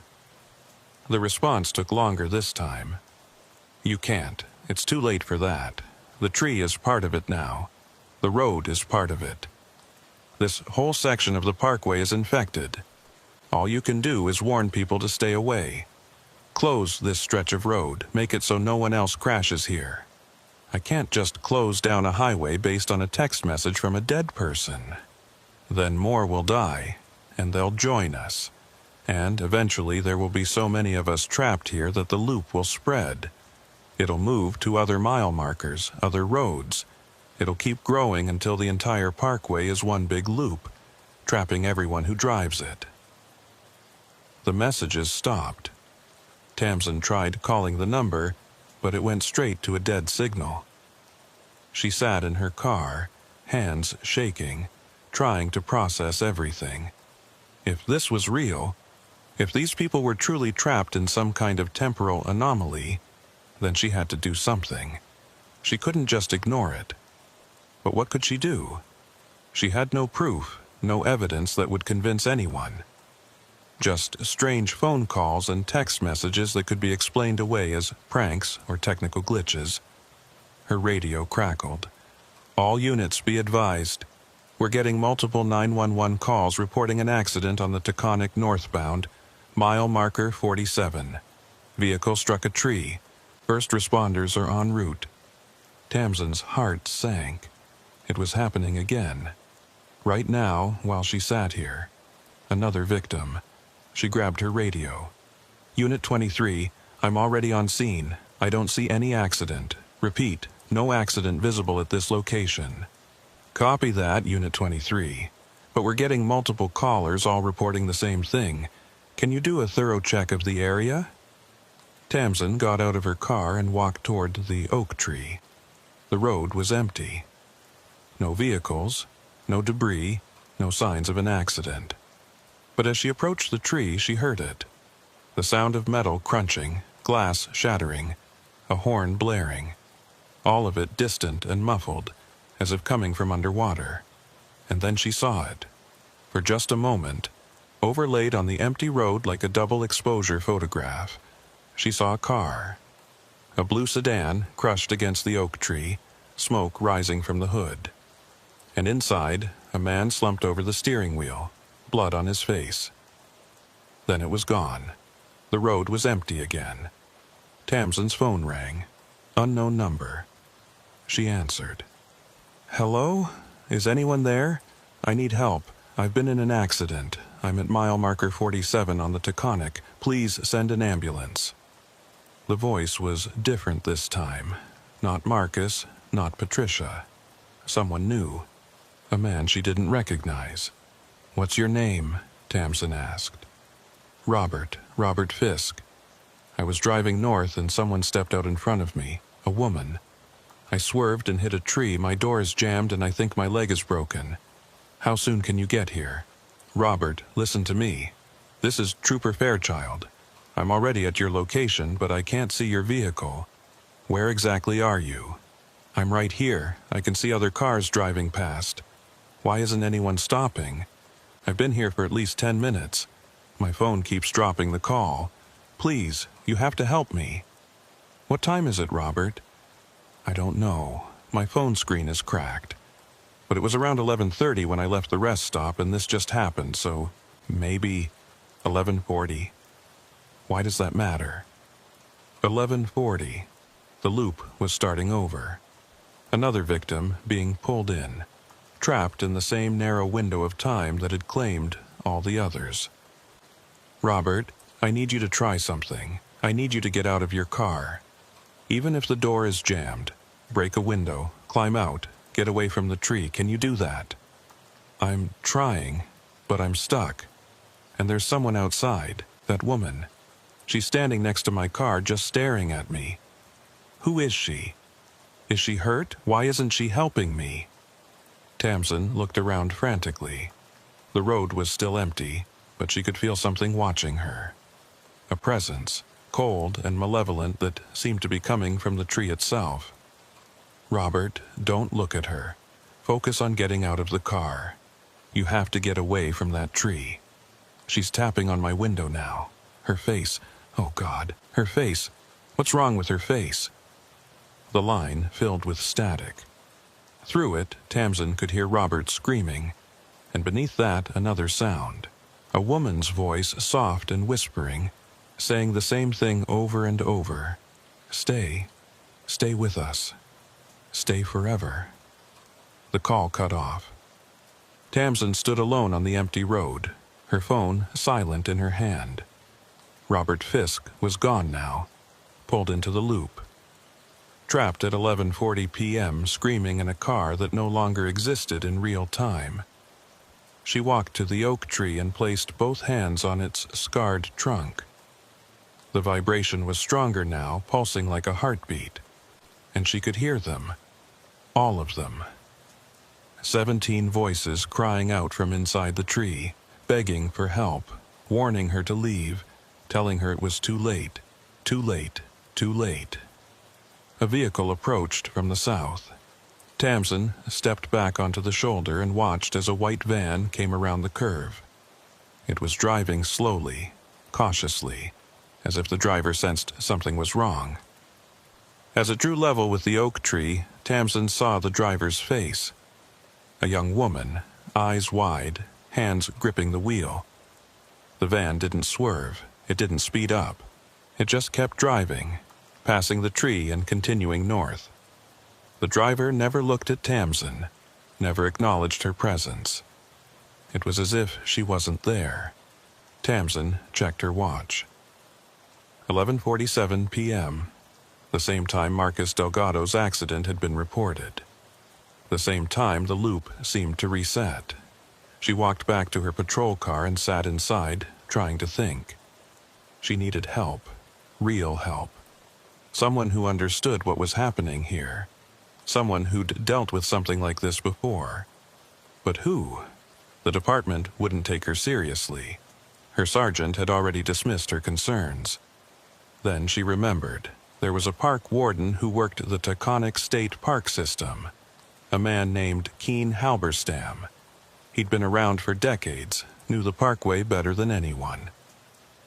The response took longer this time. You can't. It's too late for that. The tree is part of it now. The road is part of it. This whole section of the parkway is infected. All you can do is warn people to stay away. Close this stretch of road, make it so no one else crashes here. I can't just close down a highway based on a text message from a dead person. Then more will die, and they'll join us. And eventually there will be so many of us trapped here that the loop will spread. It'll move to other mile markers, other roads. It'll keep growing until the entire parkway is one big loop, trapping everyone who drives it. The messages stopped. Tamsin tried calling the number, but it went straight to a dead signal. She sat in her car, hands shaking, trying to process everything. If this was real, if these people were truly trapped in some kind of temporal anomaly, then she had to do something. She couldn't just ignore it. But what could she do? She had no proof, no evidence that would convince anyone. Just strange phone calls and text messages that could be explained away as pranks or technical glitches. Her radio crackled. All units be advised. We're getting multiple 911 calls reporting an accident on the Taconic northbound, mile marker 47. Vehicle struck a tree. First responders are en route. Tamsin's heart sank. It was happening again. Right now, while she sat here. Another victim. She grabbed her radio. Unit 23, I'm already on scene. I don't see any accident. Repeat, no accident visible at this location. Copy that, Unit 23. But we're getting multiple callers all reporting the same thing. Can you do a thorough check of the area? Tamsin got out of her car and walked toward the oak tree. The road was empty. No vehicles, no debris, no signs of an accident. But as she approached the tree, she heard it. The sound of metal crunching, glass shattering, a horn blaring. All of it distant and muffled, as if coming from underwater. And then she saw it. For just a moment, overlaid on the empty road like a double exposure photograph, she saw a car. A blue sedan crushed against the oak tree, smoke rising from the hood. And inside, a man slumped over the steering wheel, blood on his face. Then it was gone. The road was empty again. Tamsin's phone rang. Unknown number. She answered. Hello? Is anyone there? I need help. I've been in an accident. I'm at mile marker 47 on the Taconic. Please send an ambulance. The voice was different this time. Not Marcus, not Patricia. Someone new. A man she didn't recognize. What's your name? Tamsin asked. Robert Fisk. I was driving north and someone stepped out in front of me. A woman. I swerved and hit a tree. My door is jammed and I think my leg is broken. How soon can you get here? Robert, listen to me. This is Trooper Fairchild. I'm already at your location, but I can't see your vehicle. Where exactly are you? I'm right here. I can see other cars driving past. Why isn't anyone stopping? I've been here for at least 10 minutes. My phone keeps dropping the call. Please, you have to help me. What time is it, Robert? I don't know. My phone screen is cracked. But it was around 11:30 when I left the rest stop, and this just happened, so maybe 11:40. Why does that matter? 11:40. The loop was starting over. Another victim being pulled in, trapped in the same narrow window of time that had claimed all the others. Robert, I need you to try something. I need you to get out of your car. Even if the door is jammed, break a window, climb out, get away from the tree. Can you do that? I'm trying, but I'm stuck. And there's someone outside, that woman. She's standing next to my car, just staring at me. Who is she? Is she hurt? Why isn't she helping me? Tamsin looked around frantically. The road was still empty, but she could feel something watching her. A presence, cold and malevolent, that seemed to be coming from the tree itself. Robert, don't look at her. Focus on getting out of the car. You have to get away from that tree. She's tapping on my window now. Her face, oh God, her face. What's wrong with her face? The line filled with static. Through it, Tamsin could hear Robert screaming, and beneath that another sound. A woman's voice, soft and whispering, saying the same thing over and over. Stay with us. Stay forever. The call cut off. Tamsin stood alone on the empty road, her phone silent in her hand. Robert Fisk was gone now, pulled into the loop. Trapped at 11:40 p.m., screaming in a car that no longer existed in real time. She walked to the oak tree and placed both hands on its scarred trunk. The vibration was stronger now, pulsing like a heartbeat, and she could hear them, all of them. 17 voices crying out from inside the tree, begging for help, warning her to leave, telling her it was too late, too late, too late. A vehicle approached from the south. Tamsin stepped back onto the shoulder and watched as a white van came around the curve. It was driving slowly, cautiously, as if the driver sensed something was wrong. As it drew level with the oak tree, Tamsin saw the driver's face. A young woman, eyes wide, hands gripping the wheel. The van didn't swerve. It didn't speed up. It just kept driving, passing the tree and continuing north. The driver never looked at Tamsin, never acknowledged her presence. It was as if she wasn't there. Tamsin checked her watch. 11:47 p.m., the same time Marcus Delgado's accident had been reported. The same time the loop seemed to reset. She walked back to her patrol car and sat inside, trying to think. She needed help, real help. Someone who understood what was happening here. Someone who'd dealt with something like this before. But who? The department wouldn't take her seriously. Her sergeant had already dismissed her concerns. Then she remembered. There was a park warden who worked the Taconic State Park system. A man named Keen Halberstam. He'd been around for decades, knew the parkway better than anyone.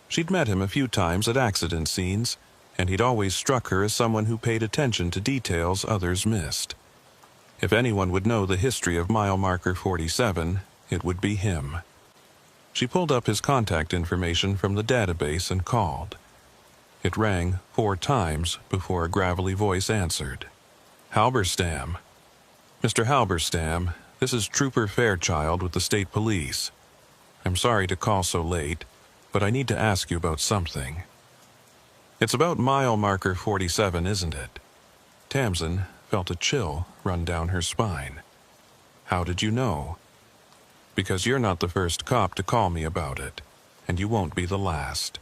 She'd met him a few times at accident scenes, and he'd always struck her as someone who paid attention to details others missed. If anyone would know the history of mile marker 47, it would be him. She pulled up his contact information from the database and called. It rang 4 times before a gravelly voice answered. Halberstam. Mr. Halberstam, this is Trooper Fairchild with the state police. I'm sorry to call so late, but I need to ask you about something. It's about mile marker 47, isn't it? Tamsin felt a chill run down her spine. How did you know? Because you're not the first cop to call me about it, and you won't be the last.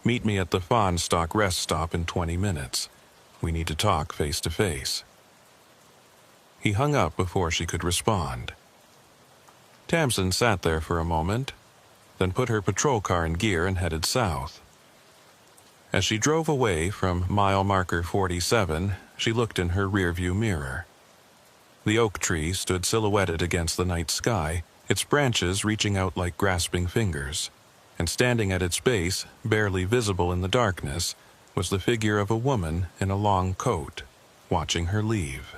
Meet me at the Fahnestock rest stop in 20 minutes. We need to talk face to face. He hung up before she could respond. Tamsin sat there for a moment, then put her patrol car in gear and headed south. As she drove away from mile marker 47, she looked in her rearview mirror. The oak tree stood silhouetted against the night sky, its branches reaching out like grasping fingers, and standing at its base, barely visible in the darkness, was the figure of a woman in a long coat, watching her leave.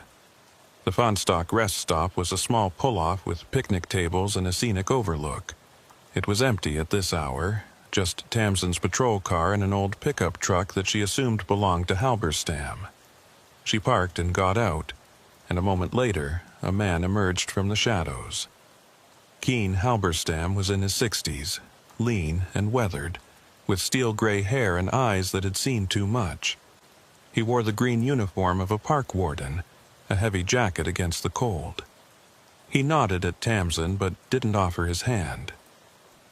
The Fahnestock rest stop was a small pull-off with picnic tables and a scenic overlook. It was empty at this hour, just Tamsin's patrol car and an old pickup truck that she assumed belonged to Halberstam. She parked and got out, and a moment later, a man emerged from the shadows. Keen Halberstam was in his 60s, lean and weathered, with steel-gray hair and eyes that had seen too much. He wore the green uniform of a park warden, a heavy jacket against the cold. He nodded at Tamsin but didn't offer his hand.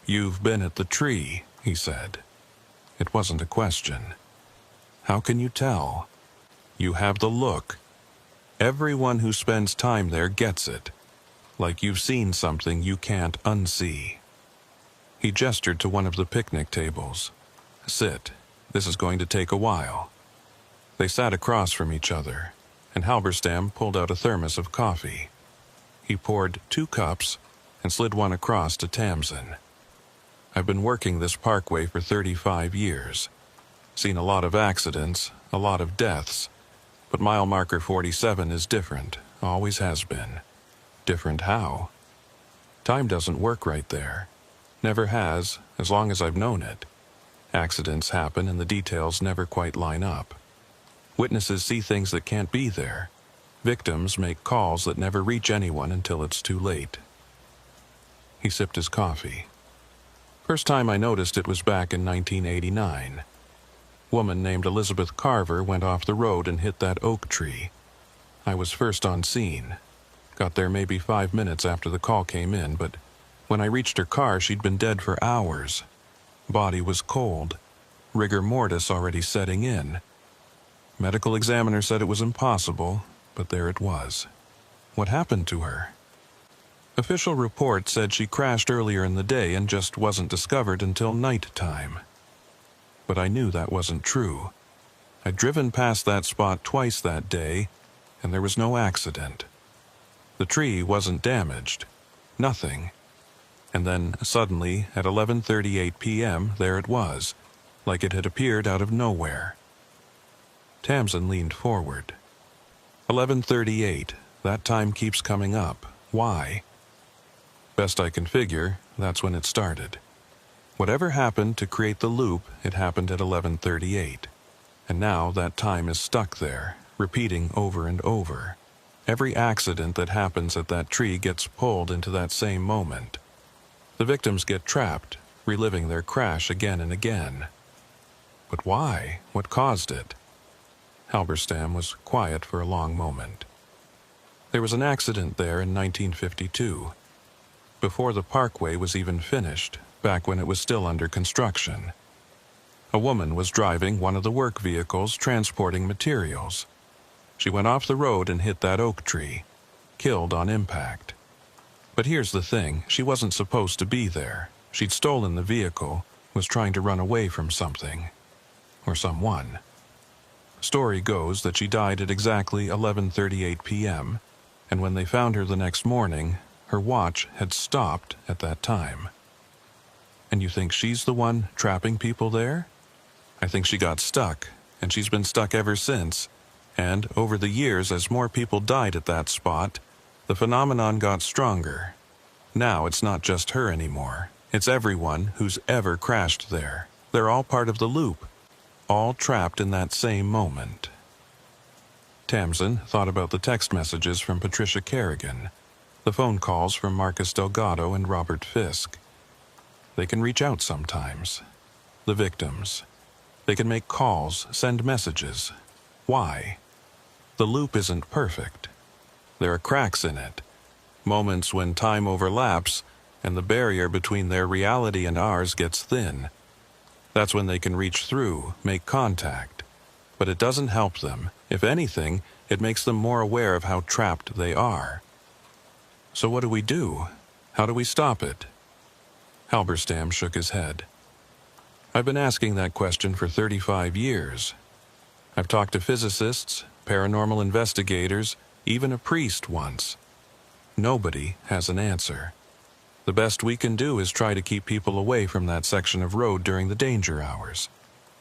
"You've been at the tree," he said. It wasn't a question. "How can you tell?" "You have the look. Everyone who spends time there gets it. Like you've seen something you can't unsee." He gestured to one of the picnic tables. "Sit. This is going to take a while." They sat across from each other, and Halberstam pulled out a thermos of coffee. He poured 2 cups and slid one across to Tamsin. "I've been working this parkway for 35 years. Seen a lot of accidents, a lot of deaths, but mile marker 47 is different, always has been." "Different how?" "Time doesn't work right there. Never has, as long as I've known it. Accidents happen and the details never quite line up. Witnesses see things that can't be there. Victims make calls that never reach anyone until it's too late." He sipped his coffee. "First time I noticed it was back in 1989. Woman named Elizabeth Carver went off the road and hit that oak tree. I was first on scene. Got there maybe 5 minutes after the call came in, but when I reached her car, she'd been dead for hours. Body was cold. Rigor mortis already setting in. Medical examiner said it was impossible, but there it was. What happened to her? Official report said she crashed earlier in the day and just wasn't discovered until night time. But I knew that wasn't true. I'd driven past that spot twice that day, and there was no accident. The tree wasn't damaged. Nothing. And then, suddenly, at 11:38 p.m., there it was, like it had appeared out of nowhere. Tamsin leaned forward. 11:38. That time keeps coming up. Why? Best I can figure, that's when it started. Whatever happened to create the loop, it happened at 11:38. And now that time is stuck there, repeating over and over. Every accident that happens at that tree gets pulled into that same moment. The victims get trapped, reliving their crash again and again. But why? What caused it? Halberstam was quiet for a long moment. There was an accident there in 1952, before the parkway was even finished, back when it was still under construction. A woman was driving one of the work vehicles transporting materials. She went off the road and hit that oak tree, killed on impact. But here's the thing, she wasn't supposed to be there. She'd stolen the vehicle, was trying to run away from something. Or someone. Story goes that she died at exactly 11:38 p.m., and when they found her the next morning, her watch had stopped at that time. And you think she's the one trapping people there? I think she got stuck, and she's been stuck ever since. And over the years, as more people died at that spot, the phenomenon got stronger. Now it's not just her anymore. It's everyone who's ever crashed there. They're all part of the loop, all trapped in that same moment. Tamsin thought about the text messages from Patricia Kerrigan, the phone calls from Marcus Delgado and Robert Fisk. They can reach out sometimes. The victims. They can make calls, send messages. Why? The loop isn't perfect. There are cracks in it, moments when time overlaps and the barrier between their reality and ours gets thin. That's when they can reach through, make contact. But it doesn't help them. If anything, it makes them more aware of how trapped they are. So what do? How do we stop it? Halberstam shook his head. I've been asking that question for 35 years. I've talked to physicists, paranormal investigators, even a priest once. Nobody has an answer. The best we can do is try to keep people away from that section of road during the danger hours.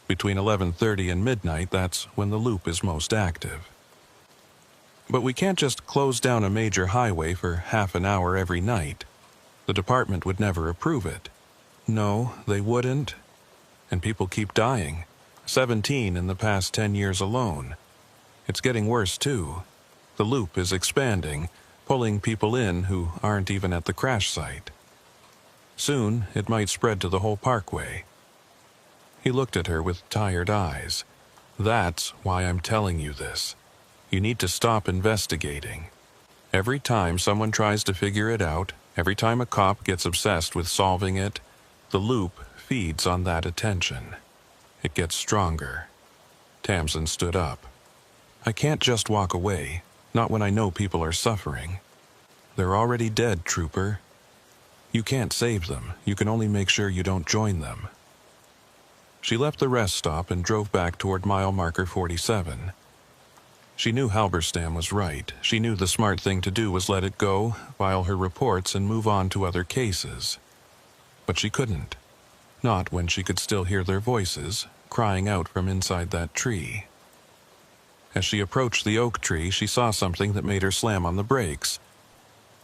Between 11:30 and midnight, that's when the loop is most active. But we can't just close down a major highway for half an hour every night. The department would never approve it. No, they wouldn't. And people keep dying. 17 in the past 10 years alone. It's getting worse, too. The loop is expanding, pulling people in who aren't even at the crash site. Soon, it might spread to the whole parkway. He looked at her with tired eyes. That's why I'm telling you this. You need to stop investigating. Every time someone tries to figure it out, every time a cop gets obsessed with solving it, the loop feeds on that attention. It gets stronger. Tamsin stood up. I can't just walk away, not when I know people are suffering. They're already dead, Trooper. You can't save them. You can only make sure you don't join them. She left the rest stop and drove back toward mile marker 47. She knew Halberstam was right. She knew the smart thing to do was let it go, file her reports, and move on to other cases. But she couldn't. Not when she could still hear their voices, crying out from inside that tree. As she approached the oak tree, she saw something that made her slam on the brakes.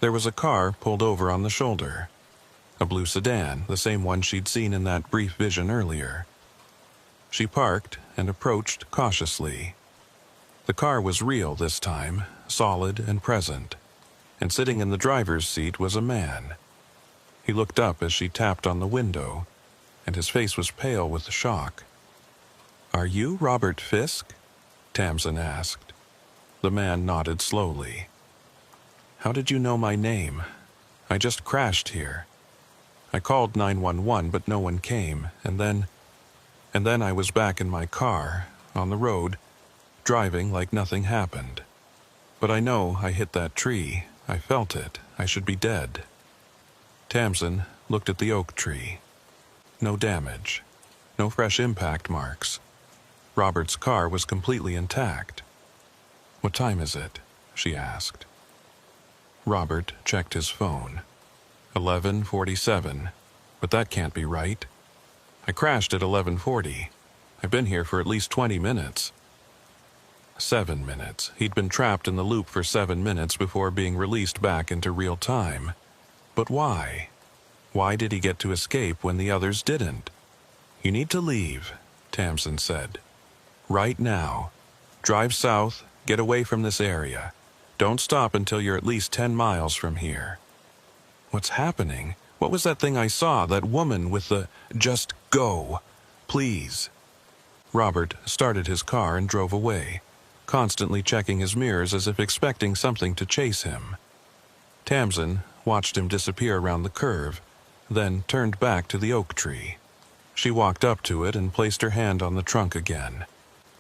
There was a car pulled over on the shoulder. A blue sedan, the same one she'd seen in that brief vision earlier. She parked and approached cautiously. The car was real this time, solid and present, and sitting in the driver's seat was a man. He looked up as she tapped on the window, and his face was pale with shock. "Are you Robert Fisk?" Tamsin asked. The man nodded slowly. "How did you know my name? I just crashed here. I called 911, but no one came, and then I was back in my car, on the road, driving like nothing happened. But I know I hit that tree. I felt it. I should be dead." Tamsin looked at the oak tree. No damage. No fresh impact marks. Robert's car was completely intact. "What time is it?" she asked. Robert checked his phone. 11:47. But that can't be right. I crashed at 11:40. I've been here for at least 20 minutes. 7 minutes. He'd been trapped in the loop for 7 minutes before being released back into real time. But why? Why did he get to escape when the others didn't? "You need to leave," Tamsin said. "Right now. Drive south, get away from this area. Don't stop until you're at least 10 miles from here." What's happening? What was that thing I saw, that woman with the "just go, please"? Robert started his car and drove away, constantly checking his mirrors as if expecting something to chase him. Tamsin watched him disappear around the curve, then turned back to the oak tree. She walked up to it and placed her hand on the trunk again.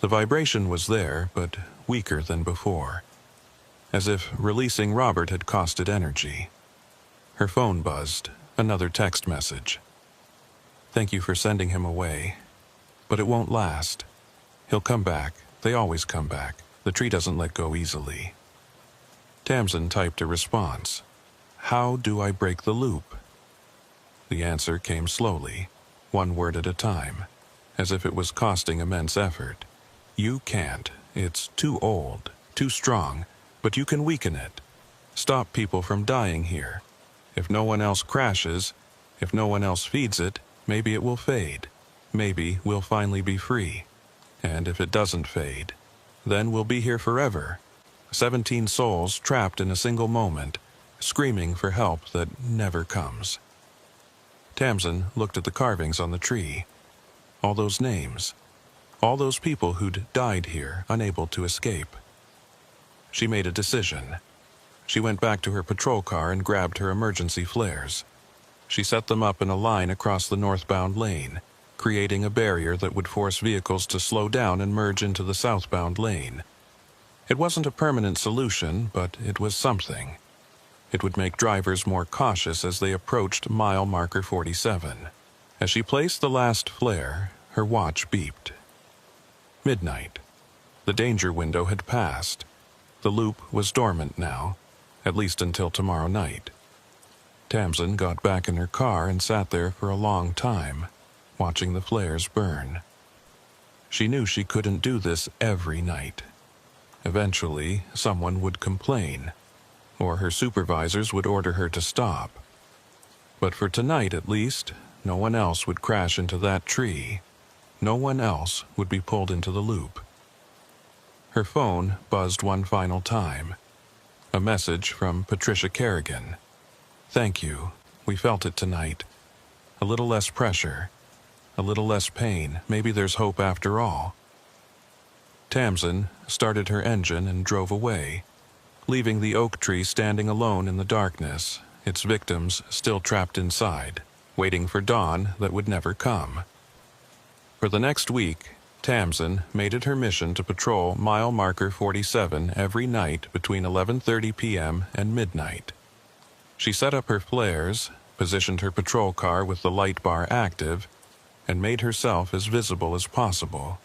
The vibration was there, but weaker than before, as if releasing Robert had costed energy. Her phone buzzed, another text message. "Thank you for sending him away, but it won't last. He'll come back. They always come back. The tree doesn't let go easily." Tamsin typed a response. "How do I break the loop?" The answer came slowly, one word at a time, as if it was costing immense effort. "You can't. It's too old, too strong, but you can weaken it. Stop people from dying here. If no one else crashes, if no one else feeds it, maybe it will fade. Maybe we'll finally be free. And if it doesn't fade, then we'll be here forever. 17 souls trapped in a single moment, screaming for help that never comes." Tamsin looked at the carvings on the tree. All those names. All those people who'd died here, unable to escape. She made a decision. She went back to her patrol car and grabbed her emergency flares. She set them up in a line across the northbound lane, creating a barrier that would force vehicles to slow down and merge into the southbound lane. It wasn't a permanent solution, but it was something. It would make drivers more cautious as they approached mile marker 47. As she placed the last flare, her watch beeped. Midnight. The danger window had passed. The loop was dormant now, at least until tomorrow night. Tamsin got back in her car and sat there for a long time, watching the flares burn. She knew she couldn't do this every night. Eventually, someone would complain, or her supervisors would order her to stop. But for tonight at least, no one else would crash into that tree. No one else would be pulled into the loop. Her phone buzzed one final time. A message from Patricia Kerrigan. "Thank you. We felt it tonight. A little less pressure. A little less pain. Maybe there's hope after all." Tamsin started her engine and drove away, leaving the oak tree standing alone in the darkness, its victims still trapped inside, waiting for dawn that would never come. For the next week, Tamsin made it her mission to patrol mile marker 47 every night between 11:30 p.m. and midnight. She set up her flares, positioned her patrol car with the light bar active, and made herself as visible as possible.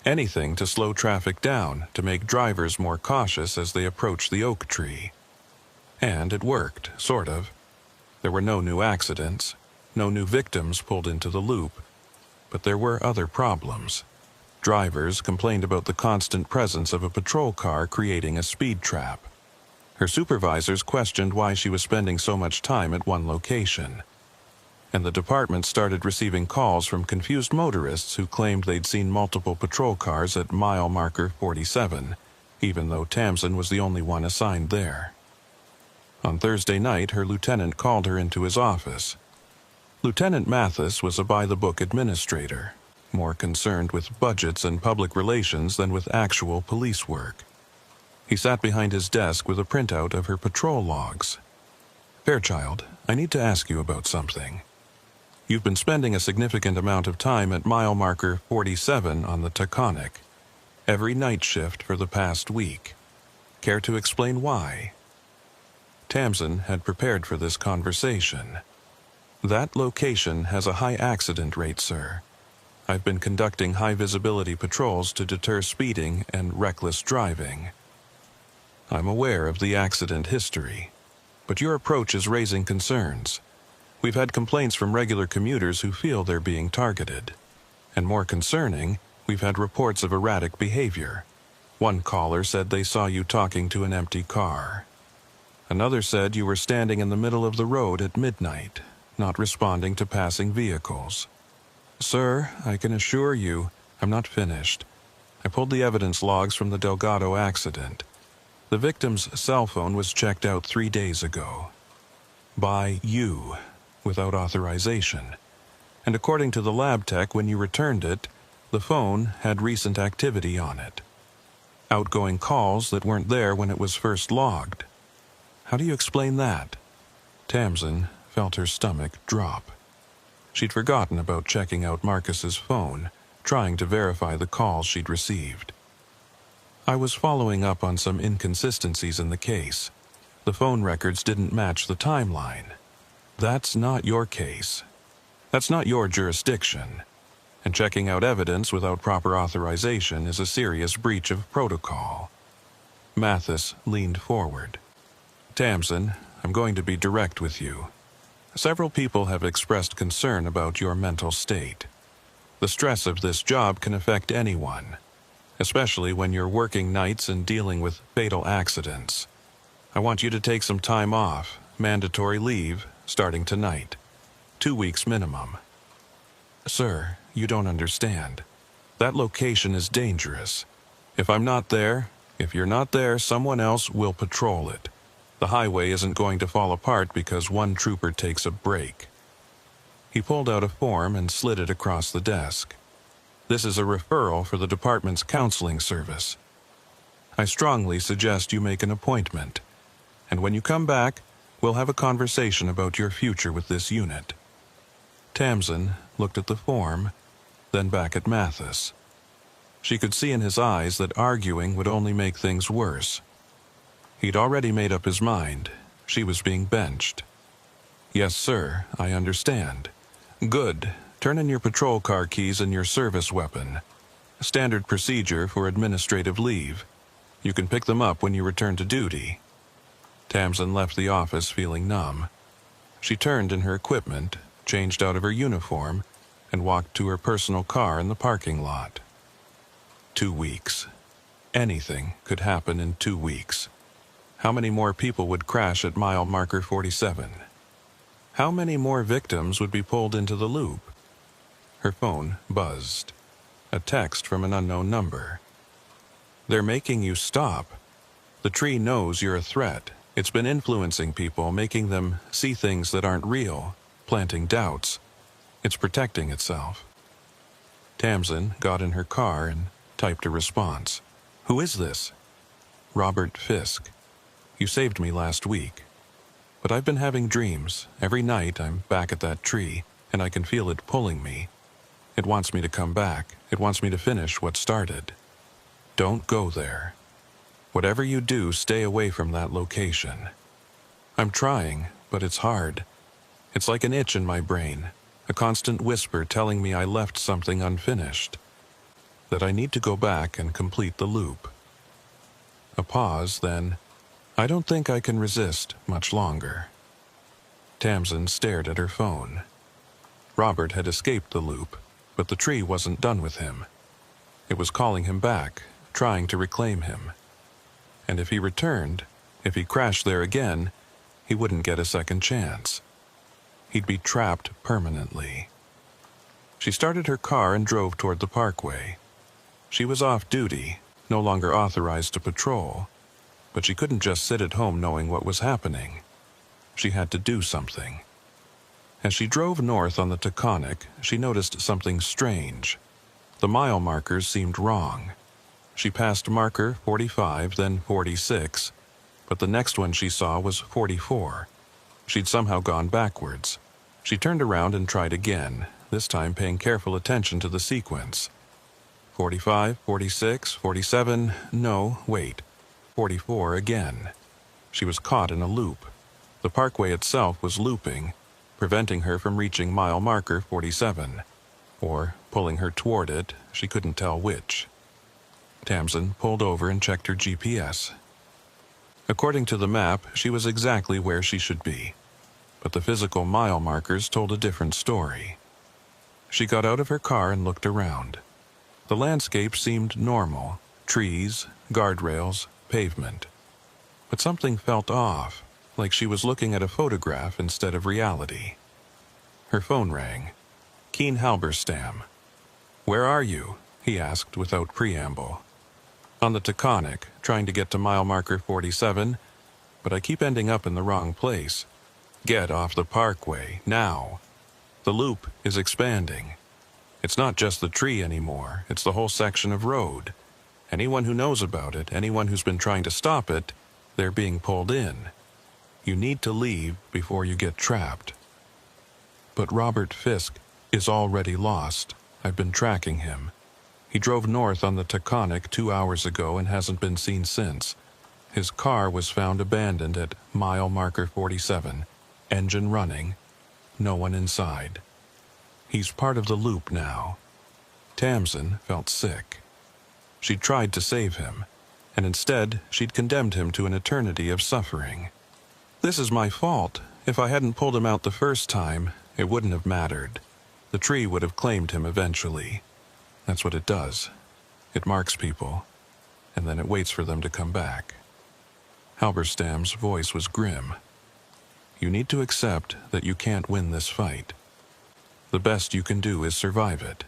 Anything to slow traffic down, to make drivers more cautious as they approached the oak tree. And it worked, sort of. There were no new accidents, no new victims pulled into the loop. But there were other problems. Drivers complained about the constant presence of a patrol car creating a speed trap. Her supervisors questioned why she was spending so much time at one location. And the department started receiving calls from confused motorists who claimed they'd seen multiple patrol cars at mile marker 47, even though Tamsin was the only one assigned there. On Thursday night, her lieutenant called her into his office. Lieutenant Mathis was a by-the-book administrator, more concerned with budgets and public relations than with actual police work. He sat behind his desk with a printout of her patrol logs. "Fairchild, I need to ask you about something. You've been spending a significant amount of time at mile marker 47 on the Taconic, every night shift for the past week. Care to explain why?" Tamsin had prepared for this conversation. "That location has a high accident rate, sir. I've been conducting high-visibility patrols to deter speeding and reckless driving. I'm aware of the accident history, but your approach is raising concerns. We've had complaints from regular commuters who feel they're being targeted. And more concerning, we've had reports of erratic behavior. One caller said they saw you talking to an empty car. Another said you were standing in the middle of the road at midnight, not responding to passing vehicles. Sir, I can assure you, I'm not finished. I pulled the evidence logs from the Delgado accident. The victim's cell phone was checked out 3 days ago. By you, without authorization. And according to the lab tech, when you returned it, The phone had recent activity on it. Outgoing calls that weren't there when it was first logged. How do you explain that? Tamsin felt her stomach drop. She'd forgotten about checking out Marcus's phone, trying to verify the calls she'd received. I was following up on some inconsistencies in the case. The phone records didn't match the timeline. That's not your case. That's not your jurisdiction. And checking out evidence without proper authorization is a serious breach of protocol. Mathis leaned forward. Tamsin, I'm going to be direct with you. Several people have expressed concern about your mental state. The stress of this job can affect anyone, especially when you're working nights and dealing with fatal accidents. I want you to take some time off, mandatory leave, starting tonight. 2 weeks minimum. Sir, you don't understand. That location is dangerous. If I'm not there, if you're not there, someone else will patrol it. The highway isn't going to fall apart because one trooper takes a break. He pulled out a form and slid it across the desk. This is a referral for the department's counseling service. I strongly suggest you make an appointment. And when you come back, we'll have a conversation about your future with this unit. Tamsin looked at the form, then back at Mathis. She could see in his eyes that arguing would only make things worse. He'd already made up his mind. She was being benched. Yes, sir, I understand. Good. Turn in your patrol car keys and your service weapon. Standard procedure for administrative leave. You can pick them up when you return to duty. Tamsin left the office feeling numb. She turned in her equipment, changed out of her uniform, and walked to her personal car in the parking lot. 2 weeks. Anything could happen in 2 weeks. How many more people would crash at mile marker 47? How many more victims would be pulled into the loop? Her phone buzzed. A text from an unknown number. They're making you stop. The tree knows you're a threat. It's been influencing people, making them see things that aren't real, planting doubts. It's protecting itself. Tamsin got in her car and typed a response. Who is this? Robert Fisk. You saved me last week. But I've been having dreams. Every night I'm back at that tree, and I can feel it pulling me. It wants me to come back. It wants me to finish what started. Don't go there. Whatever you do, stay away from that location. I'm trying, but it's hard. It's like an itch in my brain, a constant whisper telling me I left something unfinished, that I need to go back and complete the loop. A pause, then, I don't think I can resist much longer. Tamsin stared at her phone. Robert had escaped the loop, but the tree wasn't done with him. It was calling him back, trying to reclaim him. And if he returned, if he crashed there again, he wouldn't get a second chance. He'd be trapped permanently. She started her car and drove toward the parkway. She was off duty, no longer authorized to patrol, but she couldn't just sit at home knowing what was happening. She had to do something. As she drove north on the Taconic, she noticed something strange. The mile markers seemed wrong. She passed marker 45, then 46, but the next one she saw was 44. She'd somehow gone backwards. She turned around and tried again, this time paying careful attention to the sequence. 45, 46, 47, no, wait. 44 again. She was caught in a loop. The parkway itself was looping, preventing her from reaching mile marker 47, or pulling her toward it, she couldn't tell which. Tamsin pulled over and checked her GPS. According to the map, she was exactly where she should be, but the physical mile markers told a different story. She got out of her car and looked around. The landscape seemed normal, trees, guardrails, pavement. But something felt off, like she was looking at a photograph instead of reality. Her phone rang. Keen Halberstam. Where are you? He asked without preamble. On the Taconic, trying to get to mile marker 47, but I keep ending up in the wrong place. Get off the parkway, now. The loop is expanding. It's not just the tree anymore, it's the whole section of road. Anyone who knows about it, anyone who's been trying to stop it, they're being pulled in. You need to leave before you get trapped. But Robert Fisk is already lost. I've been tracking him. He drove north on the Taconic 2 hours ago and hasn't been seen since. His car was found abandoned at mile marker 47, engine running, no one inside. He's part of the loop now. Tamsin felt sick. She'd tried to save him, and instead she'd condemned him to an eternity of suffering. This is my fault. If I hadn't pulled him out the first time, it wouldn't have mattered. The tree would have claimed him eventually. That's what it does. It marks people, and then it waits for them to come back. Halberstam's voice was grim. You need to accept that you can't win this fight. The best you can do is survive it.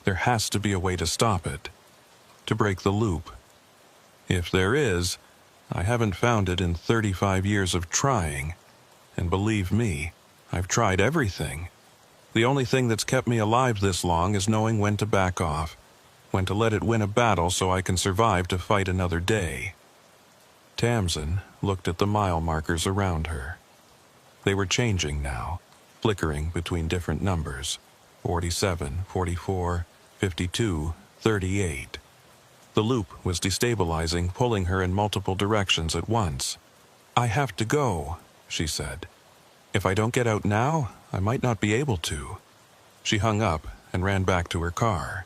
There has to be a way to stop it, to break the loop. If there is, I haven't found it in 35 years of trying, and believe me, I've tried everything. The only thing that's kept me alive this long is knowing when to back off, when to let it win a battle so I can survive to fight another day. Tamsin looked at the mile markers around her. They were changing now, flickering between different numbers, 47, 44, 52, 38. The loop was destabilizing, pulling her in multiple directions at once. I have to go, she said. If I don't get out now, I might not be able to. She hung up and ran back to her car.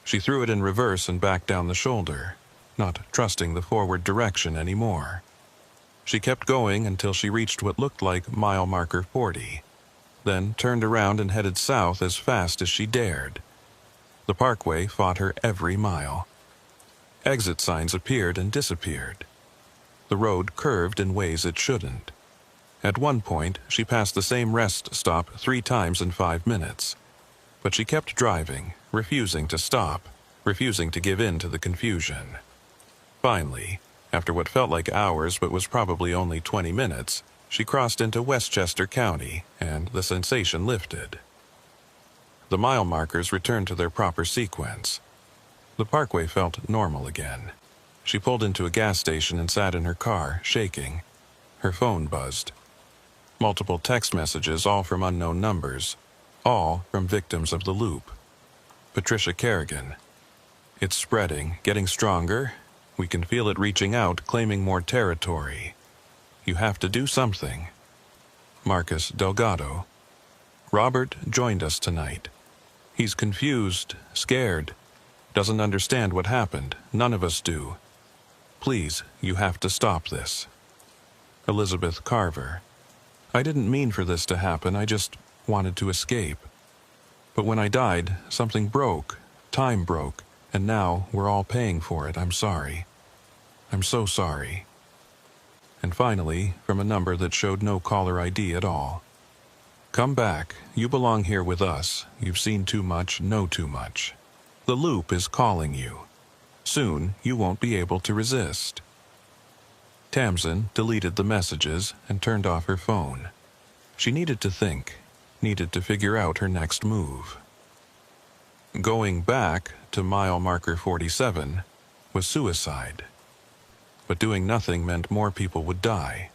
She threw it in reverse and backed down the shoulder, not trusting the forward direction anymore. She kept going until she reached what looked like mile marker 40, then turned around and headed south as fast as she dared. The parkway fought her every mile. Exit signs appeared and disappeared. The road curved in ways it shouldn't. At one point, she passed the same rest stop 3 times in 5 minutes. But she kept driving, refusing to stop, refusing to give in to the confusion. Finally, after what felt like hours but was probably only 20 minutes, she crossed into Westchester County, and the sensation lifted. The mile markers returned to their proper sequence. The parkway felt normal again. She pulled into a gas station and sat in her car, shaking. Her phone buzzed. Multiple text messages, all from unknown numbers, all from victims of the loop. Patricia Kerrigan. It's spreading, getting stronger. We can feel it reaching out, claiming more territory. You have to do something. Marcus Delgado. Robert joined us tonight. He's confused, scared, doesn't understand what happened. None of us do. Please, you have to stop this. Elizabeth Carver. I didn't mean for this to happen, I just wanted to escape. But when I died, something broke, time broke, and now we're all paying for it. I'm sorry. I'm so sorry. And finally, from a number that showed no caller ID at all. Come back. You belong here with us. You've seen too much, know too much. The loop is calling you. Soon, you won't be able to resist. Tamsin deleted the messages and turned off her phone. She needed to think, needed to figure out her next move. Going back to mile marker 47 was suicide. But doing nothing meant more people would die.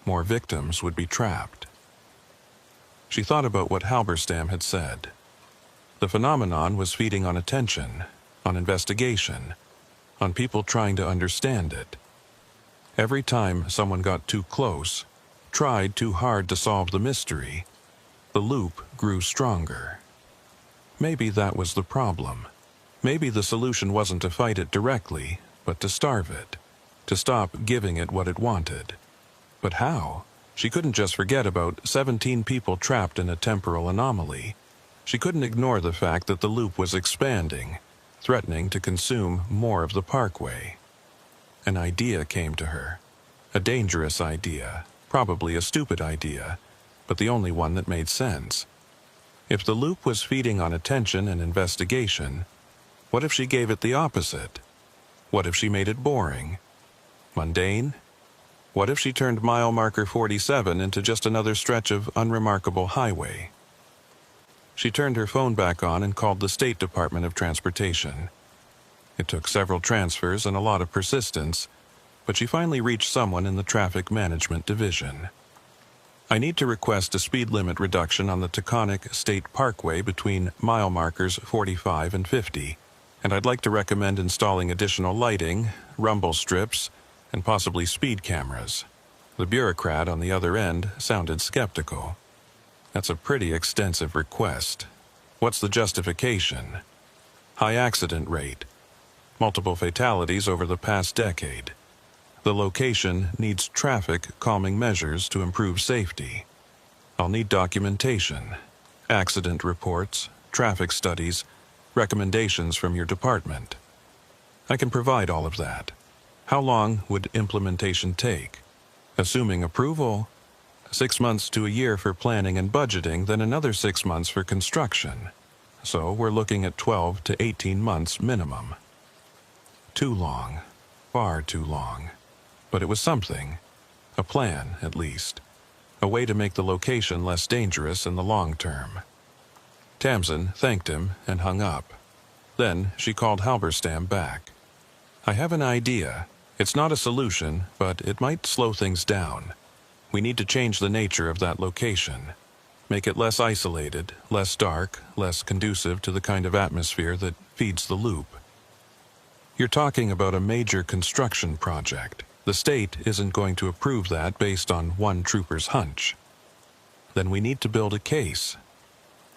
More victims would be trapped. She thought about what Halberstam had said. The phenomenon was feeding on attention, on investigation, on people trying to understand it. Every time someone got too close, tried too hard to solve the mystery, the loop grew stronger. Maybe that was the problem. Maybe the solution wasn't to fight it directly, but to starve it, to stop giving it what it wanted. But how? She couldn't just forget about 17 people trapped in a temporal anomaly. She couldn't ignore the fact that the loop was expanding, threatening to consume more of the parkway. An idea came to her. A dangerous idea, probably a stupid idea, but the only one that made sense. If the loop was feeding on attention and investigation, what if she gave it the opposite? What if she made it boring? Mundane? What if she turned mile marker 47 into just another stretch of unremarkable highway? She turned her phone back on and called the State Department of Transportation. It took several transfers and a lot of persistence, but she finally reached someone in the Traffic Management Division. I need to request a speed limit reduction on the Taconic State Parkway between mile markers 45 and 50, and I'd like to recommend installing additional lighting, rumble strips, and possibly speed cameras. The bureaucrat on the other end sounded skeptical. That's a pretty extensive request. What's the justification? High accident rate. Multiple fatalities over the past decade. The location needs traffic calming measures to improve safety. I'll need documentation, accident reports, traffic studies, recommendations from your department. I can provide all of that. How long would implementation take? Assuming approval, 6 months to a year for planning and budgeting, then another 6 months for construction. So we're looking at 12 to 18 months minimum. Too long. Far too long. But it was something. A plan, at least. A way to make the location less dangerous in the long term. Tamsin thanked him and hung up. Then she called Halberstam back. I have an idea. It's not a solution, but it might slow things down. We need to change the nature of that location. Make it less isolated, less dark, less conducive to the kind of atmosphere that feeds the loop. You're talking about a major construction project. The state isn't going to approve that based on one trooper's hunch. Then we need to build a case.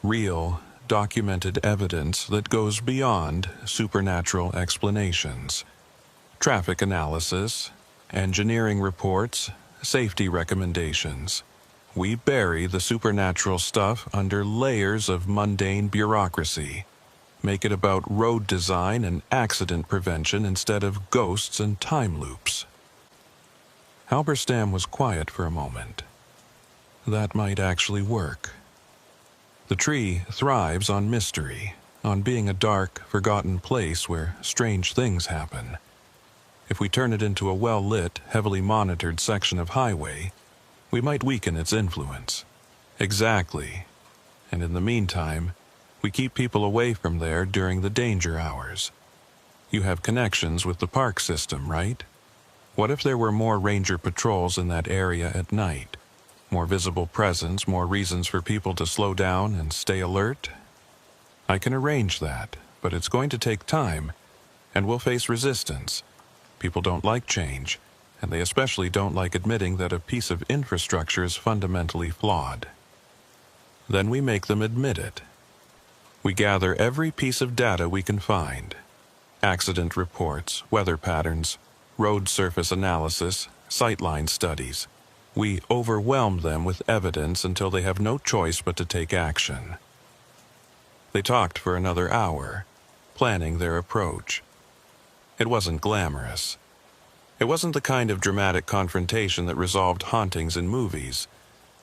Real, documented evidence that goes beyond supernatural explanations. Traffic analysis, engineering reports, safety recommendations. We bury the supernatural stuff under layers of mundane bureaucracy. Make it about road design and accident prevention instead of ghosts and time loops. Halberstam was quiet for a moment. That might actually work. The tree thrives on mystery, on being a dark, forgotten place where strange things happen. If we turn it into a well-lit, heavily monitored section of highway, we might weaken its influence. Exactly. And in the meantime, we keep people away from there during the danger hours. You have connections with the park system, right? What if there were more ranger patrols in that area at night? More visible presence, more reasons for people to slow down and stay alert? I can arrange that, but it's going to take time, and we'll face resistance. People don't like change, and they especially don't like admitting that a piece of infrastructure is fundamentally flawed. Then we make them admit it. We gather every piece of data we can find. Accident reports, weather patterns, road surface analysis, sightline studies. We overwhelm them with evidence until they have no choice but to take action. They talked for another hour, planning their approach. It wasn't glamorous. It wasn't the kind of dramatic confrontation that resolved hauntings in movies,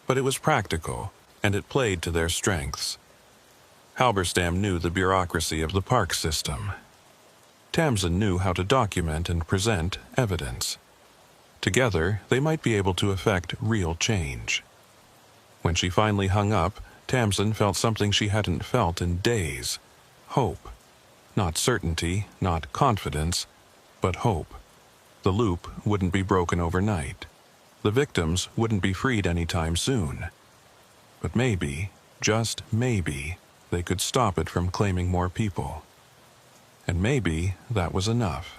but it was practical, and it played to their strengths. Halberstam knew the bureaucracy of the park system. Tamsin knew how to document and present evidence. Together, they might be able to effect real change. When she finally hung up, Tamsin felt something she hadn't felt in days. Hope. Not certainty, not confidence, but hope. The loop wouldn't be broken overnight. The victims wouldn't be freed anytime soon. But maybe, just maybe, they could stop it from claiming more people. And maybe that was enough.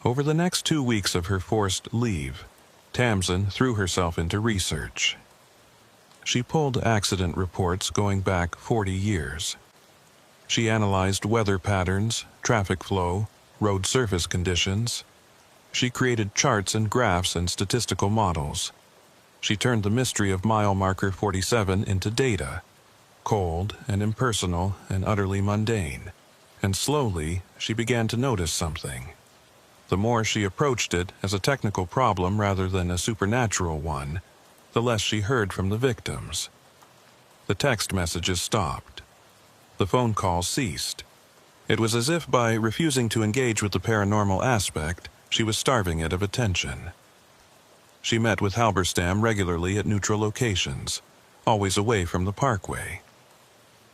Over the next 2 weeks of her forced leave, Tamsin threw herself into research. She pulled accident reports going back 40 years. She analyzed weather patterns, traffic flow, road surface conditions. She created charts and graphs and statistical models. She turned the mystery of mile marker 47 into data, cold and impersonal and utterly mundane. And slowly, she began to notice something. The more she approached it as a technical problem rather than a supernatural one, the less she heard from the victims. The text messages stopped. The phone calls ceased. It was as if by refusing to engage with the paranormal aspect, she was starving it of attention. She met with Halberstam regularly at neutral locations, always away from the parkway.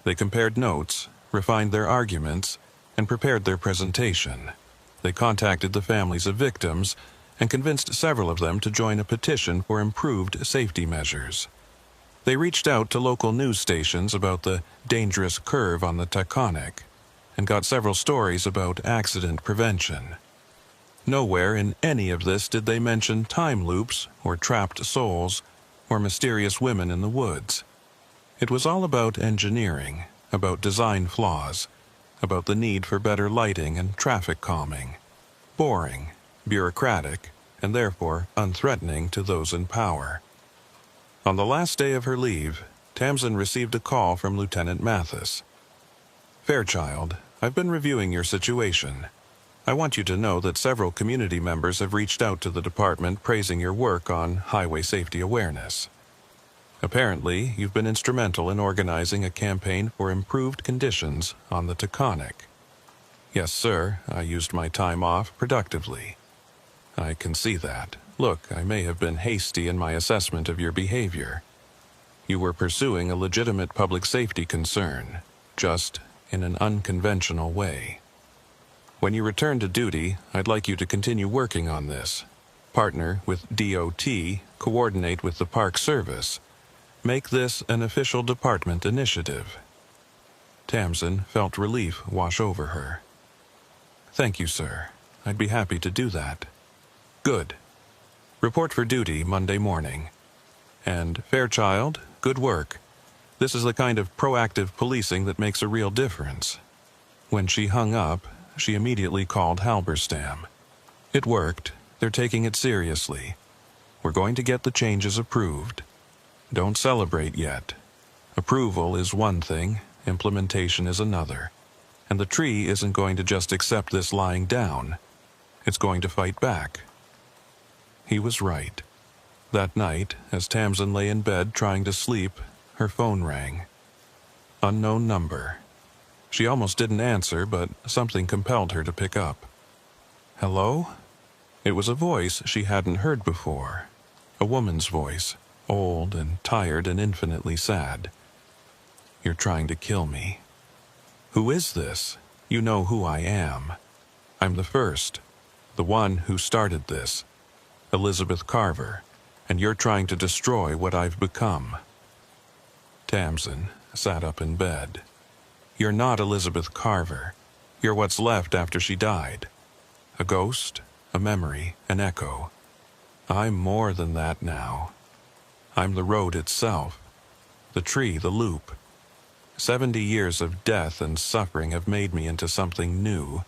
They compared notes, refined their arguments, and prepared their presentation. They contacted the families of victims and convinced several of them to join a petition for improved safety measures. They reached out to local news stations about the dangerous curve on the Taconic and got several stories about accident prevention. Nowhere in any of this did they mention time loops or trapped souls or mysterious women in the woods. It was all about engineering, about design flaws, about the need for better lighting and traffic calming. Boring, bureaucratic, and therefore unthreatening to those in power. On the last day of her leave, Tamsin received a call from Lieutenant Mathis. "Fairchild, I've been reviewing your situation. I want you to know that several community members have reached out to the department praising your work on highway safety awareness. Apparently, you've been instrumental in organizing a campaign for improved conditions on the Taconic." "Yes, sir, I used my time off productively." "I can see that. Look, I may have been hasty in my assessment of your behavior. You were pursuing a legitimate public safety concern, just in an unconventional way. When you return to duty, I'd like you to continue working on this. Partner with DOT, coordinate with the Park Service. Make this an official department initiative." Tamsin felt relief wash over her. "Thank you, sir. I'd be happy to do that." "Good. Report for duty Monday morning. And, Fairchild, good work. This is the kind of proactive policing that makes a real difference." When she hung up, she immediately called Halberstam. "It worked. They're taking it seriously. We're going to get the changes approved. Don't celebrate yet. Approval is one thing, implementation is another. And the tree isn't going to just accept this lying down. It's going to fight back." He was right. That night, as Tamsin lay in bed trying to sleep, her phone rang. Unknown number. She almost didn't answer, but something compelled her to pick up. "Hello?" It was a voice she hadn't heard before. A woman's voice, old and tired and infinitely sad. "You're trying to kill me." "Who is this? You know who I am. I'm the first, the one who started this. Elizabeth Carver, and you're trying to destroy what I've become." Tamsin sat up in bed. "You're not Elizabeth Carver. You're what's left after she died. A ghost, a memory, an echo. I'm more than that now. I'm the road itself, the tree, the loop. 70 years of death and suffering have made me into something new,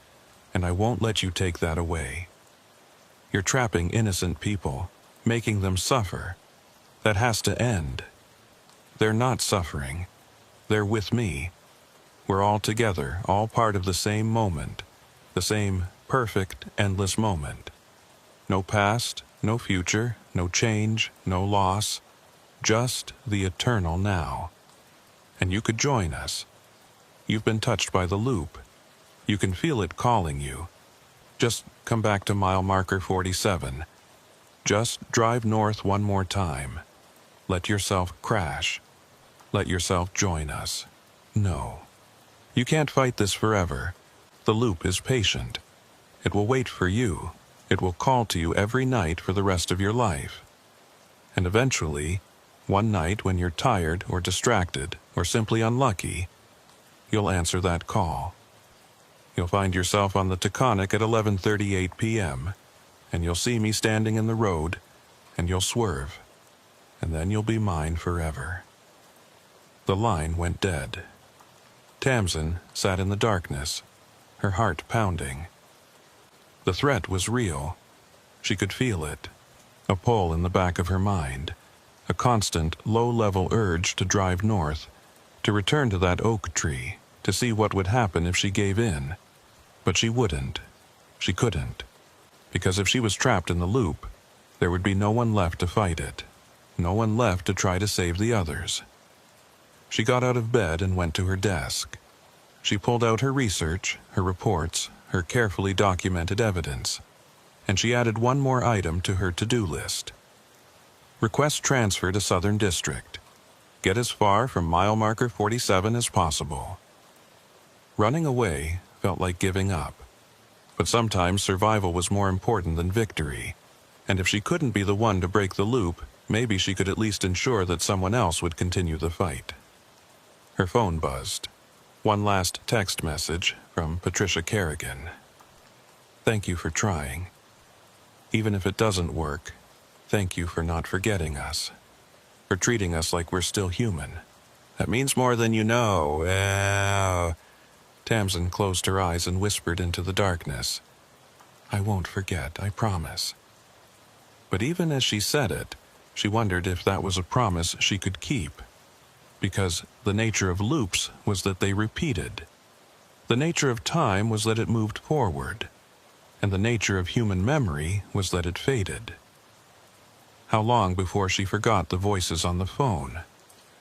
and I won't let you take that away. You're trapping innocent people, making them suffer. That has to end. They're not suffering. They're with me. We're all together, all part of the same moment, the same perfect, endless moment. No past, no future, no change, no loss, just the eternal now. And you could join us. You've been touched by the loop. You can feel it calling you. Just come back to mile marker 47. Just drive north one more time. Let yourself crash. Let yourself join us. No. You can't fight this forever. The loop is patient. It will wait for you. It will call to you every night for the rest of your life. And eventually, one night when you're tired or distracted or simply unlucky, you'll answer that call. You'll find yourself on the Taconic at 11:38 p.m., and you'll see me standing in the road, and you'll swerve, and then you'll be mine forever." The line went dead. Tamsin sat in the darkness, her heart pounding. The threat was real. She could feel it, a pull in the back of her mind, a constant, low-level urge to drive north, to return to that oak tree, to see what would happen if she gave in. But she wouldn't. She couldn't. Because if she was trapped in the loop, there would be no one left to fight it, no one left to try to save the others. She got out of bed and went to her desk. She pulled out her research, her reports, her carefully documented evidence, and she added one more item to her to-do list. Request transfer to Southern District. Get as far from mile marker 47 as possible. Running away felt like giving up. But sometimes survival was more important than victory. And if she couldn't be the one to break the loop, maybe she could at least ensure that someone else would continue the fight. Her phone buzzed. One last text message from Patricia Kerrigan. Thank you for trying. Even if it doesn't work, thank you for not forgetting us. For treating us like we're still human. That means more than you know. Tamsin closed her eyes and whispered into the darkness. I won't forget, I promise. But even as she said it, she wondered if that was a promise she could keep. Because the nature of loops was that they repeated. The nature of time was that it moved forward. And the nature of human memory was that it faded. How long before she forgot the voices on the phone?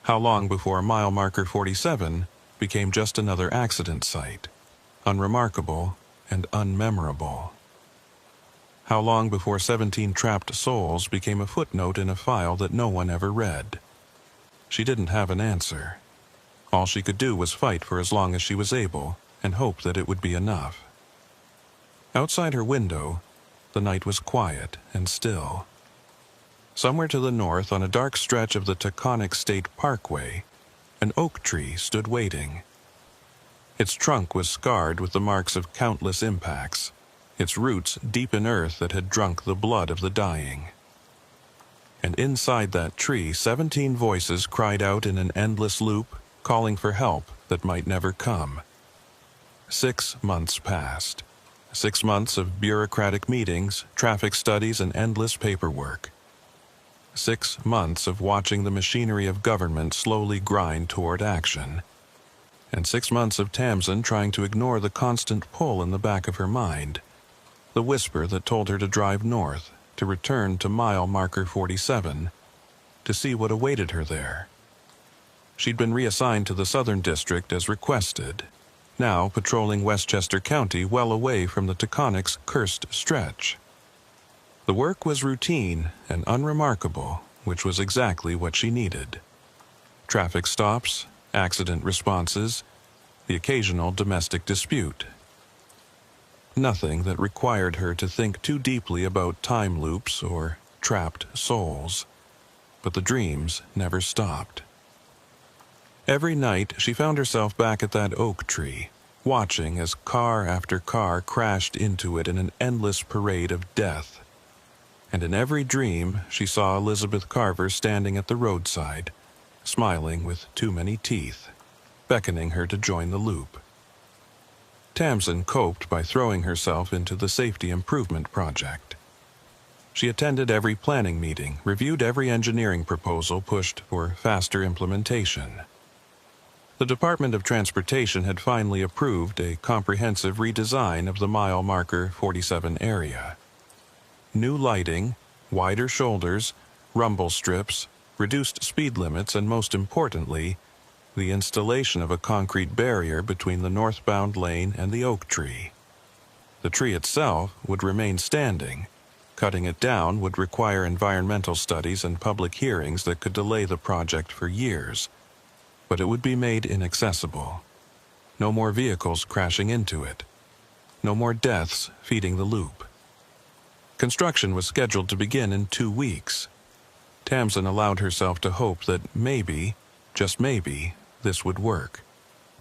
How long before mile marker 47 became just another accident site, unremarkable and unmemorable? How long before 17 trapped souls became a footnote in a file that no one ever read? She didn't have an answer. All she could do was fight for as long as she was able and hope that it would be enough. Outside her window, the night was quiet and still. Somewhere to the north, on a dark stretch of the Taconic State Parkway, an oak tree stood waiting. Its trunk was scarred with the marks of countless impacts, its roots deep in earth that had drunk the blood of the dying. And inside that tree, 17 voices cried out in an endless loop, calling for help that might never come. 6 months passed. 6 months of bureaucratic meetings, traffic studies, and endless paperwork. 6 months of watching the machinery of government slowly grind toward action. And 6 months of Tamsin trying to ignore the constant pull in the back of her mind, the whisper that told her to drive north, to return to mile marker 47, to see what awaited her there. She'd been reassigned to the Southern District as requested, now patrolling Westchester County well away from the Taconic's cursed stretch. The work was routine and unremarkable, which was exactly what she needed. Traffic stops, accident responses, the occasional domestic dispute. Nothing that required her to think too deeply about time loops or trapped souls. But the dreams never stopped. Every night she found herself back at that oak tree, watching as car after car crashed into it in an endless parade of death. And in every dream she saw Elizabeth Carver standing at the roadside, smiling with too many teeth, beckoning her to join the loop. Tamsin coped by throwing herself into the Safety Improvement Project. She attended every planning meeting, reviewed every engineering proposal pushed for faster implementation. The Department of Transportation had finally approved a comprehensive redesign of the mile marker 47 area. New lighting, wider shoulders, rumble strips, reduced speed limits, and most importantly, the installation of a concrete barrier between the northbound lane and the oak tree. The tree itself would remain standing. Cutting it down would require environmental studies and public hearings that could delay the project for years. But it would be made inaccessible. No more vehicles crashing into it. No more deaths feeding the loop. Construction was scheduled to begin in 2 weeks. Tamsin allowed herself to hope that maybe, just maybe, this would work.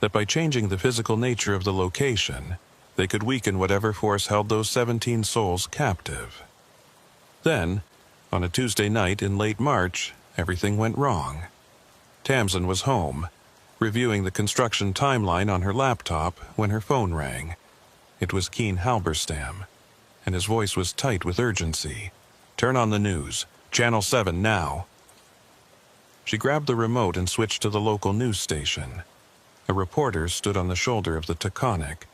That by changing the physical nature of the location, they could weaken whatever force held those 17 souls captive. Then, on a Tuesday night in late March, everything went wrong. Tamsin was home, reviewing the construction timeline on her laptop when her phone rang. It was Keen Halberstam, and his voice was tight with urgency. "Turn on the news. Channel 7 now." She grabbed the remote and switched to the local news station. A reporter stood on the shoulder of the Taconic,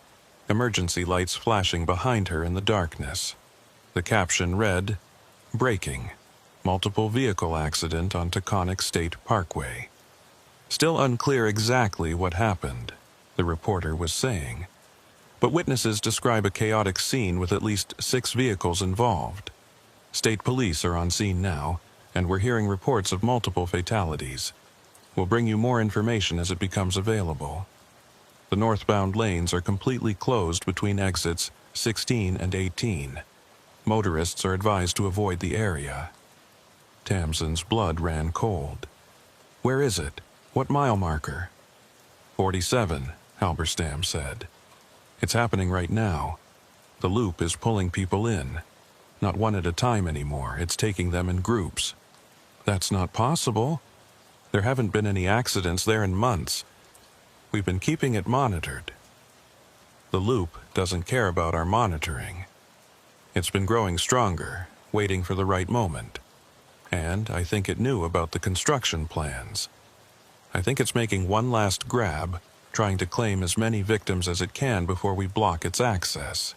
emergency lights flashing behind her in the darkness. The caption read, "Breaking. Multiple vehicle accident on Taconic State Parkway." Still unclear exactly what happened, the reporter was saying. But witnesses describe a chaotic scene with at least 6 vehicles involved. State police are on scene now, and we're hearing reports of multiple fatalities. We'll bring you more information as it becomes available. The northbound lanes are completely closed between exits 16 and 18. Motorists are advised to avoid the area. Tamsin's blood ran cold. Where is it? What mile marker? 47, Halberstam said. It's happening right now. The loop is pulling people in. Not one at a time anymore. It's taking them in groups. That's not possible. There haven't been any accidents there in months. We've been keeping it monitored. The loop doesn't care about our monitoring. It's been growing stronger, waiting for the right moment. And I think it knew about the construction plans. I think it's making one last grab, trying to claim as many victims as it can before we block its access.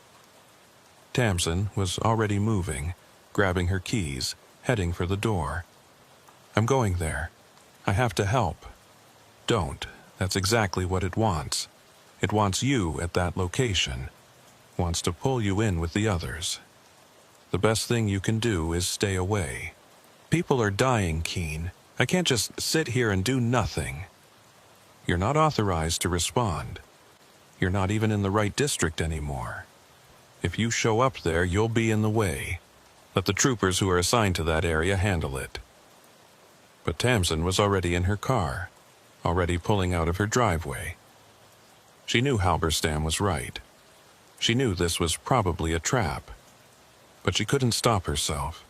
Tamsin was already moving, grabbing her keys, heading for the door. I'm going there. I have to help. Don't. That's exactly what it wants. It wants you at that location. Wants to pull you in with the others. The best thing you can do is stay away. People are dying, Keen. I can't just sit here and do nothing. You're not authorized to respond. You're not even in the right district anymore. If you show up there, you'll be in the way. Let the troopers who are assigned to that area handle it. But Tamsin was already in her car, already pulling out of her driveway. She knew Halberstam was right. She knew this was probably a trap. But she couldn't stop herself.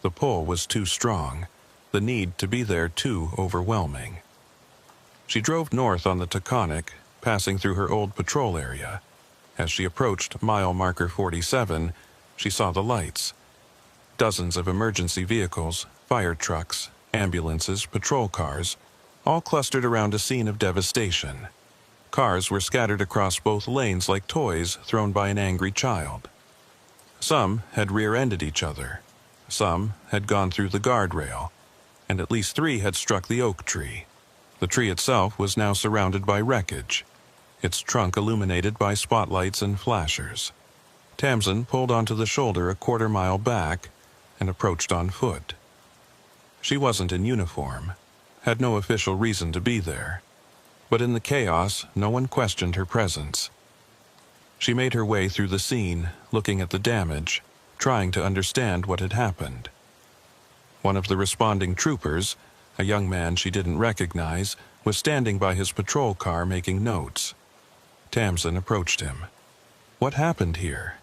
The pull was too strong, the need to be there too overwhelming. She drove north on the Taconic, passing through her old patrol area. As she approached mile marker 47, she saw the lights. Dozens of emergency vehicles, fire trucks, ambulances, patrol cars, all clustered around a scene of devastation. Cars were scattered across both lanes like toys thrown by an angry child. Some had rear-ended each other. Some had gone through the guardrail, and at least 3 had struck the oak tree. The tree itself was now surrounded by wreckage, its trunk illuminated by spotlights and flashers. Tamsin pulled onto the shoulder a quarter-mile back and approached on foot. She wasn't in uniform, had no official reason to be there, but in the chaos, no one questioned her presence. She made her way through the scene, looking at the damage, trying to understand what had happened. One of the responding troopers, a young man she didn't recognize, was standing by his patrol car making notes. Tamsin approached him. What happened here?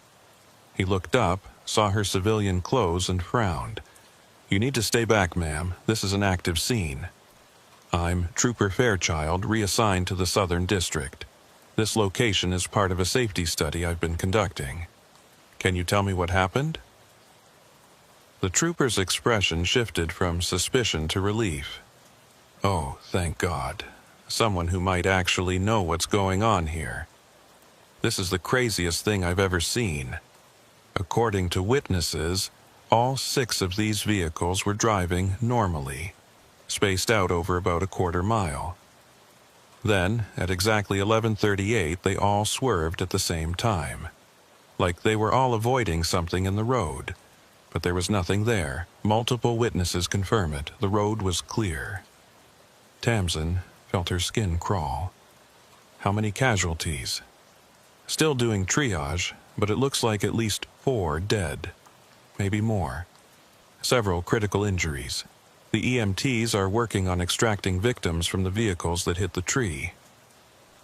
He looked up, saw her civilian clothes, and frowned. You need to stay back, ma'am. This is an active scene. I'm Trooper Fairchild, reassigned to the Southern District. This location is part of a safety study I've been conducting. Can you tell me what happened? The trooper's expression shifted from suspicion to relief. Oh, thank God. Someone who might actually know what's going on here. This is the craziest thing I've ever seen. According to witnesses, all 6 of these vehicles were driving normally, spaced out over about a quarter mile. Then, at exactly 11:38, they all swerved at the same time. Like they were all avoiding something in the road. But there was nothing there. Multiple witnesses confirm it. The road was clear. Tamsin felt her skin crawl. How many casualties? Still doing triage, but it looks like at least 4 dead. Maybe more. Several critical injuries. The EMTs are working on extracting victims from the vehicles that hit the tree.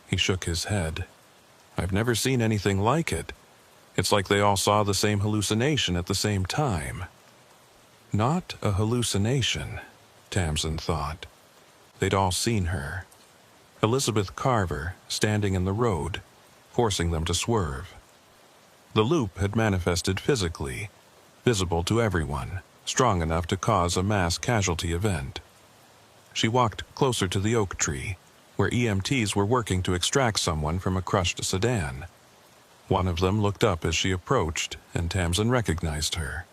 He shook his head. I've never seen anything like it. It's like they all saw the same hallucination at the same time. Not a hallucination, Tamsin thought. They'd all seen her. Elizabeth Carver, standing in the road, forcing them to swerve. The loop had manifested physically, visible to everyone, strong enough to cause a mass casualty event. She walked closer to the oak tree, where EMTs were working to extract someone from a crushed sedan. One of them looked up as she approached, and Tamsin recognized her.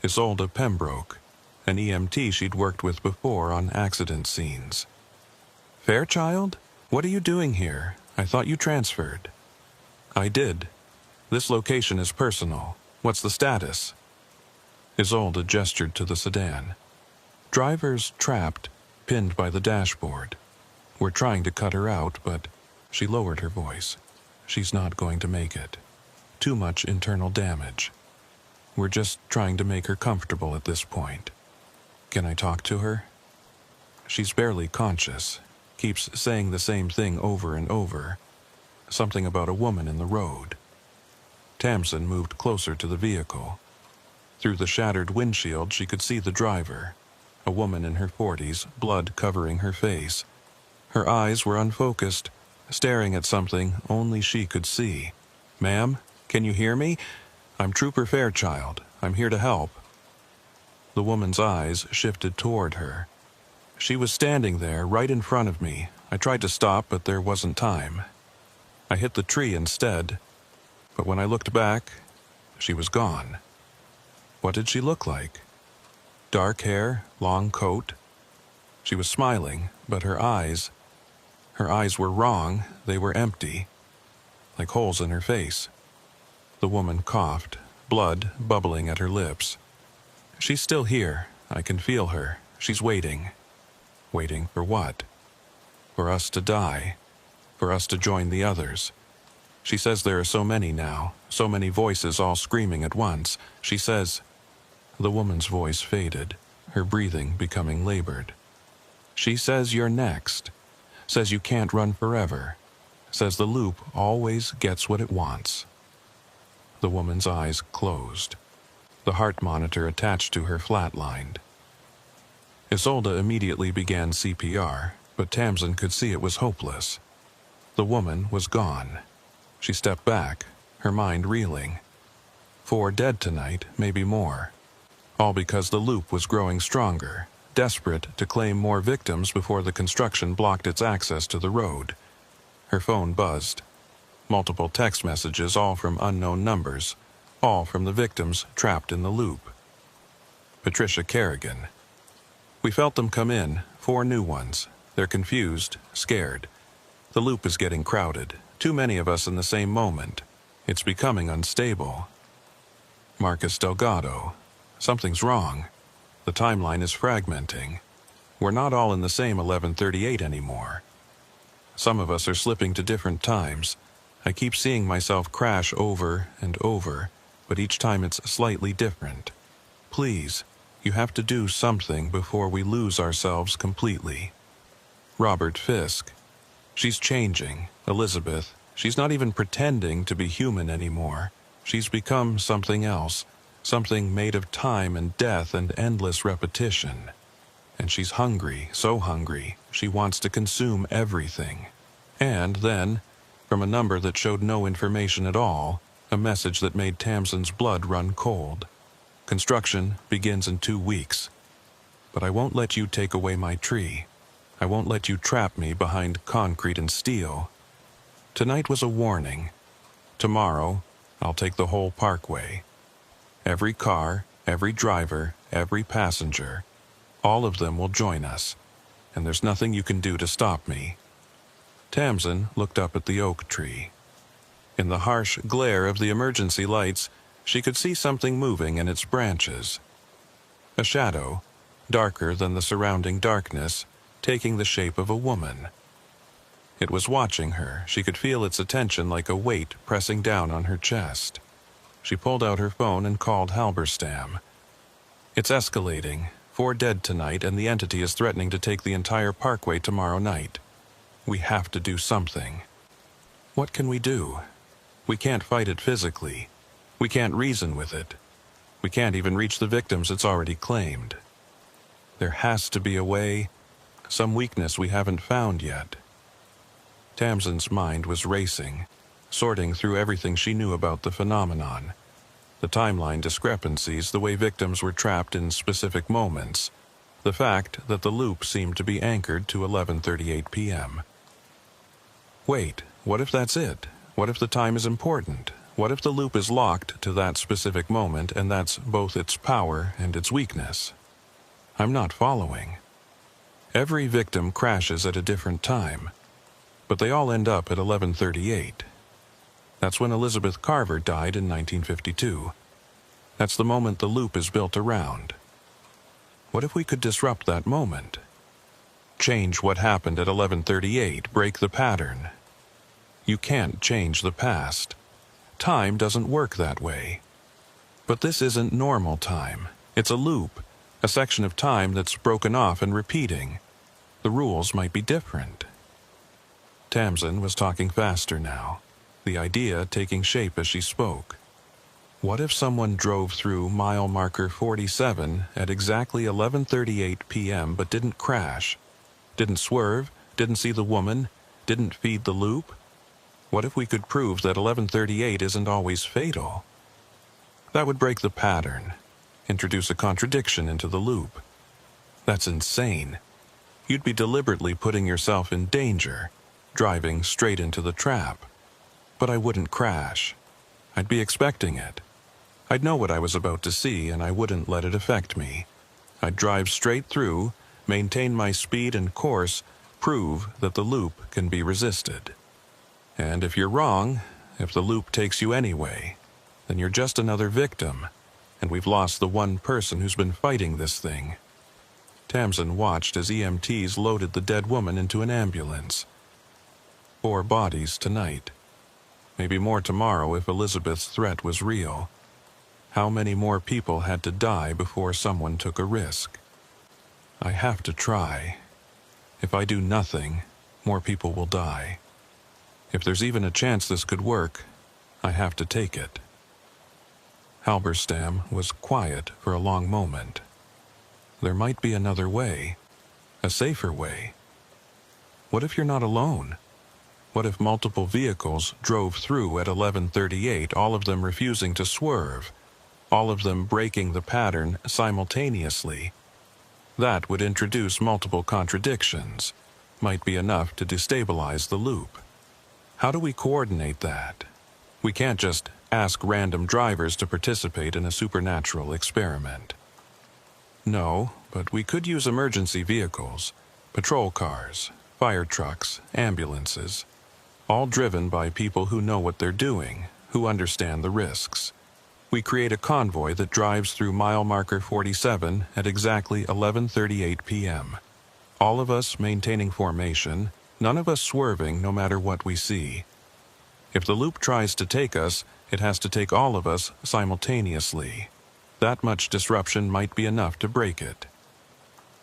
Isolde Pembroke, an EMT she'd worked with before on accident scenes. Fairchild? What are you doing here? I thought you transferred. I did. This location is personal. What's the status? Isolde gestured to the sedan. Driver's trapped. pinned by the dashboard. We're trying to cut her out, but she lowered her voice. She's not going to make it. Too much internal damage. We're just trying to make her comfortable at this point. Can I talk to her? She's barely conscious, keeps saying the same thing over and over. Something about a woman in the road. Tamsin moved closer to the vehicle. Through the shattered windshield, she could see the driver, a woman in her 40s, blood covering her face. Her eyes were unfocused, staring at something only she could see. "Ma'am, can you hear me? I'm Trooper Fairchild. I'm here to help." The woman's eyes shifted toward her. She was standing there, right in front of me. I tried to stop, but there wasn't time. I hit the tree instead, but when I looked back, she was gone. What did she look like? Dark hair, long coat. She was smiling, but her eyes were wrong. They were empty, like holes in her face. The woman coughed, blood bubbling at her lips. "She's still here. I can feel her. She's waiting." Waiting for what? For us to die. For us to join the others. She says there are so many now, so many voices all screaming at once. She says... The woman's voice faded, her breathing becoming labored. She says you're next. Says you can't run forever. Says the loop always gets what it wants. The woman's eyes closed. The heart monitor attached to her flatlined. Isolde immediately began CPR, but Tamsin could see it was hopeless. The woman was gone. She stepped back, her mind reeling. 4 dead tonight, maybe more. All because the loop was growing stronger, desperate to claim more victims before the construction blocked its access to the road. Her phone buzzed. Multiple text messages, all from unknown numbers, all from the victims trapped in the loop. Patricia Kerrigan. We felt them come in, 4 new ones. They're confused, scared. The loop is getting crowded. Too many of us in the same moment. It's becoming unstable. Marcus Delgado. Something's wrong. The timeline is fragmenting. We're not all in the same 1138 anymore. Some of us are slipping to different times. I keep seeing myself crash over and over, but each time it's slightly different. Please, you have to do something before we lose ourselves completely. Robert Fisk. She's changing. Elizabeth. She's not even pretending to be human anymore. She's become something else. Something made of time and death and endless repetition. And she's hungry, so hungry, she wants to consume everything. And then, from a number that showed no information at all, a message that made Tamsin's blood run cold. Construction begins in 2 weeks. But I won't let you take away my tree. I won't let you trap me behind concrete and steel. Tonight was a warning. Tomorrow, I'll take the whole parkway. Every car, every driver, every passenger, all of them will join us, and there's nothing you can do to stop me. Tamsin looked up at the oak tree. In the harsh glare of the emergency lights, she could see something moving in its branches. A shadow, darker than the surrounding darkness, taking the shape of a woman. It was watching her. She could feel its attention like a weight pressing down on her chest. She pulled out her phone and called Halberstam. It's escalating. 4 dead tonight, and the entity is threatening to take the entire parkway tomorrow night. We have to do something. What can we do? We can't fight it physically. We can't reason with it. We can't even reach the victims it's already claimed. There has to be a way, some weakness we haven't found yet. Tamsin's mind was racing, sorting through everything she knew about the phenomenon. The timeline discrepancies, the way victims were trapped in specific moments, the fact that the loop seemed to be anchored to 11:38 p.m. Wait, what if that's it? What if the time is important? What if the loop is locked to that specific moment, and that's both its power and its weakness? I'm not following. Every victim crashes at a different time, but they all end up at 11:38. That's when Elizabeth Carver died in 1952. That's the moment the loop is built around. What if we could disrupt that moment? change what happened at 11:38, break the pattern. You can't change the past. Time doesn't work that way. But this isn't normal time. It's a loop, a section of time that's broken off and repeating. The rules might be different. Tamsin was talking faster now, the idea taking shape as she spoke. What if someone drove through mile marker 47 at exactly 11:38 p.m. but didn't crash, didn't swerve, didn't see the woman, didn't feed the loop? What if we could prove that 11:38 isn't always fatal? That would break the pattern, introduce a contradiction into the loop. That's insane. You'd be deliberately putting yourself in danger, driving straight into the trap. But I wouldn't crash. I'd be expecting it. I'd know what I was about to see, and I wouldn't let it affect me. I'd drive straight through, maintain my speed and course, prove that the loop can be resisted. And if you're wrong, if the loop takes you anyway, then you're just another victim, and we've lost the one person who's been fighting this thing. Tamsin watched as EMTs loaded the dead woman into an ambulance. 4 bodies tonight. Maybe more tomorrow if Elizabeth's threat was real. How many more people had to die before someone took a risk? I have to try. If I do nothing, more people will die. If there's even a chance this could work, I have to take it. Halberstam was quiet for a long moment. There might be another way, a safer way. What if you're not alone? What if multiple vehicles drove through at 11:38, all of them refusing to swerve, all of them breaking the pattern simultaneously? That would introduce multiple contradictions, might be enough to destabilize the loop. How do we coordinate that? We can't just ask random drivers to participate in a supernatural experiment. No, but we could use emergency vehicles, patrol cars, fire trucks, ambulances, all driven by people who know what they're doing, who understand the risks. We create a convoy that drives through mile marker 47 at exactly 11:38 p.m. All of us maintaining formation, none of us swerving no matter what we see. If the loop tries to take us, it has to take all of us simultaneously. That much disruption might be enough to break it.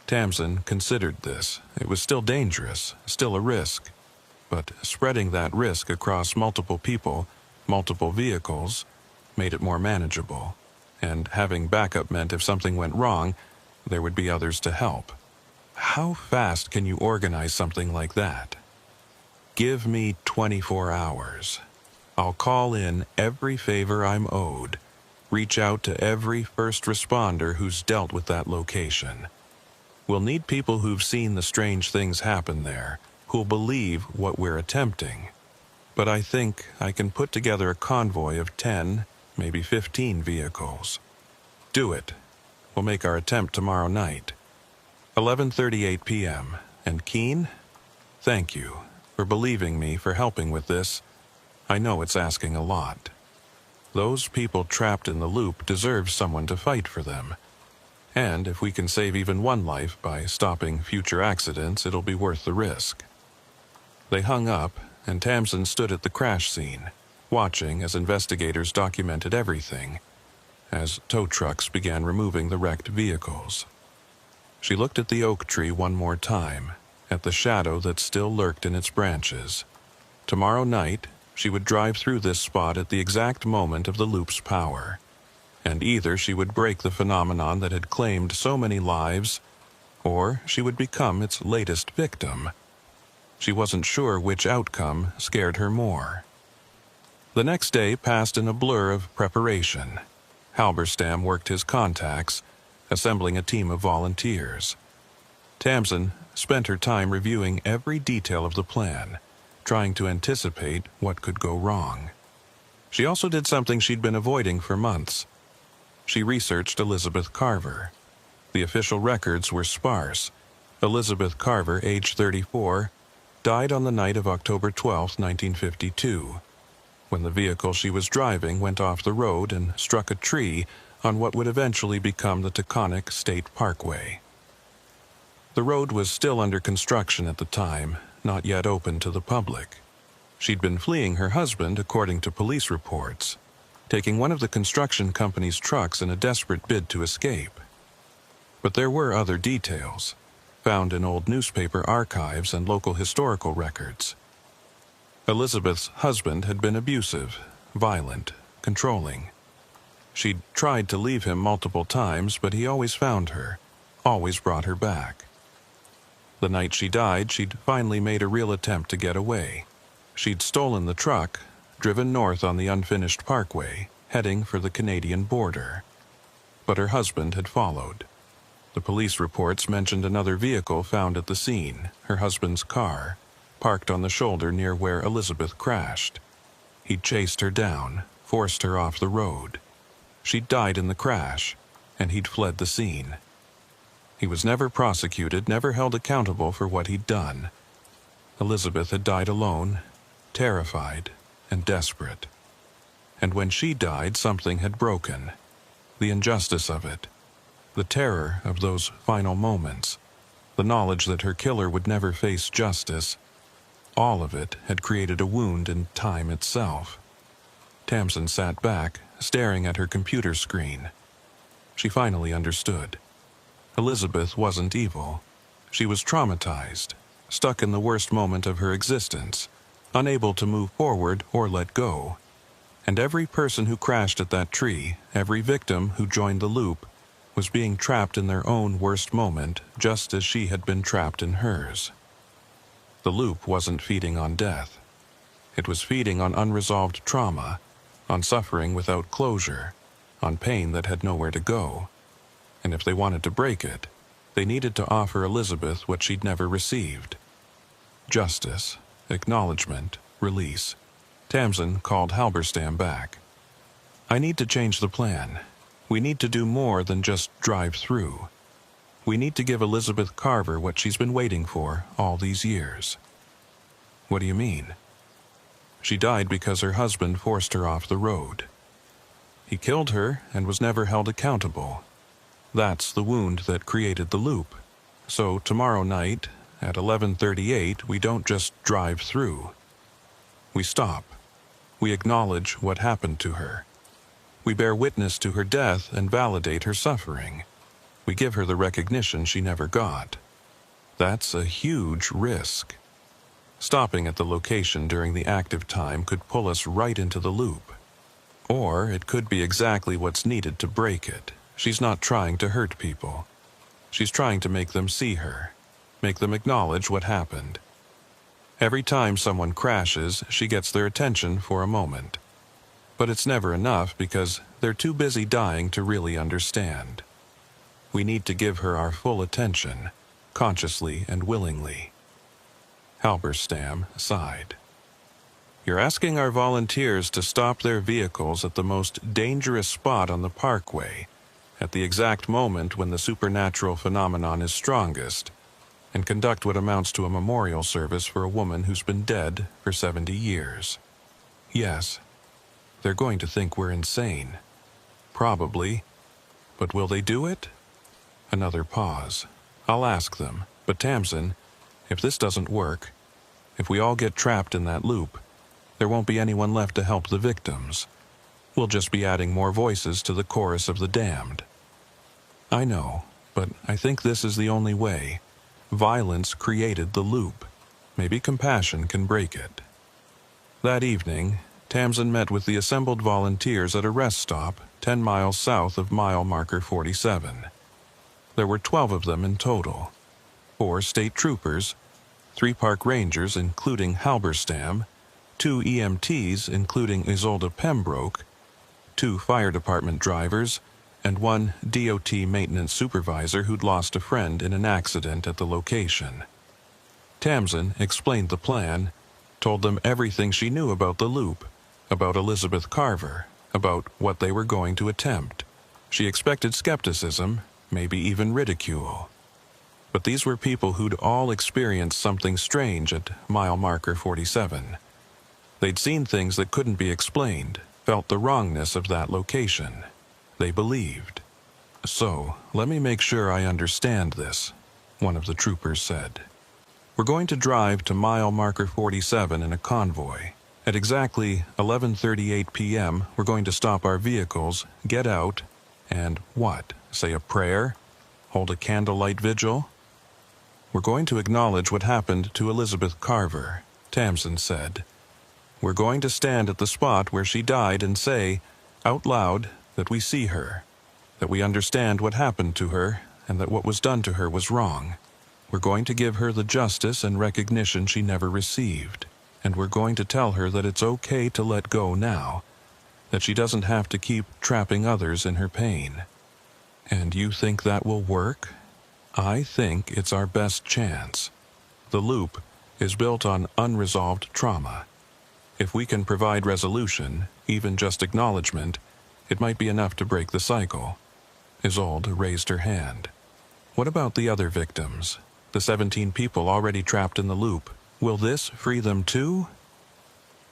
Tamsin considered this. It was still dangerous, still a risk. But spreading that risk across multiple people, multiple vehicles, made it more manageable. And having backup meant if something went wrong, there would be others to help. How fast can you organize something like that? Give me 24 hours. I'll call in every favor I'm owed, reach out to every first responder who's dealt with that location. We'll need people who've seen the strange things happen there, who'll believe what we're attempting. But I think I can put together a convoy of 10, maybe 15 vehicles. Do it. We'll make our attempt tomorrow night. 11:38 p.m. And Keen? Thank you for believing me, for helping with this. I know it's asking a lot. Those people trapped in the loop deserve someone to fight for them. And if we can save even one life by stopping future accidents, it'll be worth the risk. They hung up, and Tamsin stood at the crash scene, watching as investigators documented everything, as tow trucks began removing the wrecked vehicles. She looked at the oak tree one more time, at the shadow that still lurked in its branches. Tomorrow night, she would drive through this spot at the exact moment of the loop's power, and either she would break the phenomenon that had claimed so many lives, or she would become its latest victim. She wasn't sure which outcome scared her more. The next day passed in a blur of preparation. Halberstam worked his contacts, assembling a team of volunteers. Tamsin spent her time reviewing every detail of the plan, trying to anticipate what could go wrong. She also did something she'd been avoiding for months. She researched Elizabeth Carver. The official records were sparse. Elizabeth Carver, age 34, died on the night of October 12, 1952, when the vehicle she was driving went off the road and struck a tree on what would eventually become the Taconic State Parkway. The road was still under construction at the time, not yet open to the public. She'd been fleeing her husband, according to police reports, taking one of the construction company's trucks in a desperate bid to escape. But there were other details, found in old newspaper archives and local historical records. Elizabeth's husband had been abusive, violent, controlling. She'd tried to leave him multiple times, but he always found her, always brought her back. The night she died, she'd finally made a real attempt to get away. She'd stolen the truck, driven north on the unfinished parkway, heading for the Canadian border. But her husband had followed. The police reports mentioned another vehicle found at the scene, her husband's car, parked on the shoulder near where Elizabeth crashed. He'd chased her down, forced her off the road. She'd died in the crash, and he'd fled the scene. He was never prosecuted, never held accountable for what he'd done. Elizabeth had died alone, terrified, and desperate. And when she died, something had broken. The injustice of it, the terror of those final moments, the knowledge that her killer would never face justice, all of it had created a wound in time itself. Tamsin sat back, staring at her computer screen. She finally understood. Elizabeth wasn't evil. She was traumatized, stuck in the worst moment of her existence, unable to move forward or let go. And every person who crashed at that tree, every victim who joined the loop, was being trapped in their own worst moment, just as she had been trapped in hers. The loop wasn't feeding on death. It was feeding on unresolved trauma, on suffering without closure, on pain that had nowhere to go. And if they wanted to break it, they needed to offer Elizabeth what she'd never received. Justice, acknowledgement, release. Tamsin called Halberstam back. "I need to change the plan. We need to do more than just drive through. We need to give Elizabeth Carver what she's been waiting for all these years." "What do you mean?" "She died because her husband forced her off the road. He killed her and was never held accountable. That's the wound that created the loop. So tomorrow night, at 11:38, we don't just drive through. We stop. We acknowledge what happened to her. We bear witness to her death and validate her suffering. We give her the recognition she never got. That's a huge risk. Stopping at the location during the active time could pull us right into the loop. Or it could be exactly what's needed to break it. She's not trying to hurt people. She's trying to make them see her, make them acknowledge what happened. Every time someone crashes, she gets their attention for a moment. But it's never enough because they're too busy dying to really understand. We need to give her our full attention, consciously and willingly." Halberstam sighed. "You're asking our volunteers to stop their vehicles at the most dangerous spot on the parkway, at the exact moment when the supernatural phenomenon is strongest, and conduct what amounts to a memorial service for a woman who's been dead for 70 years. Yes, they're going to think we're insane. Probably. But will they do it?" Another pause. "I'll ask them. But Tamsin, if this doesn't work, if we all get trapped in that loop, there won't be anyone left to help the victims. We'll just be adding more voices to the chorus of the damned." "I know, but I think this is the only way. Violence created the loop. Maybe compassion can break it." That evening, Tamsin met with the assembled volunteers at a rest stop 10 miles south of mile marker 47. There were 12 of them in total. 4 state troopers, 3 park rangers including Halberstam, 2 EMTs including Isolde Pembroke, 2 fire department drivers, and 1 DOT maintenance supervisor who'd lost a friend in an accident at the location. Tamsin explained the plan, told them everything she knew about the loop, about Elizabeth Carver, about what they were going to attempt. She expected skepticism, maybe even ridicule. But these were people who'd all experienced something strange at mile marker 47. They'd seen things that couldn't be explained, felt the wrongness of that location. They believed. "So, let me make sure I understand this. one of the troopers said. We're going to drive to mile marker 47 in a convoy. At exactly 11:38 p.m., we're going to stop our vehicles, get out, and what? Say a prayer? Hold a candlelight vigil? We're going to acknowledge what happened to Elizabeth Carver, Tamsin said. We're going to stand at the spot where she died and say, out loud, that we see her, that we understand what happened to her, and that what was done to her was wrong. We're going to give her the justice and recognition she never received, and we're going to tell her that it's okay to let go now, that she doesn't have to keep trapping others in her pain. And you think that will work? I think it's our best chance. The loop is built on unresolved trauma. If we can provide resolution, even just acknowledgement, it might be enough to break the cycle. Isolde raised her hand. What about the other victims? The 17 people already trapped in the loop. Will this free them too?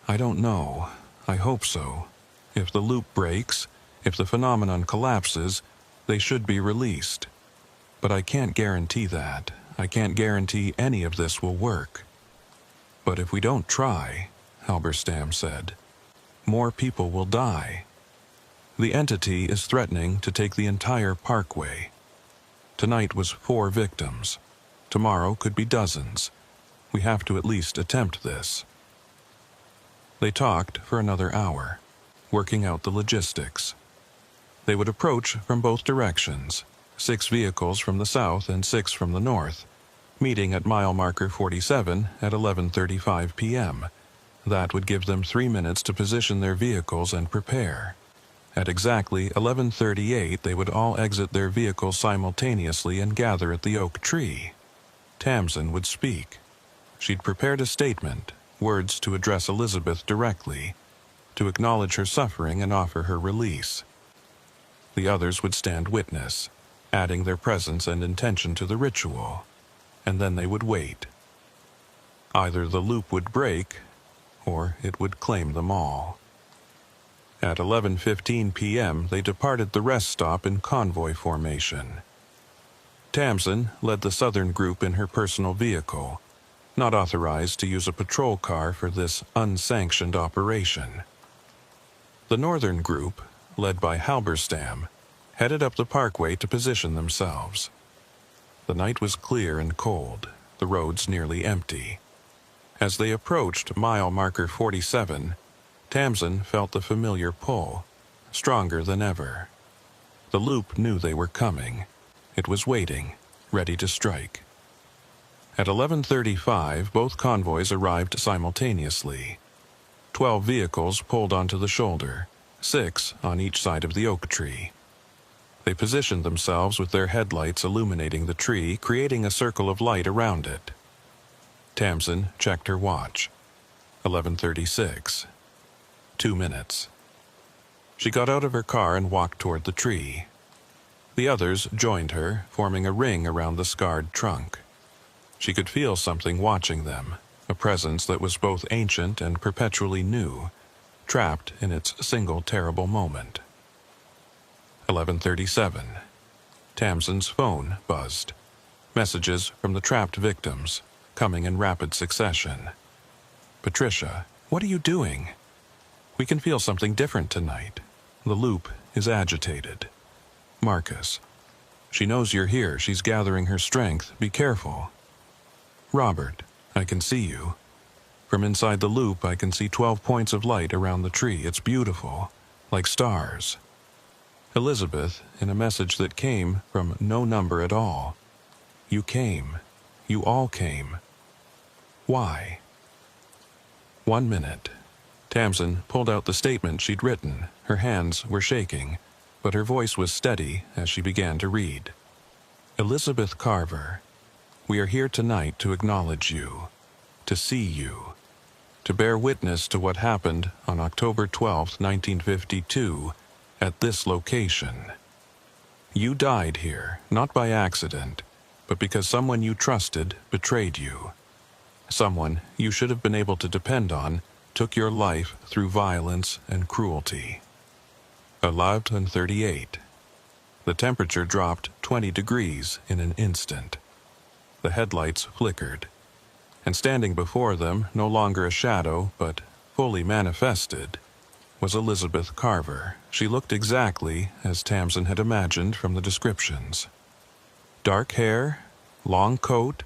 I don't know. I hope so. If the loop breaks, if the phenomenon collapses, they should be released. But I can't guarantee that. I can't guarantee any of this will work. But if we don't try, Halberstam said, more people will die. The entity is threatening to take the entire parkway. Tonight was 4 victims. Tomorrow could be dozens. We have to at least attempt this. They talked for another hour, working out the logistics. They would approach from both directions, 6 vehicles from the south and 6 from the north, meeting at mile marker 47 at 11:35 p.m. That would give them 3 minutes to position their vehicles and prepare. At exactly 11:38, they would all exit their vehicles simultaneously and gather at the oak tree. Tamsin would speak. She'd prepared a statement, words to address Elizabeth directly, to acknowledge her suffering and offer her release. The others would stand witness, adding their presence and intention to the ritual, and then they would wait. Either the loop would break, or it would claim them all. At 11:15 p.m., they departed the rest stop in convoy formation. Tamsin led the southern group in her personal vehicle, not authorized to use a patrol car for this unsanctioned operation. The northern group, led by Halberstam, headed up the parkway to position themselves. The night was clear and cold, the roads nearly empty. As they approached mile marker 47, Tamsin felt the familiar pull, stronger than ever. The loop knew they were coming. It was waiting, ready to strike. At 11:35, both convoys arrived simultaneously. 12 vehicles pulled onto the shoulder, 6 on each side of the oak tree. They positioned themselves with their headlights illuminating the tree, creating a circle of light around it. Tamsin checked her watch. 11:36. 2 minutes. She got out of her car and walked toward the tree. The others joined her, forming a ring around the scarred trunk. She could feel something watching them, a presence that was both ancient and perpetually new, trapped in its single terrible moment. 11:37. Tamsin's phone buzzed. Messages from the trapped victims, coming in rapid succession. Patricia, what are you doing? We can feel something different tonight. The loop is agitated. Marcus, she knows you're here. She's gathering her strength. Be careful. Robert, I can see you. From inside the loop, I can see 12 points of light around the tree. It's beautiful, like stars. Elizabeth, in a message that came from no number at all. You came. You all came. Why? 1 minute. Tamsin pulled out the statement she'd written. Her hands were shaking, but her voice was steady as she began to read. Elizabeth Carver, we are here tonight to acknowledge you, to see you, to bear witness to what happened on October 12, 1952, at this location. You died here, not by accident, but because someone you trusted betrayed you. Someone you should have been able to depend on took your life through violence and cruelty. 11:38. The temperature dropped 20 degrees in an instant. The headlights flickered, and standing before them, no longer a shadow, but fully manifested, was Elizabeth Carver. She looked exactly as Tamsin had imagined from the descriptions. Dark hair, long coat,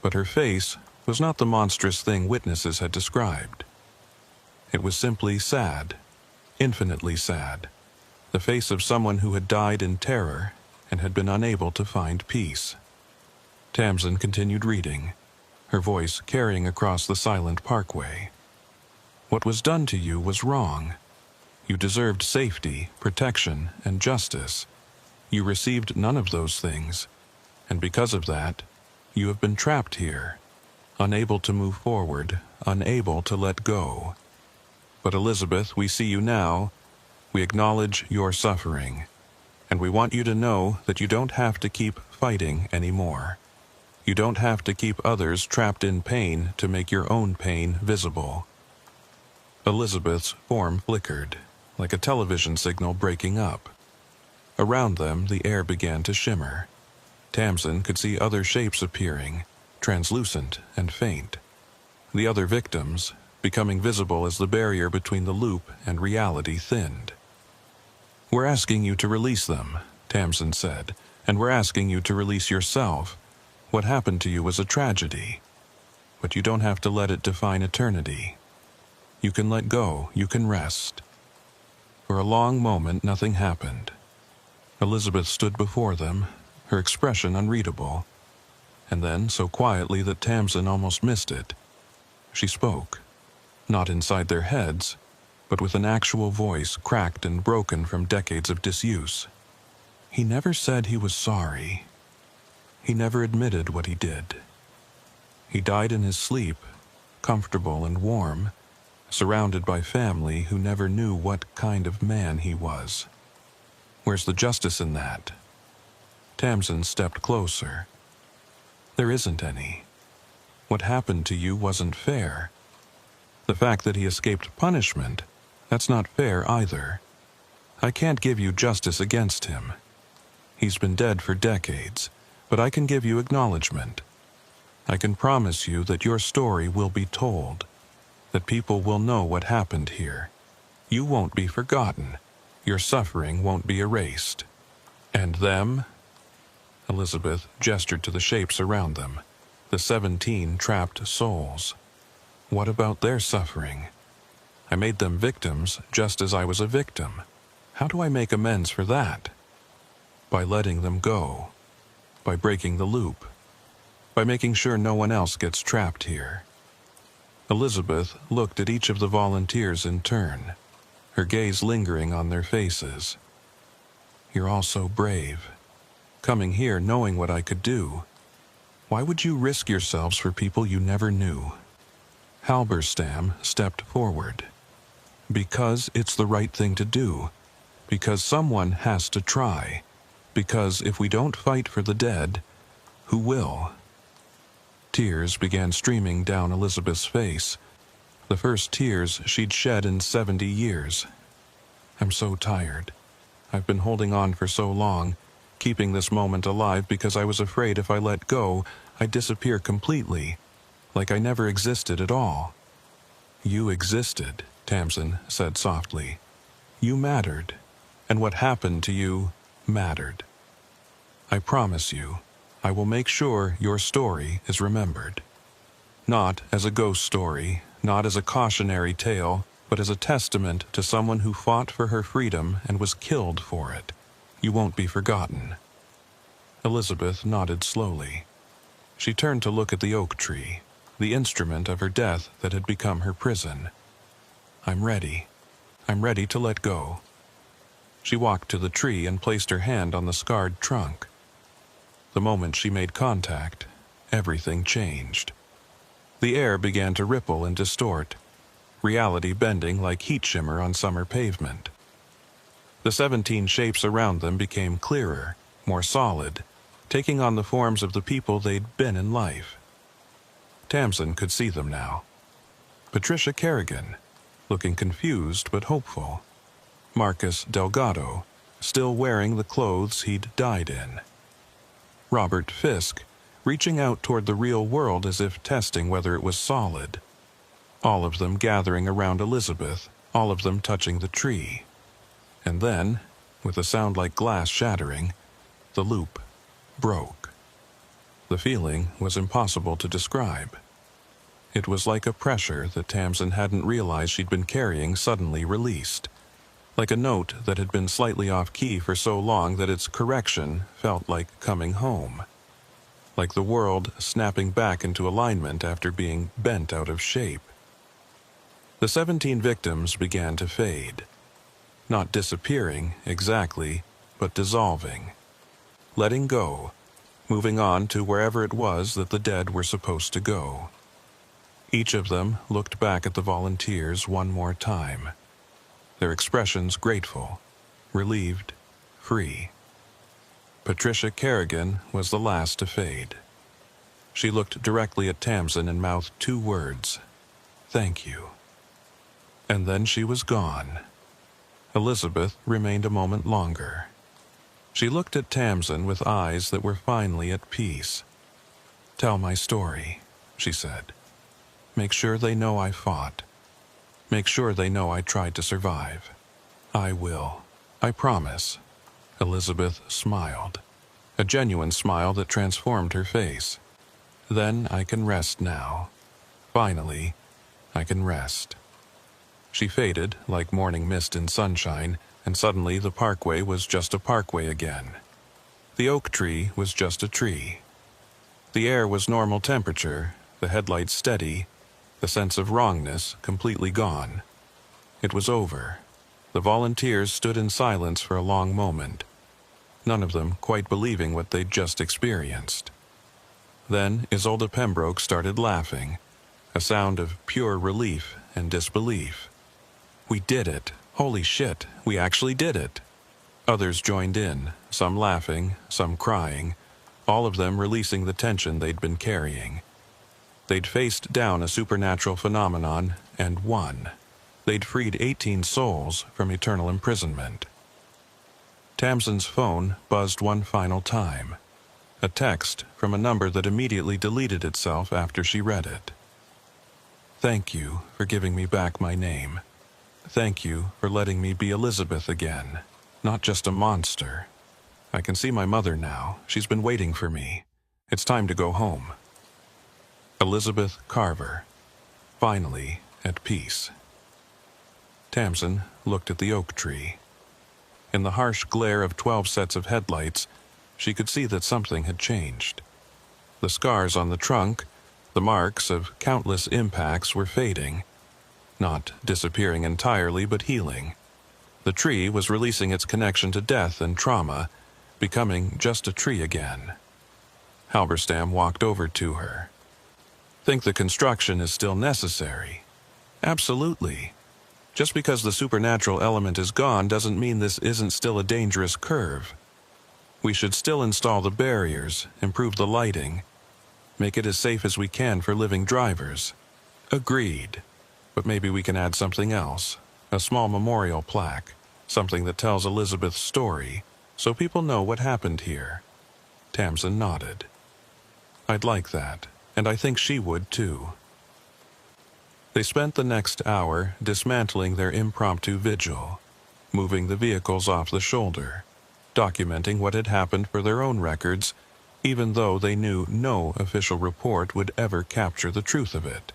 but her face was not the monstrous thing witnesses had described. It was simply sad, infinitely sad, the face of someone who had died in terror and had been unable to find peace. Tamsin continued reading, her voice carrying across the silent parkway. What was done to you was wrong. You deserved safety, protection, and justice. You received none of those things, and because of that, you have been trapped here, unable to move forward, unable to let go. But Elizabeth, we see you now, we acknowledge your suffering, and we want you to know that you don't have to keep fighting anymore. You don't have to keep others trapped in pain to make your own pain visible. Elizabeth's form flickered, like a television signal breaking up. Around them, the air began to shimmer. Tamsin could see other shapes appearing, translucent and faint. The other victims, becoming visible as the barrier between the loop and reality thinned. We're asking you to release them, Tamsin said, and we're asking you to release yourself. What happened to you was a tragedy, but you don't have to let it define eternity. You can let go, you can rest. For a long moment, nothing happened. Elizabeth stood before them, her expression unreadable, and then so quietly that Tamsin almost missed it. She spoke, not inside their heads, but with an actual voice cracked and broken from decades of disuse. He never said he was sorry. He never admitted what he did. He died in his sleep, comfortable and warm, surrounded by family who never knew what kind of man he was. Where's the justice in that? Tamsin stepped closer. There isn't any. What happened to you wasn't fair. The fact that he escaped punishment, that's not fair either. I can't give you justice against him. He's been dead for decades, but I can give you acknowledgement. I can promise you that your story will be told, that people will know what happened here. You won't be forgotten. Your suffering won't be erased. And them? Elizabeth gestured to the shapes around them, the 17 trapped souls. What about their suffering? I made them victims just as I was a victim. How do I make amends for that? By letting them go. By breaking the loop. By making sure no one else gets trapped here. Elizabeth looked at each of the volunteers in turn, her gaze lingering on their faces. You're all so brave. Coming here knowing what I could do. Why would you risk yourselves for people you never knew? Halberstam stepped forward. Because it's the right thing to do. Because someone has to try. Because if we don't fight for the dead, who will? Tears began streaming down Elizabeth's face, the first tears she'd shed in 70 years. I'm so tired. I've been holding on for so long, keeping this moment alive because I was afraid if I let go, I'd disappear completely, like I never existed at all. You existed, Tamsin said softly. You mattered, and what happened to you mattered. I promise you, I will make sure your story is remembered. Not as a ghost story, not as a cautionary tale, but as a testament to someone who fought for her freedom and was killed for it. You won't be forgotten. Elizabeth nodded slowly. She turned to look at the oak tree, the instrument of her death that had become her prison. I'm ready. I'm ready to let go. She walked to the tree and placed her hand on the scarred trunk. The moment she made contact, everything changed. The air began to ripple and distort, reality bending like heat shimmer on summer pavement. The 17 shapes around them became clearer, more solid, taking on the forms of the people they'd been in life. Tamsin could see them now. Patricia Kerrigan, looking confused but hopeful. Marcus Delgado, still wearing the clothes he'd died in. Robert Fisk, reaching out toward the real world as if testing whether it was solid. All of them gathering around Elizabeth, all of them touching the tree. And then, with a sound like glass shattering, the loop broke. The feeling was impossible to describe. It was like a pressure that Tamsin hadn't realized she'd been carrying suddenly released. Like a note that had been slightly off key for so long that its correction felt like coming home. Like the world snapping back into alignment after being bent out of shape. The 17 victims began to fade. Not disappearing, exactly, but dissolving. Letting go, moving on to wherever it was that the dead were supposed to go. Each of them looked back at the volunteers one more time. Their expressions grateful, relieved, free. Patricia Kerrigan was the last to fade. She looked directly at Tamsin and mouthed 2 words, "Thank you." And then she was gone. Elizabeth remained a moment longer. She looked at Tamsin with eyes that were finally at peace. "Tell my story," she said. "Make sure they know I fought. Make sure they know I tried to survive. I will. I promise." Elizabeth smiled, a genuine smile that transformed her face. "Then I can rest now. Finally, I can rest." She faded like morning mist in sunshine, and suddenly the parkway was just a parkway again. The oak tree was just a tree. The air was normal temperature, the headlights steady, the sense of wrongness completely gone. It was over. The volunteers stood in silence for a long moment, none of them quite believing what they'd just experienced. Then Isolde Pembroke started laughing, a sound of pure relief and disbelief. "We did it! Holy shit, we actually did it!" Others joined in, some laughing, some crying, all of them releasing the tension they'd been carrying. They'd faced down a supernatural phenomenon and won. They'd freed 18 souls from eternal imprisonment. Tamsin's phone buzzed one final time. A text from a number that immediately deleted itself after she read it. "Thank you for giving me back my name. Thank you for letting me be Elizabeth again, not just a monster. I can see my mother now. She's been waiting for me. It's time to go home." Elizabeth Carver, finally at peace. Tamsin looked at the oak tree. In the harsh glare of 12 sets of headlights, she could see that something had changed. The scars on the trunk, the marks of countless impacts were fading. Not disappearing entirely, but healing. The tree was releasing its connection to death and trauma, becoming just a tree again. Halberstam walked over to her. "Think the construction is still necessary?" "Absolutely. Just because the supernatural element is gone doesn't mean this isn't still a dangerous curve. We should still install the barriers, improve the lighting, make it as safe as we can for living drivers." "Agreed. But maybe we can add something else, a small memorial plaque, something that tells Elizabeth's story, so people know what happened here." Tamsin nodded. "I'd like that, and I think she would too." They spent the next hour dismantling their impromptu vigil, moving the vehicles off the shoulder, documenting what had happened for their own records, even though they knew no official report would ever capture the truth of it.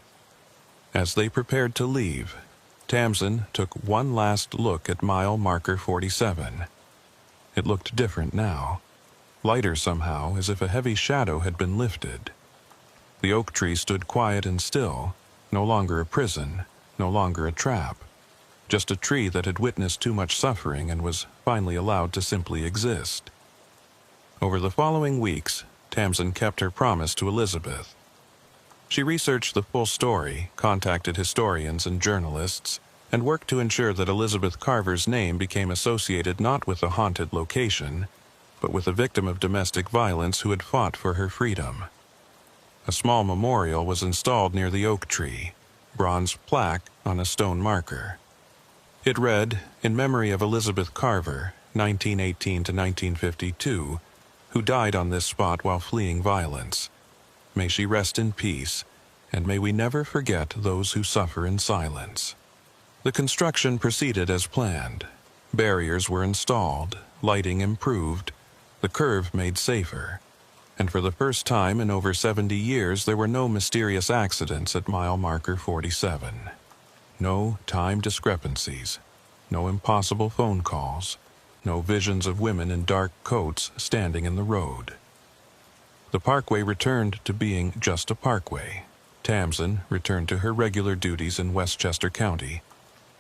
As they prepared to leave, Tamsin took one last look at mile marker 47. It looked different now, lighter somehow, as if a heavy shadow had been lifted. The oak tree stood quiet and still, no longer a prison, no longer a trap, just a tree that had witnessed too much suffering and was finally allowed to simply exist. Over the following weeks, Tamsin kept her promise to Elizabeth. She researched the full story, contacted historians and journalists, and worked to ensure that Elizabeth Carver's name became associated not with a haunted location, but with a victim of domestic violence who had fought for her freedom. A small memorial was installed near the oak tree, bronze plaque on a stone marker. It read, "In memory of Elizabeth Carver, 1918 to 1952, who died on this spot while fleeing violence. May she rest in peace, and may we never forget those who suffer in silence. The construction proceeded as planned. Barriers were installed, lighting improved, the curve made safer, and for the first time in over 70 years there were no mysterious accidents at mile marker 47. No time discrepancies, no impossible phone calls, no visions of women in dark coats standing in the road. The parkway returned to being just a parkway. Tamsin returned to her regular duties in Westchester County,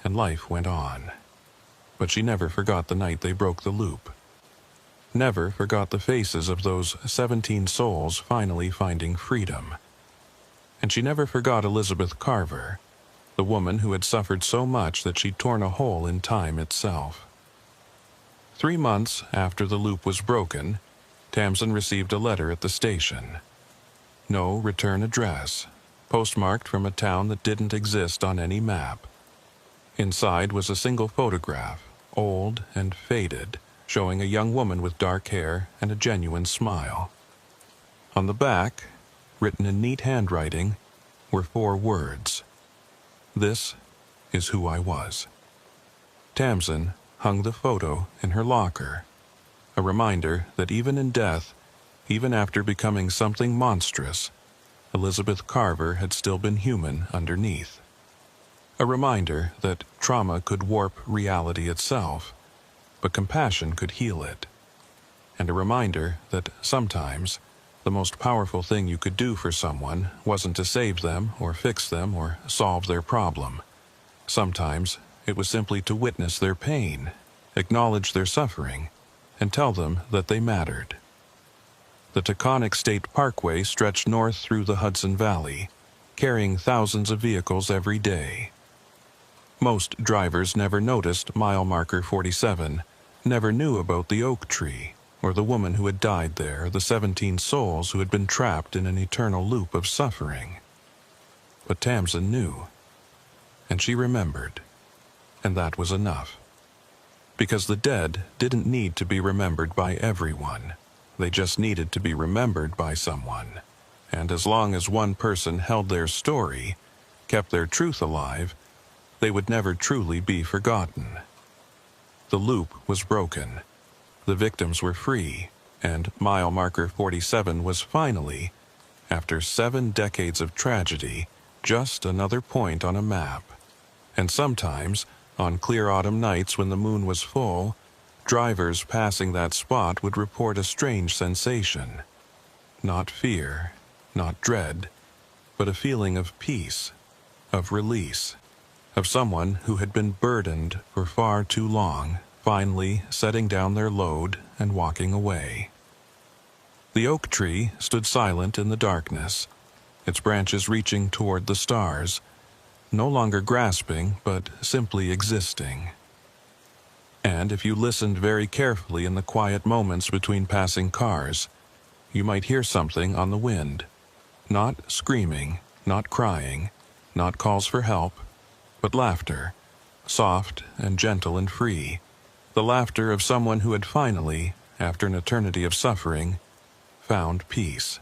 and life went on. But she never forgot the night they broke the loop. Never forgot the faces of those 17 souls finally finding freedom. And she never forgot Elizabeth Carver, the woman who had suffered so much that she'd torn a hole in time itself. 3 months after the loop was broken, Tamsin received a letter at the station. No return address, postmarked from a town that didn't exist on any map. Inside was a single photograph, old and faded, showing a young woman with dark hair and a genuine smile. On the back, written in neat handwriting, were 4 words. "This is who I was." Tamsin hung the photo in her locker, a reminder that even in death, even after becoming something monstrous, Elizabeth Carver had still been human underneath. A reminder that trauma could warp reality itself, but compassion could heal it. And a reminder that sometimes the most powerful thing you could do for someone wasn't to save them or fix them or solve their problem. Sometimes it was simply to witness their pain, acknowledge their suffering, and tell them that they mattered. The Taconic State Parkway stretched north through the Hudson Valley, carrying thousands of vehicles every day. Most drivers never noticed mile marker 47, never knew about the oak tree, or the woman who had died there, the 17 souls who had been trapped in an eternal loop of suffering. But Tamsin knew, and she remembered, and that was enough. Because the dead didn't need to be remembered by everyone. They just needed to be remembered by someone. And as long as one person held their story, kept their truth alive, they would never truly be forgotten. The loop was broken. The victims were free, and mile marker 47 was finally, after 7 decades of tragedy, just another point on a map. And sometimes, on clear autumn nights when the moon was full, drivers passing that spot would report a strange sensation. Not fear, not dread, but a feeling of peace, of release, of someone who had been burdened for far too long, finally setting down their load and walking away. The oak tree stood silent in the darkness, its branches reaching toward the stars, no longer grasping, but simply existing. And if you listened very carefully in the quiet moments between passing cars, you might hear something on the wind. Not screaming, not crying, not calls for help, but laughter, soft and gentle and free, the laughter of someone who had finally, after an eternity of suffering, found peace.